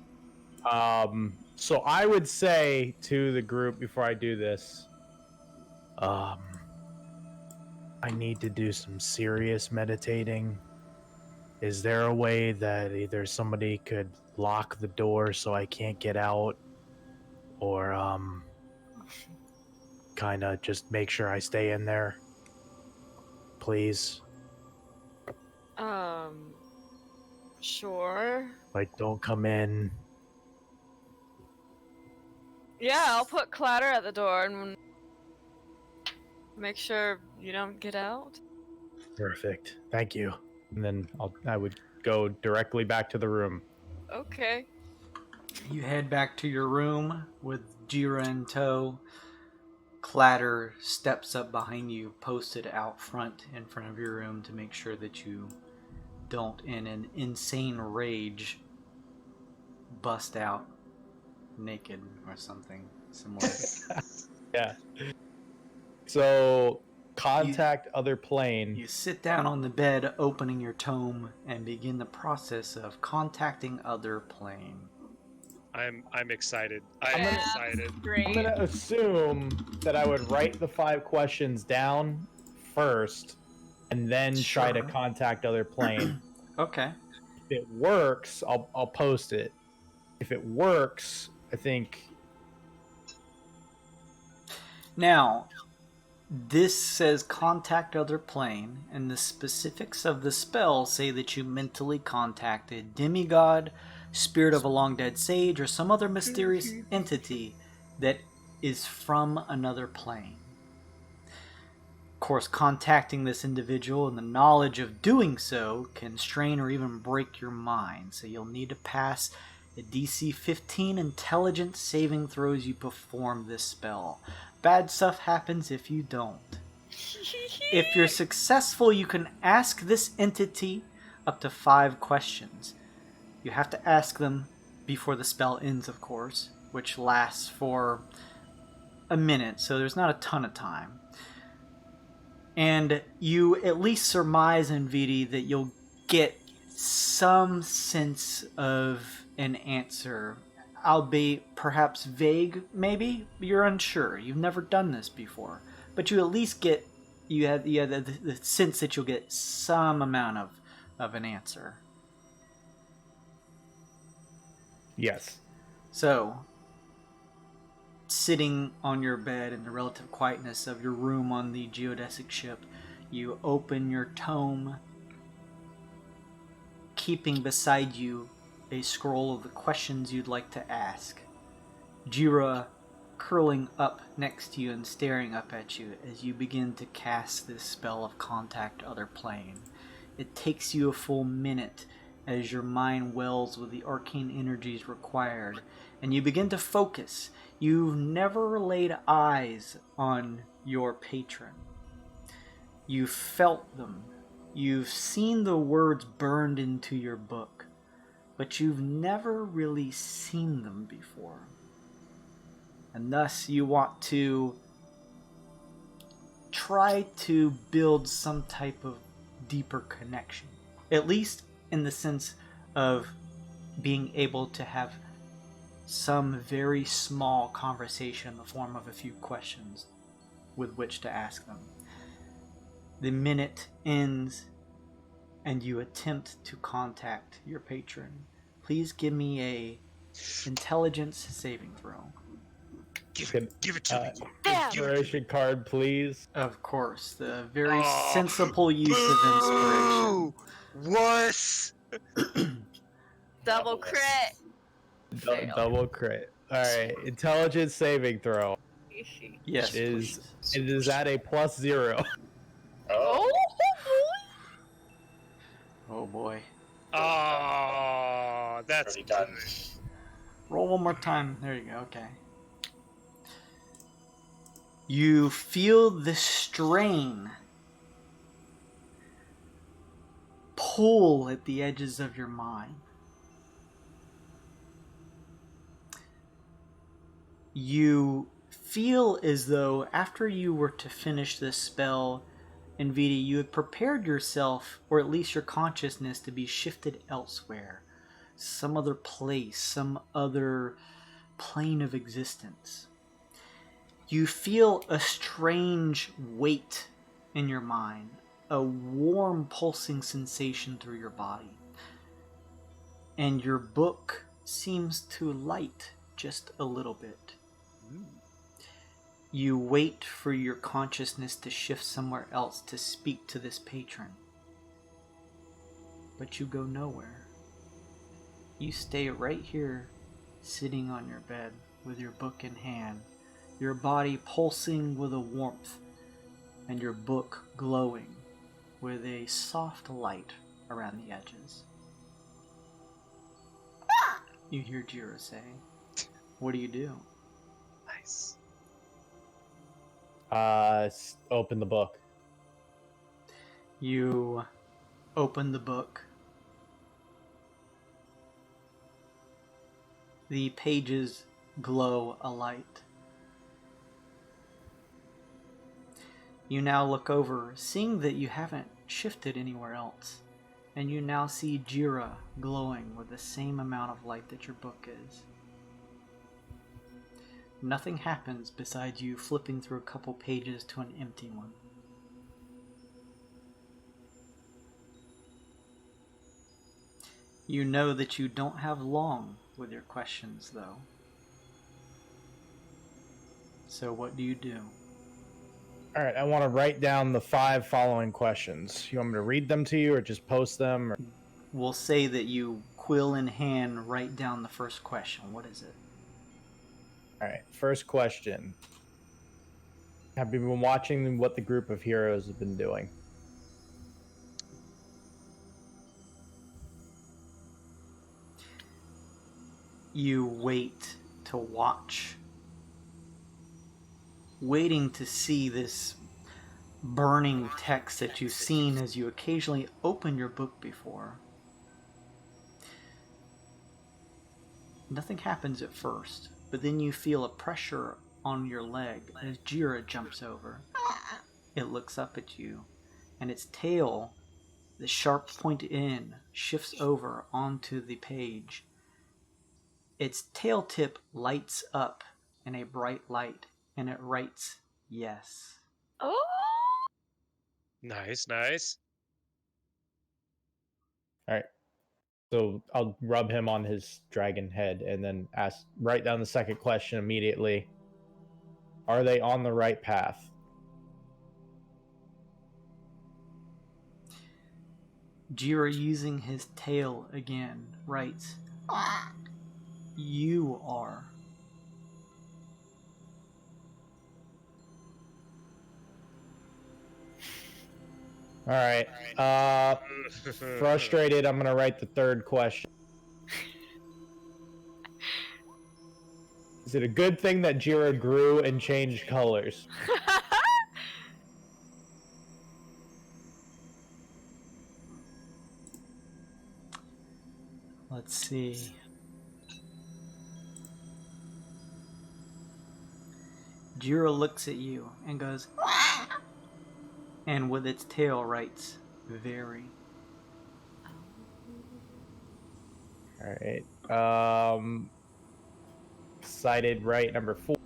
So I would say to the group before I do this, I need to do some serious meditating. Is there a way that either somebody could lock the door so I can't get out, or kind of just make sure I stay in there, please? Sure. Like, don't come in. Yeah, I'll put Clatter at the door and make sure you don't get out. Perfect. Thank you. And then I would go directly back to the room. Okay. You head back to your room with Jira in tow. Clatter steps up behind you, posted out front in front of your room to make sure that you don't, in an insane rage, bust out naked or something similar. Yeah. So, contact other plane. You sit down on the bed, opening your tome, and begin the process of contacting other plane. I'm excited. I'm excited. Great. I'm gonna assume that I would write the 5 questions down first, and then try to contact other plane. Okay. If it works, I'll post it. If it works, I think. Now, this says contact other plane, and the specifics of the spell say that you mentally contacted demigod, spirit of a long dead sage, or some other mysterious entity that is from another plane. Of course, contacting this individual and the knowledge of doing so can strain or even break your mind, so you'll need to pass a DC 15 intelligence saving throw as you perform this spell. Bad stuff happens if you don't. If you're successful, you can ask this entity up to 5 questions. You have to ask them before the spell ends, of course, which lasts for a minute, so there's not a ton of time. And you at least surmise in VD that you'll get some sense of an answer, albeit perhaps vague, maybe? You're unsure. You've never done this before. But you at least get, you have the sense that you'll get some amount of an answer. Yes. So, sitting on your bed in the relative quietness of your room on the geodesic ship, you open your tome, keeping beside you a scroll of the questions you'd like to ask. Jira curling up next to you and staring up at you as you begin to cast this spell of contact other plane. It takes you a full minute as your mind wells with the arcane energies required, and you begin to focus. You've never laid eyes on your patron. You've felt them. You've seen the words burned into your book, but you've never really seen them before. And thus you want to try to build some type of deeper connection, at least in the sense of being able to have some very small conversation in the form of a few questions with which to ask them. The minute ends and you attempt to contact your patron. Please give me a intelligence saving throw. Give it to me. Damn! Inspiration card, please. Of course, the very sensible use of inspiration. What? Double crit. Fail. Double crit. All right, intelligence saving throw. Yes, It please. is at a +0. Oh, Oh boy. Oh, that's already done. good. Roll one more time. There you go. Okay. You feel the strain pull at the edges of your mind. You feel as though after you were to finish this spell, Nvidia, you had prepared yourself, or at least your consciousness, to be shifted elsewhere. Some other place, some other plane of existence. You feel a strange weight in your mind, a warm pulsing sensation through your body. And your book seems to light just a little bit. You wait for your consciousness to shift somewhere else to speak to this patron. But you go nowhere. You stay right here, sitting on your bed with your book in hand, your body pulsing with a warmth, and your book glowing with a soft light around the edges. You hear Jira say, "What do you do?" Nice. Open the book. You open the book. The pages glow a light. You now look over, seeing that you haven't shifted anywhere else, and you now see Jira glowing with the same amount of light that your book is. Nothing happens besides you flipping through a couple pages to an empty one. You know that you don't have long with your questions, though. So what do you do? All right, I want to write down the 5 following questions. You want me to read them to you or just post them? Or... We'll say that you, quill in hand, write down the first question. What is it? All right, first question. Have you been watching what the group of heroes have been doing? You wait to watch, waiting to see this burning text that you've seen as you occasionally open your book before. Nothing happens at first, but then you feel a pressure on your leg as Jira jumps over. It looks up at you, and its tail, the sharp pointed end, shifts over onto the page. Its tail tip lights up in a bright light, and it writes, "Yes." Oh, Nice, nice. All right. So I'll rub him on his dragon head and then write down the second question immediately. Are they on the right path? Jira, using his tail again, writes, "You are." All right. Frustrated, I'm going to write the third question. Is it a good thing that Jira grew and changed colors? Let's see. Jira looks at you and goes, and with its tail writes, very. Alright. Cited right number 4.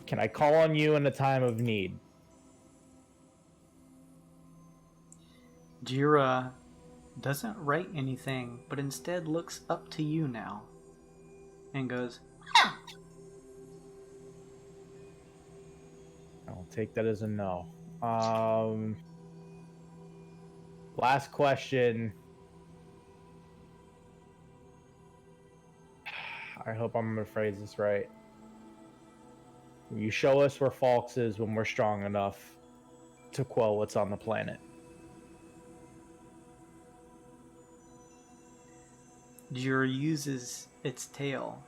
Can I call on you in a time of need? Jira doesn't write anything, but instead looks up to you now and goes, I'll take that as a no. Last question. I hope I'm going to phrase this right. You show us where Falks is when we're strong enough to quell what's on the planet. Jira uses its tail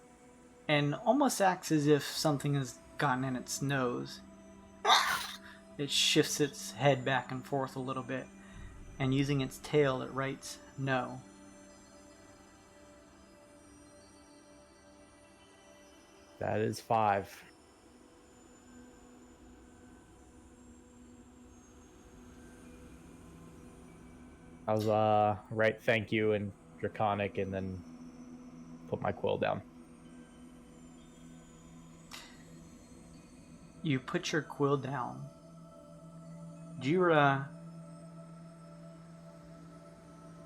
and almost acts as if something has gotten in its nose. It shifts its head back and forth a little bit, and using its tail it writes no. That is 5. I was write thank you and Draconic and then put my quill down. You put your quill down. Jira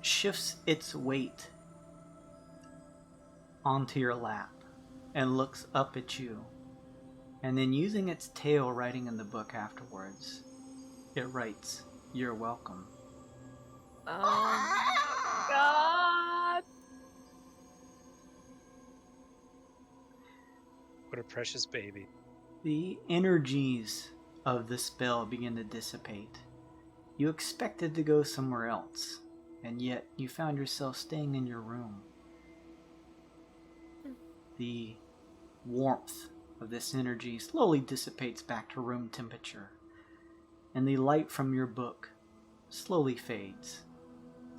shifts its weight onto your lap and looks up at you. And then using its tail writing in the book afterwards, it writes, "You're welcome." Oh, God. What a precious baby. The energies of the spell begin to dissipate. You expected to go somewhere else, and yet you found yourself staying in your room. The warmth of this energy slowly dissipates back to room temperature, and the light from your book slowly fades,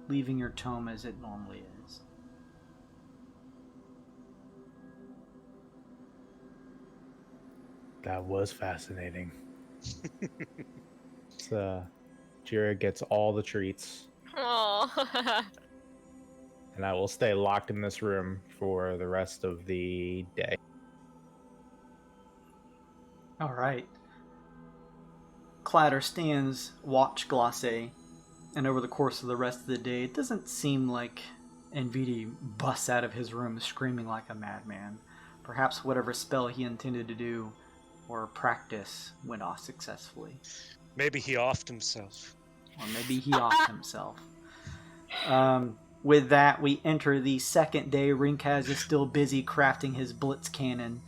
leaving your tome as it normally is. That was fascinating. Jira gets all the treats. Oh. And I will stay locked in this room for the rest of the day. All right. Clatter stands watch Glace, and over the course of the rest of the day, it doesn't seem like NVD busts out of his room screaming like a madman. Perhaps whatever spell he intended to do or practice went off successfully. Maybe he offed himself. Or maybe he offed himself. With that, we enter the second day. Rinkaz is still busy crafting his blitz cannon.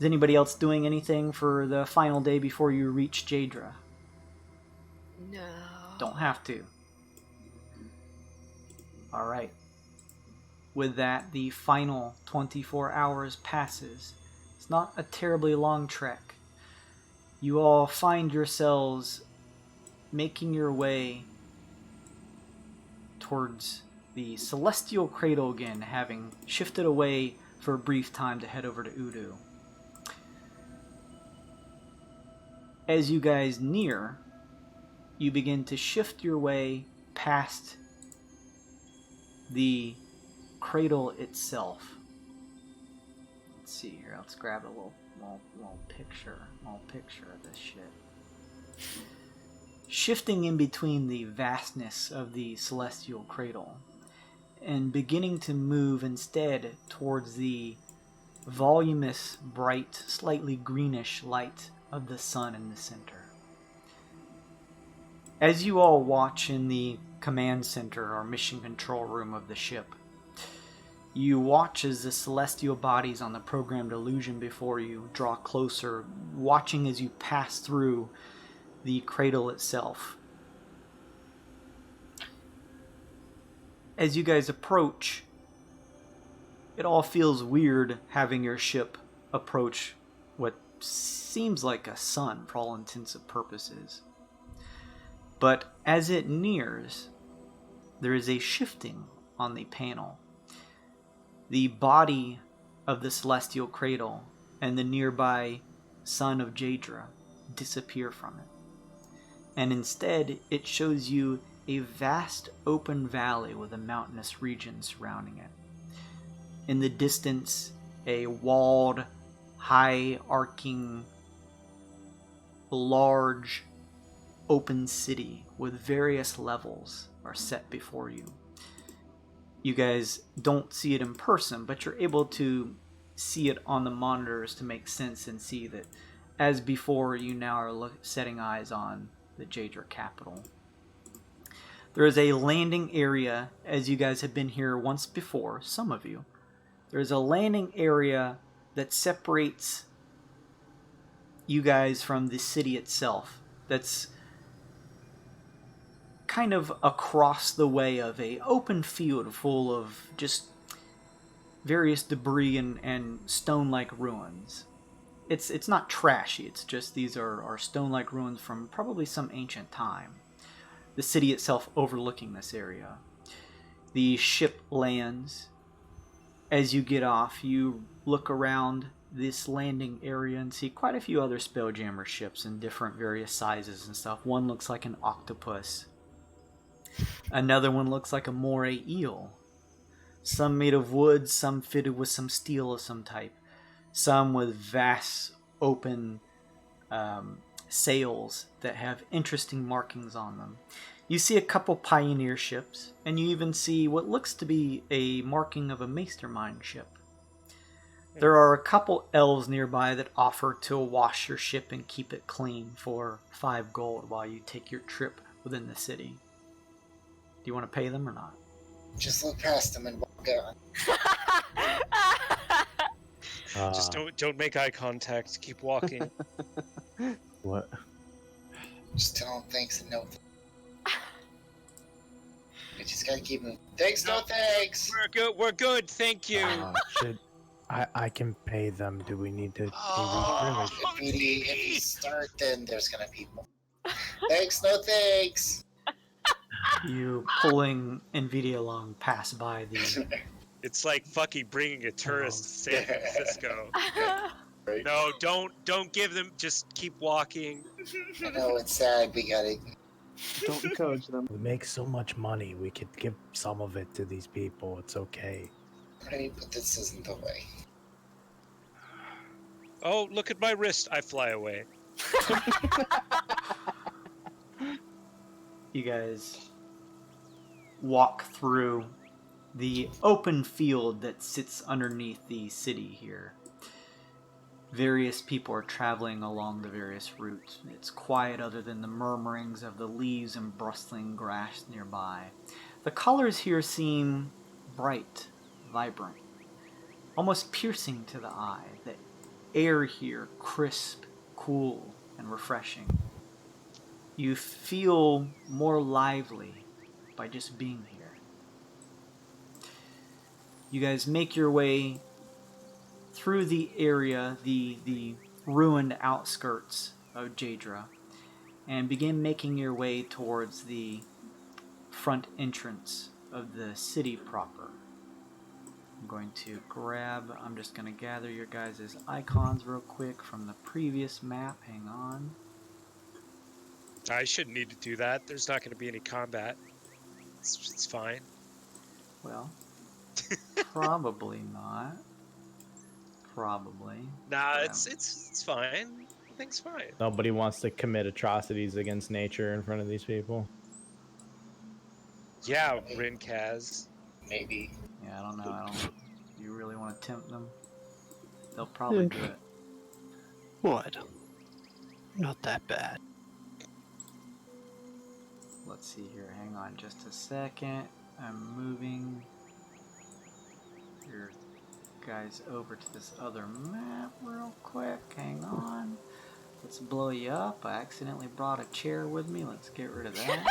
Is anybody else doing anything for the final day before you reach Jadra? No. Don't have to. Alright. With that, the final 24 hours passes. It's not a terribly long trek. You all find yourselves making your way towards the Celestial Cradle again, having shifted away for a brief time to head over to Udu. As you guys near, you begin to shift your way past the cradle itself. Let's see here. Let's grab a little picture of this shit. Shifting in between the vastness of the Celestial Cradle and beginning to move instead towards the voluminous, bright, slightly greenish light of the sun in the center. As you all watch in the command center or mission control room of the ship, you watch as the celestial bodies on the programmed illusion before you draw closer, watching as you pass through the cradle itself. as you guys approach, it all feels weird having your ship approach what seems like a sun for all intents and purposes. But as it nears, there is a shifting on the panel. The body of the celestial cradle and the nearby sun of Jadra disappear from it. And instead, it shows you a vast open valley with a mountainous region surrounding it. In the distance, a walled, high arcing, large, open city with various levels are set before you. You guys don't see it in person, but you're able to see it on the monitors to make sense and see that, as before, you now are setting eyes on the Jadra capital. There is a landing area, as you guys have been here once before, some of you. There's a landing area that separates you guys from the city itself. That's kind of across the way of a open field full of just various debris and stone-like ruins. It's not trashy, it's just these are stone-like ruins from probably some ancient time. The city itself overlooking this area. The ship lands. As you get off, you look around this landing area and see quite a few other Spelljammer ships in different various sizes and stuff. One looks like an octopus. Another one looks like a moray eel. Some made of wood, some fitted with some steel of some type. Some with vast open sails that have interesting markings on them. You see a couple pioneer ships, and you even see what looks to be a marking of a mastermind ship. There are a couple elves nearby that offer to wash your ship and keep it clean for 5 gold while you take your trip within the city. Do you want to pay them or not? Just look past them and walk on. Just don't make eye contact. Keep walking. What? Just tell them thanks and no thanks. You just gotta keep moving. Thanks, no thanks! We're good. We're good. Thank you. Should I can pay them? Do we need to be Oh, if you start, then there's gonna be more. Thanks, no thanks! You pulling NVIDIA along pass by the... It's like fucking bringing a tourist to San Francisco. Right. No, don't give them. Just keep walking. I know it's sad. We gotta. Don't encourage them. We make so much money. We could give some of it to these people. It's okay. Right, but this isn't the way. Oh, look at my wrist. I fly away. You guys walk through the open field that sits underneath the city here. Various people are traveling along the various routes. It's quiet other than the murmurings of the leaves and bristling grass nearby. The colors here seem bright, vibrant, almost piercing to the eye. The air here crisp, cool, and refreshing. You feel more lively by just being here. You guys make your way through the area, the ruined outskirts of Jadra, and begin making your way towards the front entrance of the city proper. I'm just going to gather your guys' icons real quick from the previous map. Hang on. I shouldn't need to do that. There's not going to be any combat. It's fine. Well, probably not. Probably. Nah, it's fine. Everything's fine. Nobody wants to commit atrocities against nature in front of these people. Yeah, Rinkaz. Maybe. Yeah, I don't know. Do you really want to tempt them? They'll probably do it. What? Not that bad. Let's see here. Hang on just a second. I'm moving your guys over to this other map real quick. Hang on. Let's blow you up. I accidentally brought a chair with me. Let's get rid of that.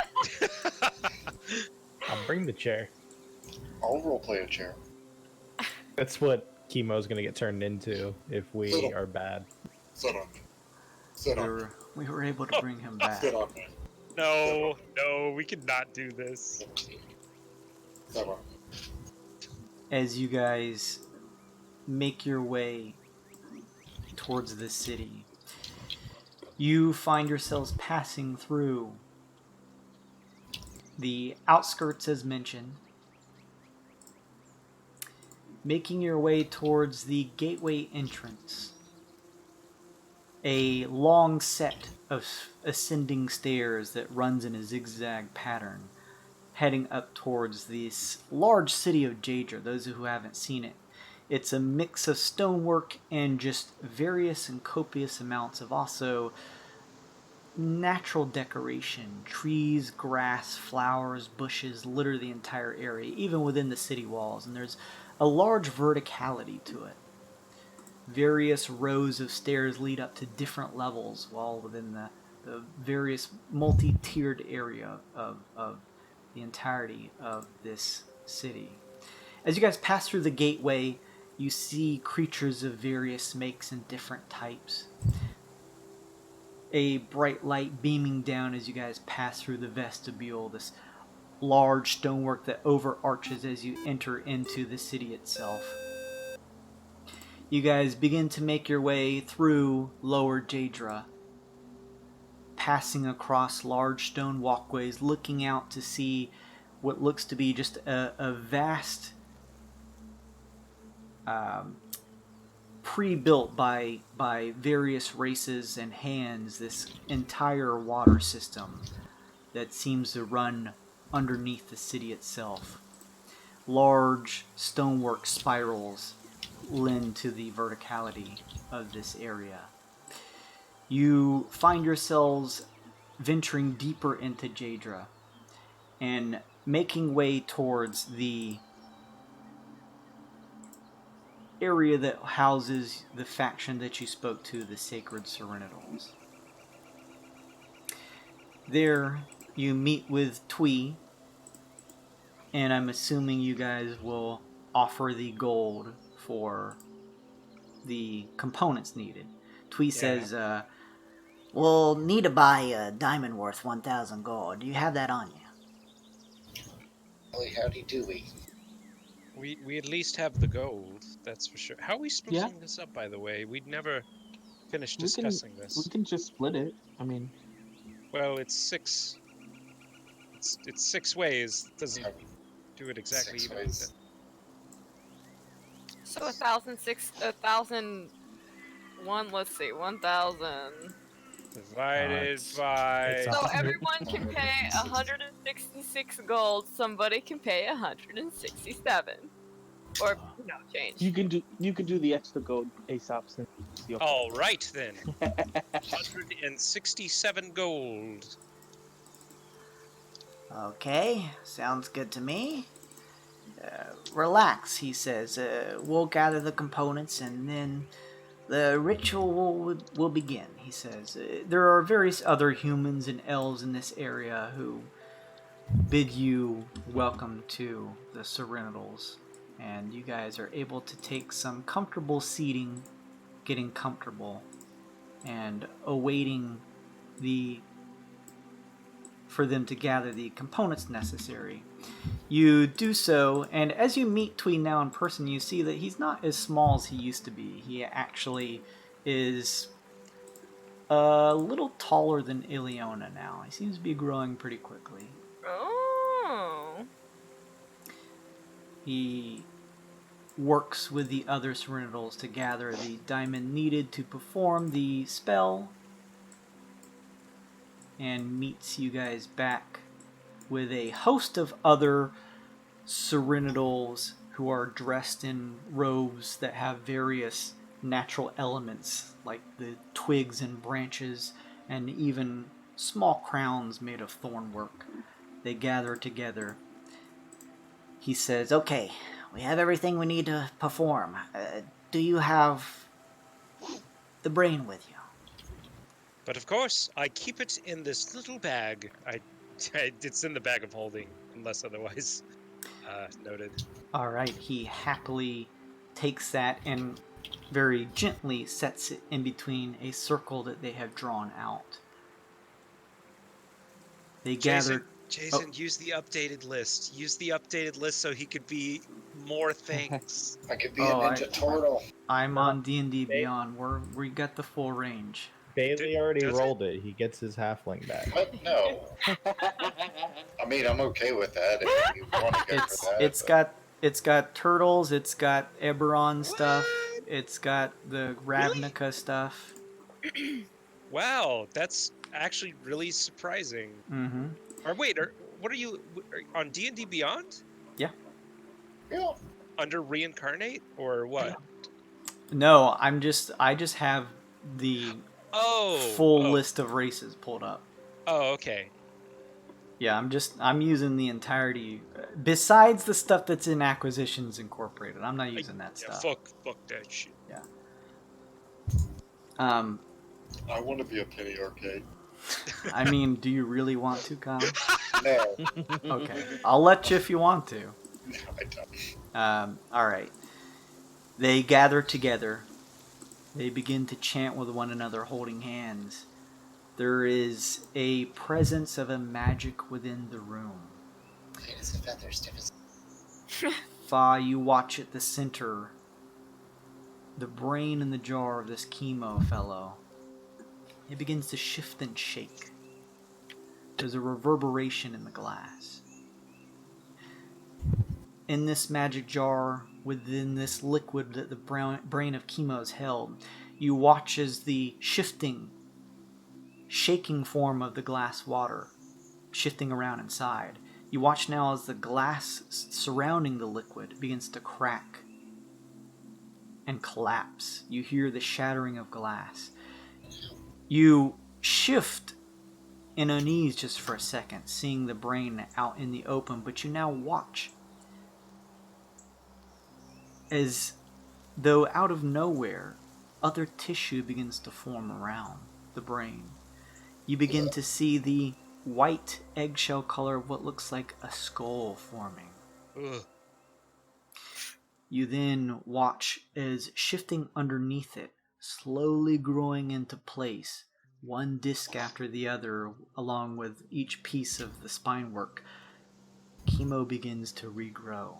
I'll bring the chair. I'll roleplay a chair. That's what Chemo's gonna get turned into if we Little. are bad. Sit on me. Sit on me. We were able to bring him back. Sit on me. No, no, we could not do this. Sit on me. As you guys make your way towards the city, you find yourselves passing through the outskirts as mentioned, making your way towards the gateway entrance. A long set of ascending stairs that runs in a zigzag pattern, heading up towards this large city of Jadra. Those who haven't seen it, it's a mix of stonework and just various and copious amounts of also natural decoration. Trees, grass, flowers, bushes litter the entire area, even within the city walls, and there's a large verticality to it. Various rows of stairs lead up to different levels, while within the various multi-tiered area of the entirety of this city. As you guys pass through the gateway, you see creatures of various makes and different types. A bright light beaming down as you guys pass through the vestibule, this large stonework that overarches as you enter into the city itself. You guys begin to make your way through Lower Jadra, passing across large stone walkways, looking out to see what looks to be just a vast, pre-built by various races and hands, this entire water system that seems to run underneath the city itself. Large stonework spirals lend to the verticality of this area. You find yourselves venturing deeper into Jadra and making way towards the area that houses the faction that you spoke to, the Sacred Serenitals. There you meet with Twee, and I'm assuming you guys will offer the gold for the components needed. Twee says, We'll need to buy a diamond worth 1,000 gold. Do you have that on you? Well, howdy doey. We at least have the gold, that's for sure. How are we splitting this up, by the way? We'd never finished discussing this. We can just split it. I mean, well, it's 6. It's 6 ways. It doesn't do it exactly 6 even. ways. So 1,001. Let's see, 1,000 divided by. So everyone can pay 166 gold. Somebody can pay 167, or no change. you can do the extra gold ASAP. All right then. 167 gold. Okay, sounds good to me. Relax, he says. We'll gather the components and then the ritual will begin, he says. There are various other humans and elves in this area who bid you welcome to the Serenitals, and you guys are able to take some comfortable seating, getting comfortable, and awaiting for them to gather the components necessary. You do so, and as you meet Twee now in person, you see that he's not as small as he used to be. He actually is a little taller than Ileona now. He seems to be growing pretty quickly. Oh. He works with the other Serenitals to gather the diamond needed to perform the spell, and meets you guys back with a host of other Serenitals who are dressed in robes that have various natural elements, like the twigs and branches, and even small crowns made of thornwork. They gather together. He says, Okay, we have everything we need to perform. Do you have the brain with you? But of course, I keep it in this little bag. It's in the bag of holding, unless otherwise. Noted. All right, he happily takes that and very gently sets it in between a circle that they have drawn out. They gather. Jason, use the updated list. Use the updated list so he could be more things. I could be a Ninja Turtle. I'm on D&D Beyond. We got the full range. Bailey already rolled it. He gets his halfling back. What? No. I mean, I'm okay with that if you want to go for that. It's got turtles. It's got Eberron stuff. It's got the Ravnica stuff. Wow, that's actually really surprising. Mm-hmm. Or wait, what are you on D&D Beyond? Yeah. Yeah. Under reincarnate or what? No, I just have the full list of races pulled up. Oh, okay. Yeah, I'm using the entirety besides the stuff that's in Acquisitions Incorporated. I'm not using that stuff. Fuck that shit. Yeah. I want to be a penny arcade. I mean, do you really want to, Kyle? No. Okay, I'll let you if you want to. No, I don't. All right. They gather together. They begin to chant with one another, holding hands. There is a presence of a magic within the room. Fa, you watch at the center. The brain in the jar of this chemo fellow. It begins to shift and shake. There's a reverberation in the glass. In this magic jar, within this liquid that the brain of chemo is held, you watch as the shaking form of the glass water shifting around inside. You watch now as the glass surrounding the liquid begins to crack and collapse. You hear the shattering of glass. You shift in unease just for a second, seeing the brain out in the open, but you now watch as though out of nowhere, other tissue begins to form around the brain. You begin to see the white eggshell color of what looks like a skull forming. Ugh. You then watch as shifting underneath it, slowly growing into place, one disc after the other, along with each piece of the spine work, chemo begins to regrow.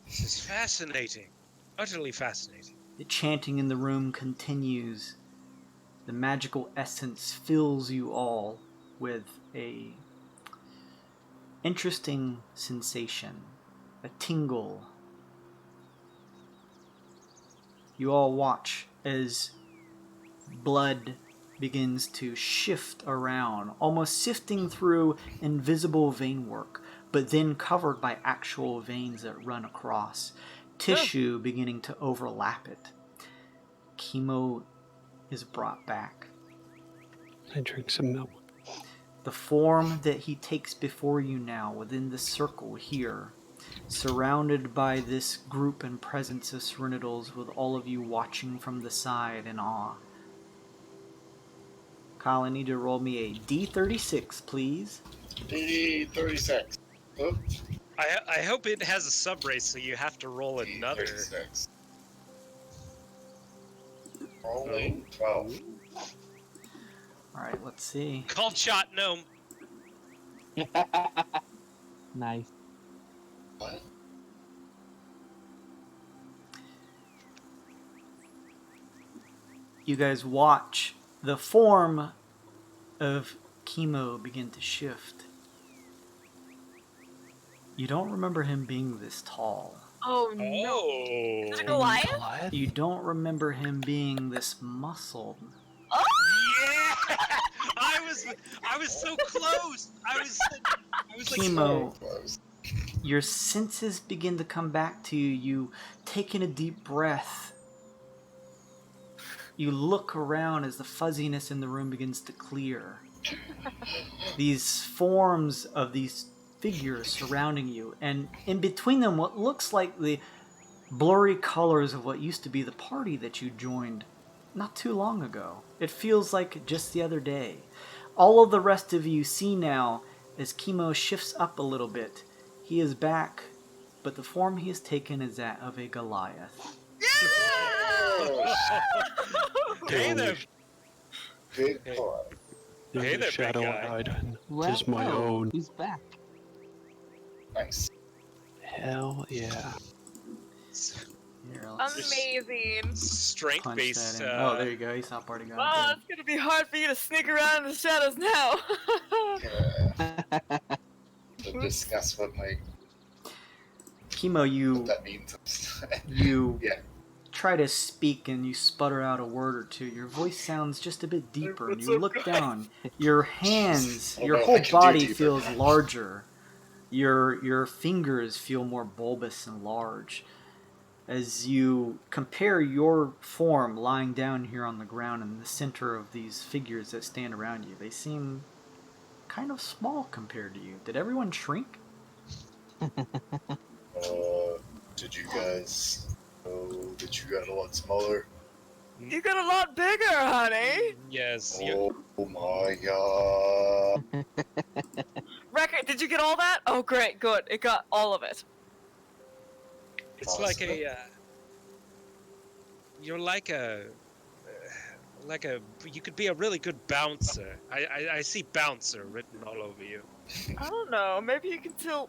This is fascinating. Utterly fascinating. The chanting in the room continues. The magical essence fills you all with a interesting sensation, a tingle. You all watch as blood begins to shift around, almost sifting through invisible vein work, but then covered by actual veins that run across. Tissue beginning to overlap it. Chemo is brought back. I drink some milk. The form that he takes before you now, within the circle here, surrounded by this group and presence of Serenitals, with all of you watching from the side in awe. Kyle, I need to roll me a D36, please. D36. Oops. I hope it has a sub-race, so you have to roll another. D36. Rolling 12. Alright, let's see. Called shot gnome. Nice. What? You guys watch the form of chemo begin to shift. You don't remember him being this tall. Oh no. Oh. Is it Goliath? You don't remember him being this muscled. Yeah! I was so close. I was like Chemo, Close. your senses begin to come back to you. You take in a deep breath. You look around as the fuzziness in the room begins to clear. These forms of these figures surrounding you, and in between them what looks like the blurry colors of what used to be the party that you joined not too long ago. It feels like just the other day. All of the rest of you see now as chemo shifts up a little bit. He is back but the form he has taken is that of a Goliath. Hey there. Big boy. There's Hey a there, big shadow guy. island. Well, Just my own. He's back. Nice. Hell yeah. Here, let's Amazing. Strength punch based. that in. Oh, there you go. You saw party guy. Oh, Good. it's gonna be hard for you to sneak around in the shadows now. To discuss what Chemo, you that means. you Yeah. try to speak and you sputter out a word or two. Your voice sounds just a bit deeper, and you look down. Your hands, Oh, your no, I whole can do body deeper. feels larger. Your fingers feel more bulbous and large. As you compare your form lying down here on the ground in the center of these figures that stand around you, they seem kind of small compared to you. Did everyone shrink? Did you guys know that you got a lot smaller? You got a lot bigger, honey. Yes. Oh my god. Record, did you get all that? Oh, great, good. It got all of it. It's like a. You're like a. You could be a really good bouncer. I see bouncer written all over you. I don't know. Maybe you can still.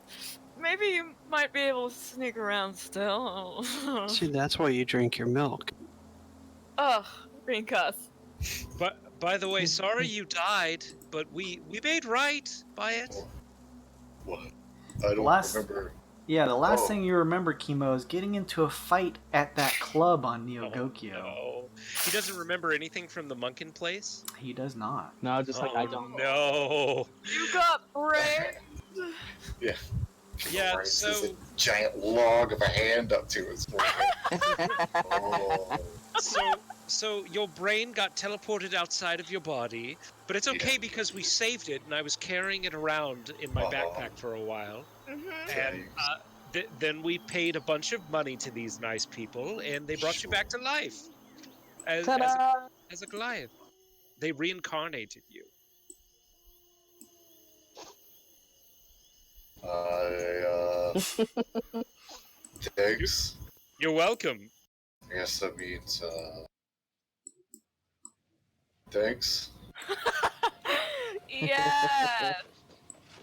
Maybe you might be able to sneak around still. See, that's why you drink your milk. Ugh, green cuss. But by the way, sorry you died, but we made right by it. What? I don't Last- remember. Yeah, the last Oh. thing you remember, Chemo, is getting into a fight at that club on Oh, Neogokyo. no. He doesn't remember anything from the Monkin place? He does not. No, just like I Oh, don't. no. You got brains. Yeah, Christ, so- there's a giant log of a hand up to his forehead. Oh. So your brain got teleported outside of your body, but it's okay because we saved it, and I was carrying it around in my backpack for a while. And then we paid a bunch of money to these nice people, and they brought you back to life as a Goliath. They reincarnated you. Thanks. You're welcome. I guess that means, thanks. Yeah.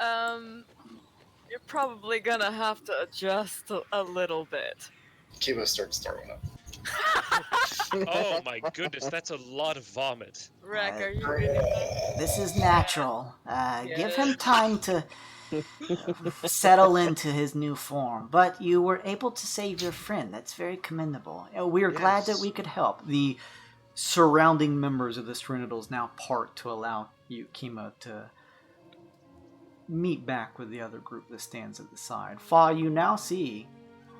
You're probably gonna have to adjust a little bit. Kiba starts throwing up. Oh my goodness, that's a lot of vomit. Wreck, are you ready? This is natural. Give him time to settle into his new form. But you were able to save your friend. That's very commendable. We are glad that we could help. The surrounding members of the Serenitals now part to allow you, Chemo, to meet back with the other group that stands at the side. Fa, you now see,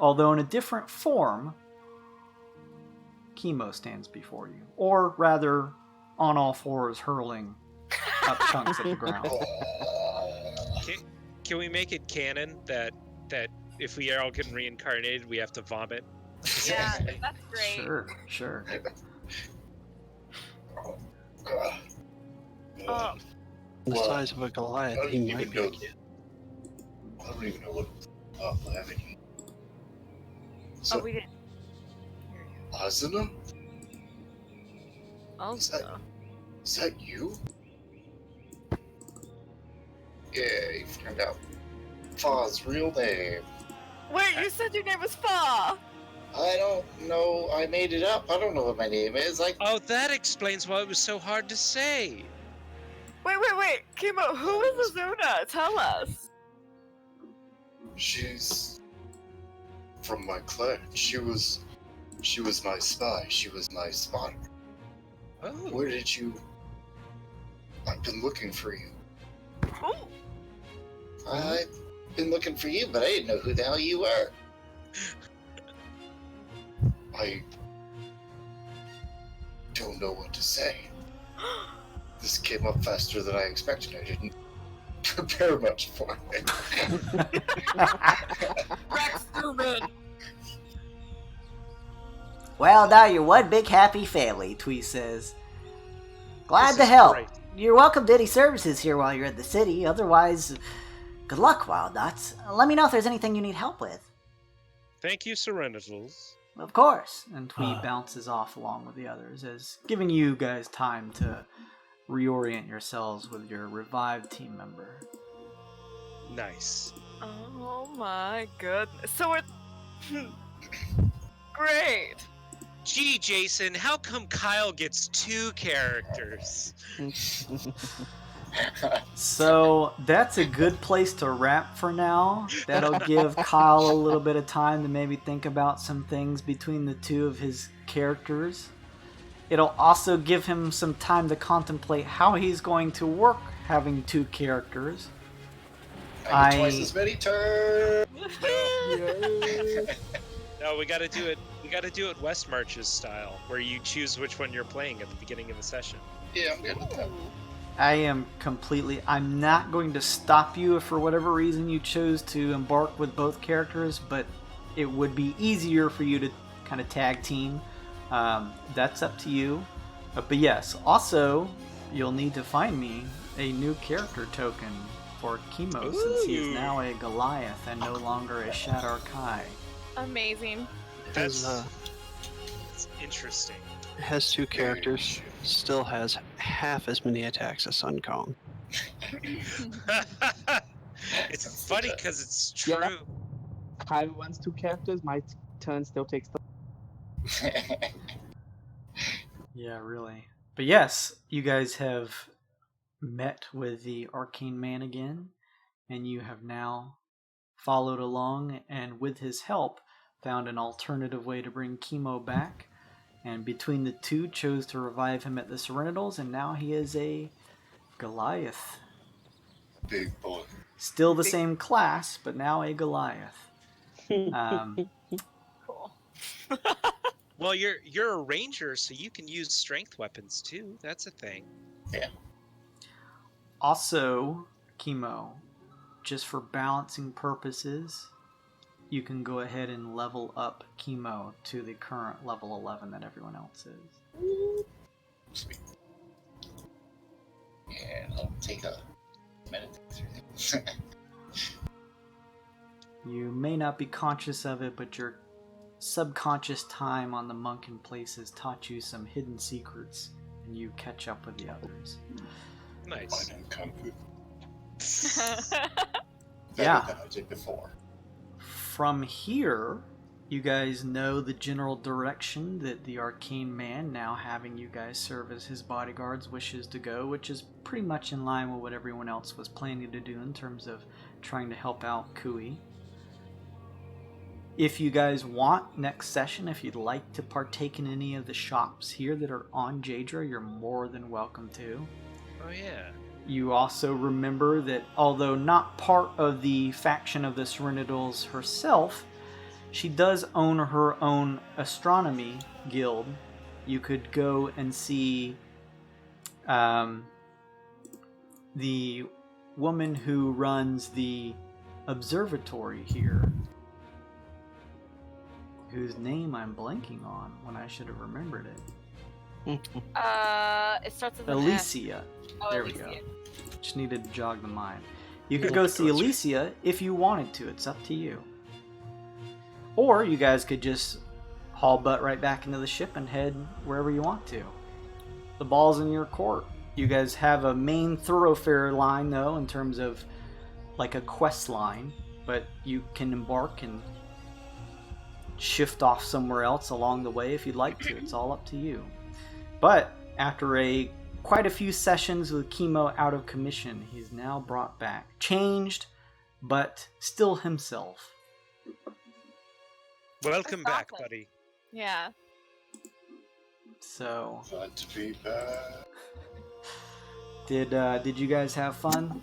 although in a different form, Chemo stands before you. Or rather, on all fours, hurling up chunks of the ground. Can we make it canon that if we are all getting reincarnated, we have to vomit? Yeah, that's great. Sure. Oh, The Well, size of a Goliath, I don't he even might know. make it. I don't even know what happening. So, we didn't. Asuna? Also, Is that you? Yeah, you found out Fa's real name. wait, you said your name was Fa. I don't know. I made it up. I don't know what my name is. Oh, that explains why it was so hard to say. Wait, Kimo, who is Azuna? Tell us. She's from my clan. She was my spy. She was my spotter. Oh, Where did you? I've been looking for you. Ooh. I've been looking for you, but I didn't know who the hell you were. I don't know what to say. This came up faster than I expected. I didn't prepare much for it. Rex Newman. Well, now you're one big happy family, Twee says. Glad This to is help. great. You're welcome to any services here while you're in the city. Otherwise, good luck, Wild Nuts. Let me know if there's anything you need help with. Thank you, Serenitals. Of course. And Tweed bounces off along with the others, as giving you guys time to reorient yourselves with your revived team member. Nice. Oh my goodness. So we're... Great! Gee, Jason, how come Kyle gets 2 characters? So that's a good place to wrap for now. That'll give Kyle a little bit of time to maybe think about some things between the two of his characters. It'll also give him some time to contemplate how he's going to work having 2 characters. I get twice as many turns. No, we gotta do it. We gotta do it West Marches style, where you choose which one you're playing at the beginning of the session. Yeah, I'm good with that. I'm not going to stop you if for whatever reason you chose to embark with both characters, but it would be easier for you to kind of tag team. That's up to you. But yes, also, you'll need to find me a new character token for Chemo, since he is now a Goliath and no longer a Shadar Kai. Amazing. That's interesting. Has 2 characters, still has half as many attacks as Suncomb. It's funny because it's true. Yeah. Kyle runs 2 characters, my turn still takes Yeah, really. But yes, you guys have met with the Arcane Man again, and you have now followed along, and with his help, found an alternative way to bring Chemo back. And between the two, chose to revive him at the Serenitals, and now he is a Goliath. Big boy. Still the same class, but now a Goliath. Cool. Well, you're a ranger, so you can use strength weapons too. That's a thing. Yeah. Also, Chemo, just for balancing purposes, you can go ahead and level up Chemo to the current level 11 that everyone else is. Sweet. Yeah, I'll take a minute through this. You may not be conscious of it, but your subconscious time on the Monkin Place has taught you some hidden secrets, and you catch up with the others. Nice. I know Kung Fu. Yeah. Better than I did before. From here, you guys know the general direction that the Arcane Man, now having you guys serve as his bodyguards, wishes to go, which is pretty much in line with what everyone else was planning to do in terms of trying to help out Kui. If you guys want, next session, if you'd like to partake in any of the shops here that are on Jadra, you're more than welcome to. Oh yeah. You also remember that although not part of the faction of the Serenitals herself, she does own her own astronomy guild. You could go and see the woman who runs the observatory here, whose name I'm blanking on when I should have remembered it. It starts with an S. Alicia. Oh, There Alicia. we go. Just needed to jog the mind. You could go see Alicia if you wanted to. It's up to you. Or you guys could just haul butt right back into the ship and head wherever you want to. The ball's in your court. You guys have a main thoroughfare line, though, in terms of like a quest line. But you can embark and shift off somewhere else along the way if you'd like to. It's all up to you. But after quite a few sessions with Chemo out of commission, he's now brought back. Changed, but still himself. Welcome That's back, awesome. buddy. Yeah. So, Glad to be back. did you guys have fun?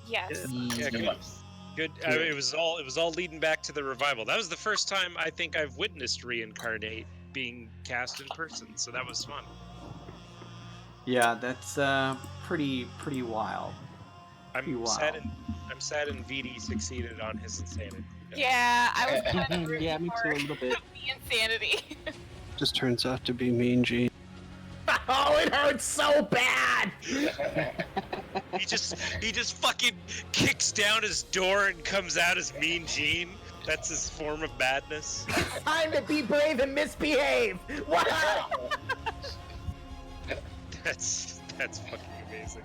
Yes. Yeah, good. Good. I mean, it was all leading back to the revival. That was the first time I think I've witnessed Reincarnate being cast in person, so that was fun. Yeah, that's pretty wild. I'm sad and VD succeeded on his insanity. Yeah, I was kind of rooting Yeah, me too, for a little bit. the insanity. Just turns out to be Mean Gene. Oh, it hurts so bad! He just fucking kicks down his door and comes out as Mean Gene. That's his form of madness. Time to be brave and misbehave. Wow. That's fucking amazing.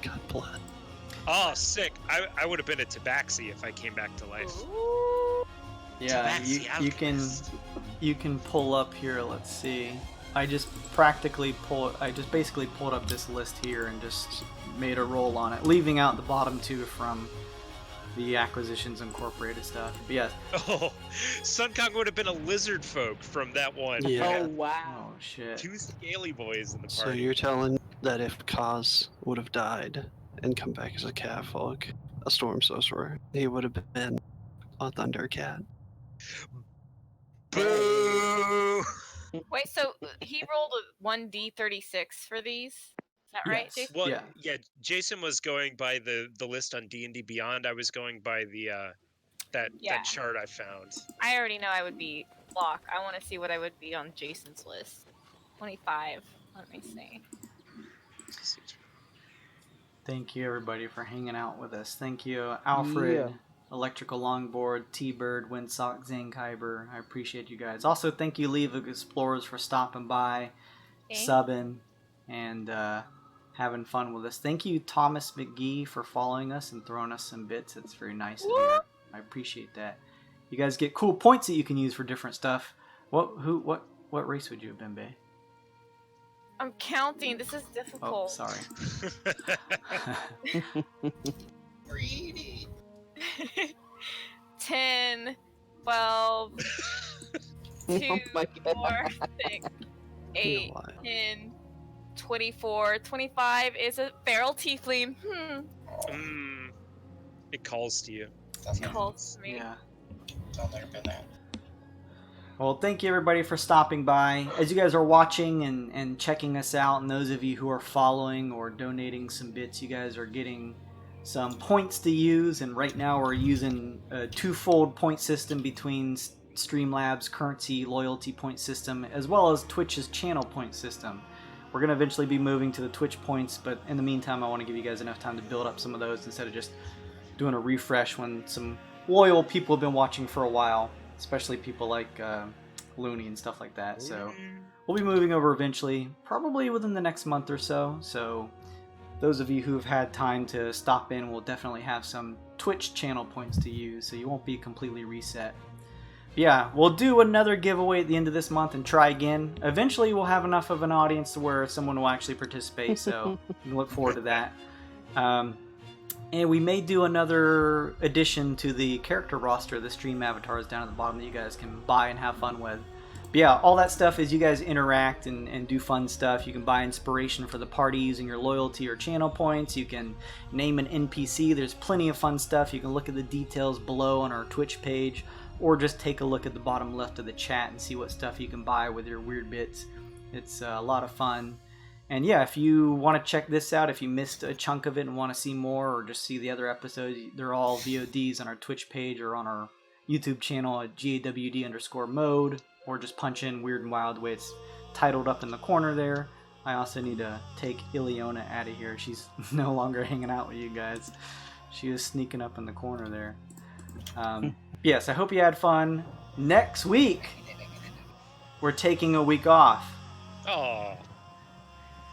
God bless. Oh, sick! I would have been a Tabaxi if I came back to life. Yeah, Tabaxi alchemist. you can pull up here. Let's see. I just basically pulled up this list here and just made a roll on it, leaving out the bottom two from the Acquisitions Incorporated stuff. But yes. Oh, Sun Kong would have been a lizard folk from that one. Yeah. Oh wow. Oh shit. 2 scaly boys in the So party. you're telling that if Kaz would have died and come back as a catfolk, a storm sorcerer, he would have been a thundercat. Boo! Wait, so he rolled a 1d36 for these? Is that right, Yes. Jason? Well, Yeah. yeah. Jason was going by the list on D&D Beyond. I was going by the that chart I found. I already know I would be Locke. I want to see what I would be on Jason's list. 25. Let me see. Thank you everybody for hanging out with us. Thank you, Alfred, Yeah. Electrical Longboard, T-Bird, Windsock, Zangkyber. I appreciate you guys. Also, thank you, League of Explorers, for stopping by, subbing, and having fun with us. Thank you, Thomas McGee, for following us and throwing us some bits. It's very nice of you. I appreciate that. You guys get cool points that you can use for different stuff. What race would you have been, Bae? I'm counting. This is difficult. Oh, sorry. Greedy. 10, 12, 2, Oh my 4, 6, 8, Why? 10, 24, 25 is a feral tiefling. It calls to you. It calls to me. Yeah. I've never been that. Well, thank you everybody for stopping by. As you guys are watching and checking us out, and those of you who are following or donating some bits, you guys are getting some points to use. And right now we're using a twofold point system between Streamlabs' currency loyalty point system as well as Twitch's channel point system. We're going to eventually be moving to the Twitch points, but in the meantime I want to give you guys enough time to build up some of those instead of just doing a refresh when some loyal people have been watching for a while. Especially people like Looney and stuff like that. So we'll be moving over eventually, probably within the next month or so. So those of you who have had time to stop in will definitely have some Twitch channel points to use, so you won't be completely reset. But yeah, we'll do another giveaway at the end of this month and try again. Eventually we'll have enough of an audience to where someone will actually participate, so you can look forward to that. And we may do another addition to the character roster, the stream avatars down at the bottom that you guys can buy and have fun with. But yeah, all that stuff is you guys interact and do fun stuff. You can buy inspiration for the party using your loyalty or channel points. You can name an NPC. There's plenty of fun stuff. You can look at the details below on our Twitch page, or just take a look at the bottom left of the chat and see what stuff you can buy with your weird bits. It's a lot of fun. And yeah, if you want to check this out, if you missed a chunk of it and want to see more or just see the other episodes, they're all VODs on our Twitch page or on our YouTube channel at GAWD_mode, or just punch in Weird and Wild the way it's titled up in the corner there. I also need to take Ileana out of here. She's no longer hanging out with you guys. She is sneaking up in the corner there. Yes, I hope you had fun. Next week, we're taking a week off. Oh.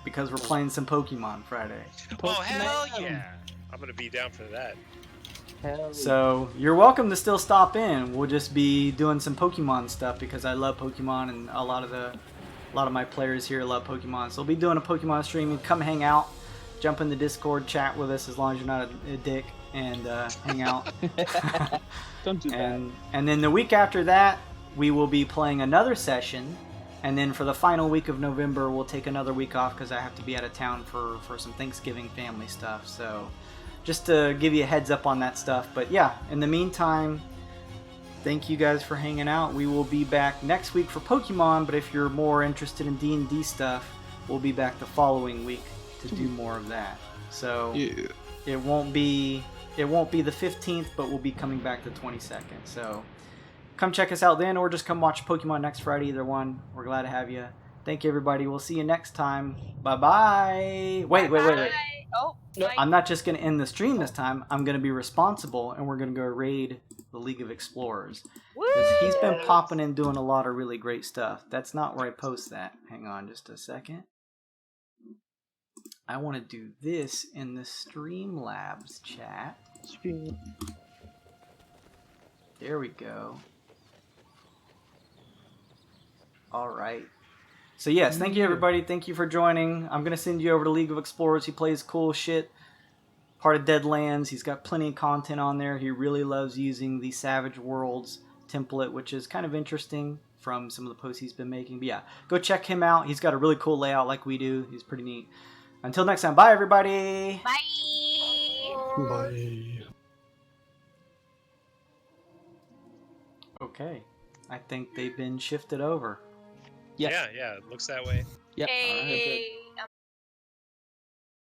Because we're playing some Pokemon Friday. Oh, hell yeah. I'm going to be down for that. So, you're welcome to still stop in. We'll just be doing some Pokemon stuff because I love Pokemon and a lot of my players here love Pokemon. So we'll be doing a Pokemon stream. You come hang out, jump in the Discord, chat with us as long as you're not a dick, and hang out. Don't do that. And then the week after that, we will be playing another session. And then for the final week of November, we'll take another week off because I have to be out of town for some Thanksgiving family stuff. So just to give you a heads up on that stuff. But yeah, in the meantime, thank you guys for hanging out. We will be back next week for Pokemon, but if you're more interested in D&D stuff, we'll be back the following week to do more of that. So Yeah. it won't be the 15th, but we'll be coming back the 22nd. So come check us out then, or just come watch Pokemon next Friday, either one. We're glad to have you. Thank you, everybody. We'll see you next time. Bye-bye. Wait. Bye. Oh, Yep. psych. I'm not just going to end the stream this time. I'm going to be responsible, and we're going to go raid the League of Explorers. Because he's been popping and doing a lot of really great stuff. That's not where I post that. Hang on just a second. I want to do this in the Streamlabs chat. There we go. All right. So yes, thank you everybody. Thank you for joining. I'm gonna send you over to League of Explorers. He plays cool shit. Part of Deadlands. He's got plenty of content on there. He really loves using the Savage Worlds template, which is kind of interesting from some of the posts he's been making. But yeah, go check him out. He's got a really cool layout like we do. He's pretty neat. Until next time, bye everybody. Bye. Bye. Okay, I think they've been shifted over. Yes. Yeah, it looks that way. Yep. Hey.